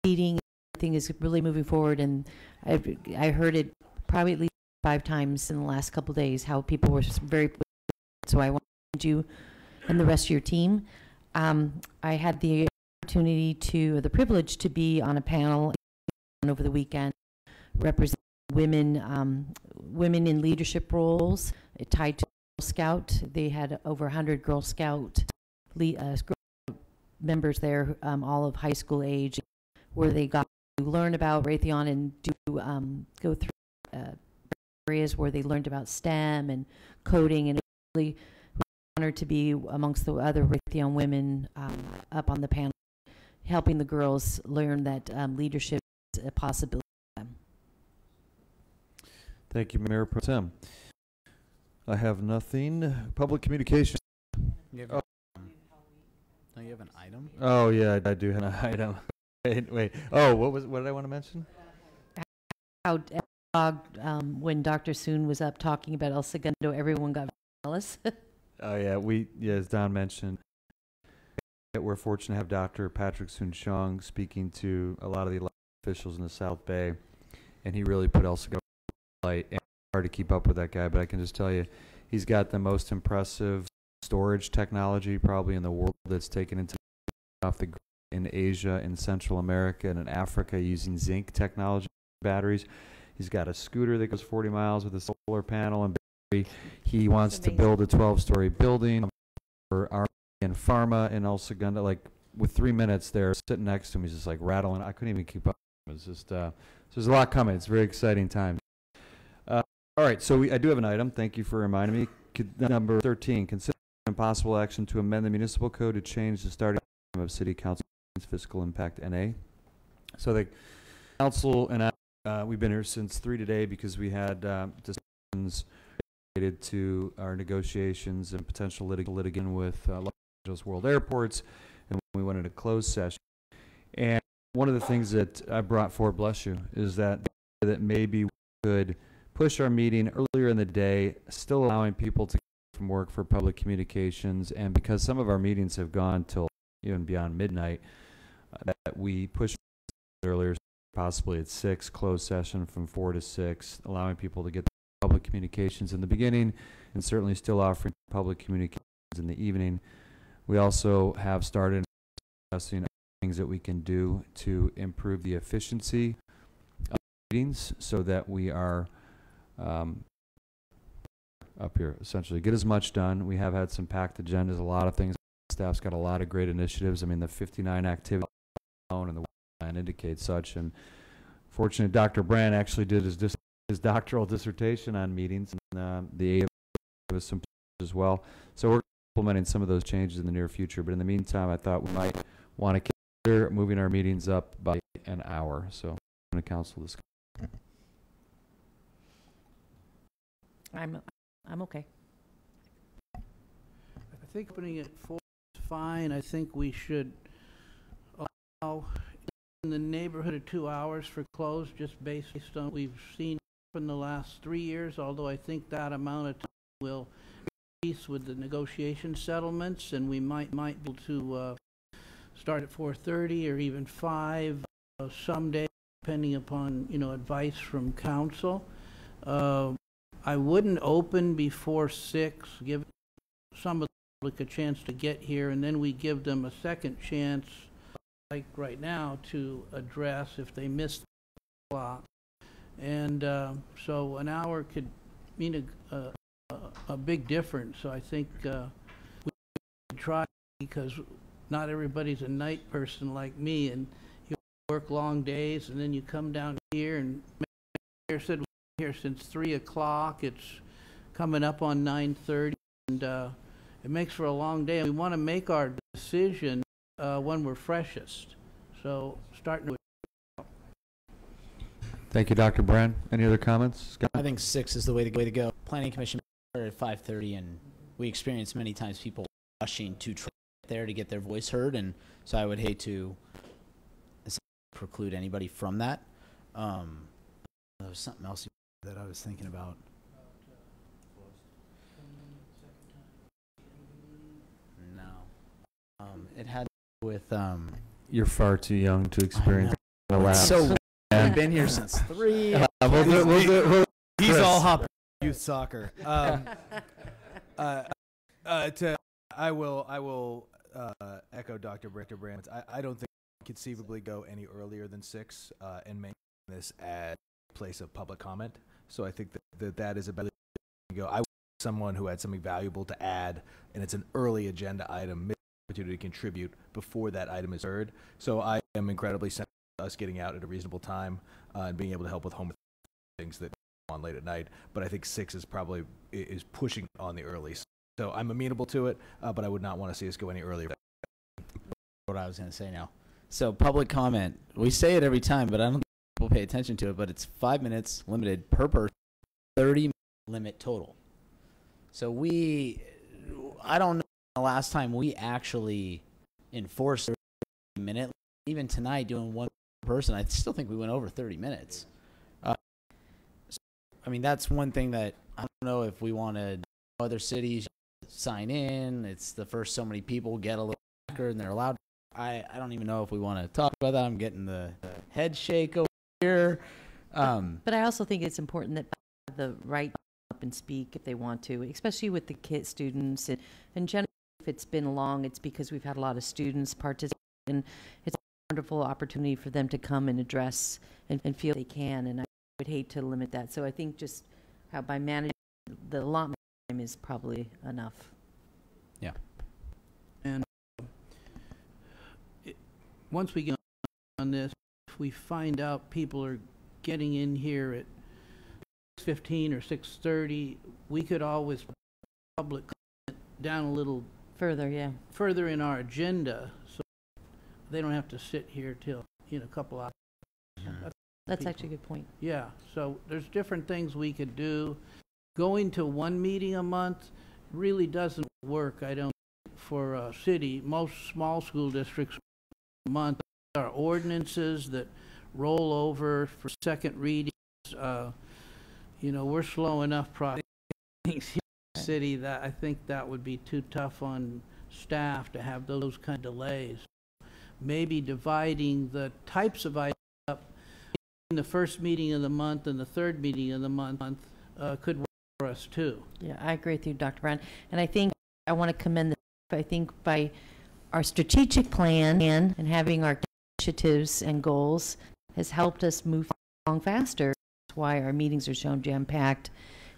seating. Everything is really moving forward, and I heard it probably at least 5 times in the last couple of days how people were very pleased. So I want to thank you and the rest of your team. I had the opportunity the privilege to be on a panel over the weekend representing women in leadership roles tied to Girl Scout. They had over 100 Girl Scout members there, all of high school age, where they got to learn about Raytheon and go through areas where they learned about STEM and coding, and really honored to be amongst the other Raytheon women up on the panel, helping the girls learn that leadership is a possibility for them. Thank you, Mayor Pro Tem. I have nothing. Public communication. You have you have an item? Oh yeah, I do have an item. Wait. Oh, what did I want to mention? How when Dr. Soon was up talking about El Segundo, everyone got jealous. Oh yeah, as Don mentioned, we're fortunate to have Dr. Patrick Soon-Shiong speaking to a lot of the elected officials in the South Bay, and he really put El Segundo in the light. And it's hard to keep up with that guy, but I can just tell you, he's got the most impressive storage technology probably in the world that's taken into off the grid in Asia, in Central America, and in Africa using zinc technology batteries. He's got a scooter that goes 40 miles with a solar panel and battery. He wants to build a 12-story building for our and pharma in El Segundo. Like with 3 minutes there, sitting next to him, he's just like rattling. I couldn't even keep up. It was just so there's a lot coming. It's a very exciting time. All right, so I do have an item. Thank you for reminding me. Number 13, consider possible action to amend the Municipal Code to change the starting time of City Council Fiscal Impact NA. So the council and I, we've been here since 3 today because we had discussions related to our negotiations and potential litigation with Los Angeles World Airports, and we went into closed session. And one of the things that I brought forward, bless you, is that maybe we could push our meeting earlier in the day, still allowing people to get from work for public communications, and because some of our meetings have gone till even beyond midnight, that we push earlier, possibly at 6, closed session from 4 to 6, allowing people to get public communications in the beginning, and certainly still offering public communications in the evening. We also have started discussing things that we can do to improve the efficiency of meetings so that we are up here essentially get as much done. We have had some packed agendas, a lot of things. Staff's got a lot of great initiatives. I mean, the 59 activities alone and the plan indicates such. And fortunately, Dr. Brann actually did his doctoral dissertation on meetings, and the gave us some as well. So we're implementing some of those changes in the near future. But in the meantime, I thought we might want to consider moving our meetings up by an hour. So I'm going to council this. I'm okay. I think opening at 4 is fine. I think we should allow in the neighborhood of 2 hours for close, just based on what we've seen in the last 3 years, although I think that amount of time will increase with the negotiation settlements, and we might be able to start at 4:30 or even 5 someday, depending upon, advice from council. I wouldn't open before 6, give some of the public a chance to get here, and then we give them a second chance, like right now, to address if they missed the clock. And so an hour could mean a big difference. So I think we should try, because not everybody's a night person like me, and you work long days, and then you come down here, and Mayor said we've been here since 3 o'clock. It's coming up on 9:30, and it makes for a long day. And we want to make our decision when we're freshest. So starting to. Thank you, Dr. Brann. Any other comments? Scott? I think 6 is the way to go. Planning Commission started at 5:30, and we experience many times people rushing to there to get their voice heard, and so I would hate to preclude anybody from that. There was something else that I was thinking about. No. It had to do with You're far too young to experience the lapse. So I've been here since 3. He's all hopping youth soccer. I will echo Dr. Brann. I don't think we could conceivably go any earlier than 6 and make this as a place of public comment. So I think that is a better way to go. I was someone who had something valuable to add, and it's an early agenda item, opportunity to contribute before that item is heard. So I am incredibly sensitive to us getting out at a reasonable time and being able to help with home things that go on late at night. But I think 6 is probably pushing on the early. So I'm amenable to it, but I would not want to see us go any earlier. What I was going to say now. So public comment, we say it every time, but I don't think people pay attention to it, but it's 5 minutes limited per person, 30 limit total. So I don't know the last time we actually enforced 30 minute. Even tonight doing one person, I still think we went over 30 minutes. I mean, that's one thing that I don't know if we want to other cities sign in. It's the first so many people get a little record and they're allowed. I don't even know if we want to talk about that. I'm getting the head shake over here. But I also think it's important that the right up and speak if they want to, especially with the students. And generally, if it's been long, it's because we've had a lot of students participate, and it's a wonderful opportunity for them to come and address and feel they can. And I would hate to limit that. So I think just how by managing the allotment time is probably enough. Yeah. And once we get on this, if we find out people are getting in here at 6:15 or 6:30, we could always public comment down a little further, further in our agenda, so they don't have to sit here till a couple hours. That's actually a good point. Yeah, so there's different things we could do. Going to one meeting a month really doesn't work, I don't think, for a city. Most small school districts a month are ordinances that roll over for second readings. We're slow enough processing things here in the city that I think that would be too tough on staff to have those kind of delays. Maybe dividing the types of items up in the first meeting of the month and the third meeting of the month, could work for us too. Yeah, I agree with you, Dr. Brann. And I think I want to commend I think by our strategic plan and having our initiatives and goals has helped us move along faster. That's why our meetings are shown jam-packed.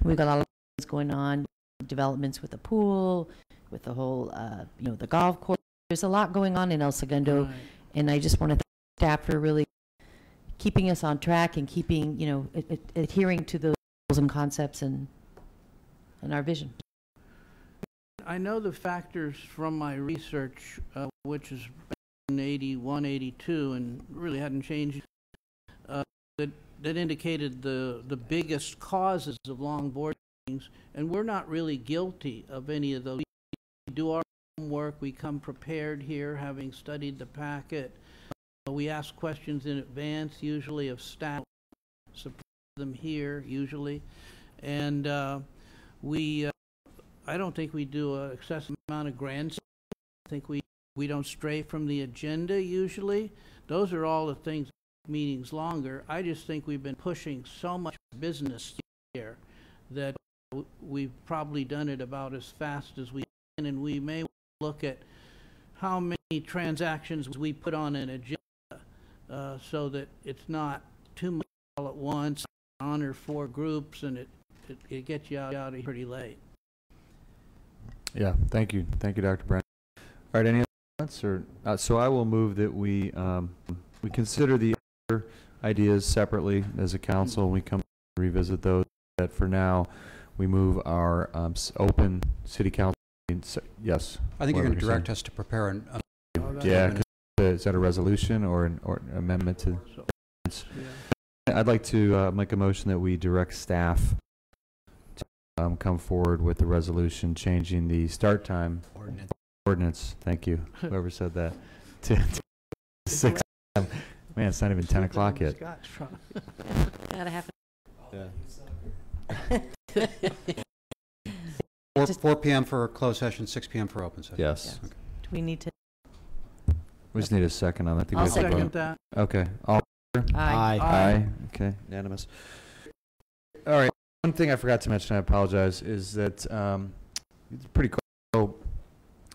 We've got a lot of things going on, developments with the pool, with the whole, you know, the golf course. There's a lot going on in El Segundo, right. And I just want to thank staff for really keeping us on track and keeping, you know, adhering to those goals and concepts and our vision. I know the factors from my research, which is back in 81, 82, and really hadn't changed, that indicated the biggest causes of long board meetings, and we're not really guilty of any of those. We do our homework, we come prepared here, having studied the packet. We ask questions in advance, usually of staff, support them here, usually, and I don't think we do an excessive amount of grants. I think we don't stray from the agenda usually. Those are all the things that make meetings longer. I just think we've been pushing so much business here that we've probably done it about as fast as we can, and we may look at how many transactions we put on an agenda so that it's not too much all at once, honor 4 groups, and it gets you out of here pretty late. Yeah, thank you, Dr. Brann. All right, any other comments? Or so I will move that we consider the other ideas separately as a council, and we come to revisit those. That for now, we move our open city council. Yes. I think you're going to direct us to prepare an. Yeah, is that a resolution or an amendment to? Yeah. I'd like to make a motion that we direct staff come forward with the resolution changing the start time ordinance. Thank you, whoever said that. To 6 p.m. Man, it's not even 10 o'clock yet. Gotta have it. 4 p.m. for closed session, 6 p.m. for open session. Yes. Okay. Do we need to? We just need a second on that. I'll second that. Okay. All in favor? Aye. Aye. Okay. Unanimous. All right. One thing I forgot to mention, I apologize, is that it's pretty cool.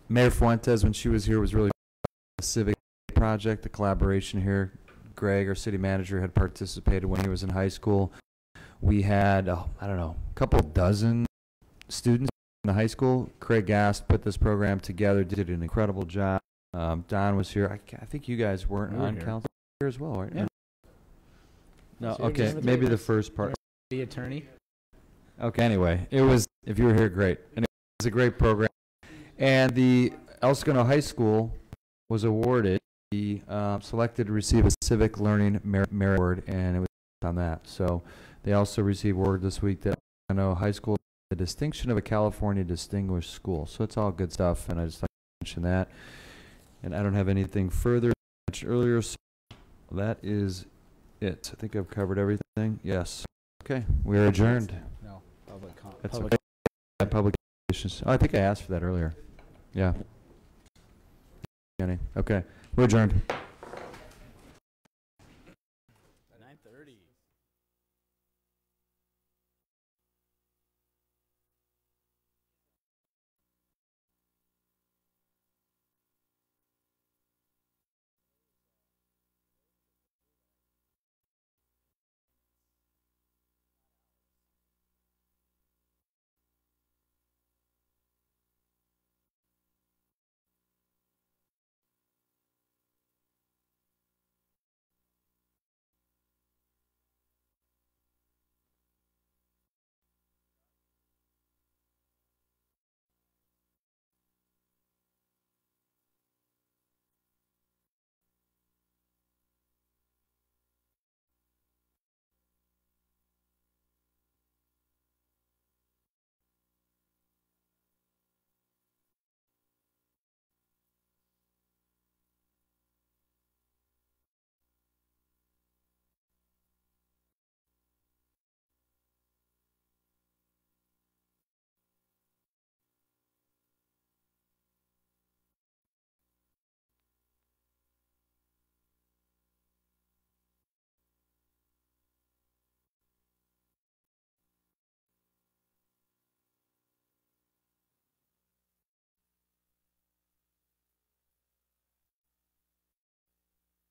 Mayor Fuentes, when she was here, was really a civic project, the collaboration here. Greg, our city manager, had participated when he was in high school. We had, I don't know, a couple dozen students in the high school. Craig Gast put this program together, did an incredible job. Don was here. I think you guys weren't on council here as well, right? Yeah. No, okay, maybe the first part. The attorney. Okay, anyway, it was, if you were here, great. And it was a great program. And the El Segundo High School was awarded, selected to receive a Civic Learning Merit Award, and it was on that. So they also received word this week that El Segundo High School the distinction of a California distinguished school. So it's all good stuff, and I just like to mention that. And I don't have anything further mentioned earlier, so that is it. I think I've covered everything. Yes. Okay, we are adjourned. No, public comment. That's okay. Public issues. Oh, I think I asked for that earlier. Yeah. Okay, we're adjourned.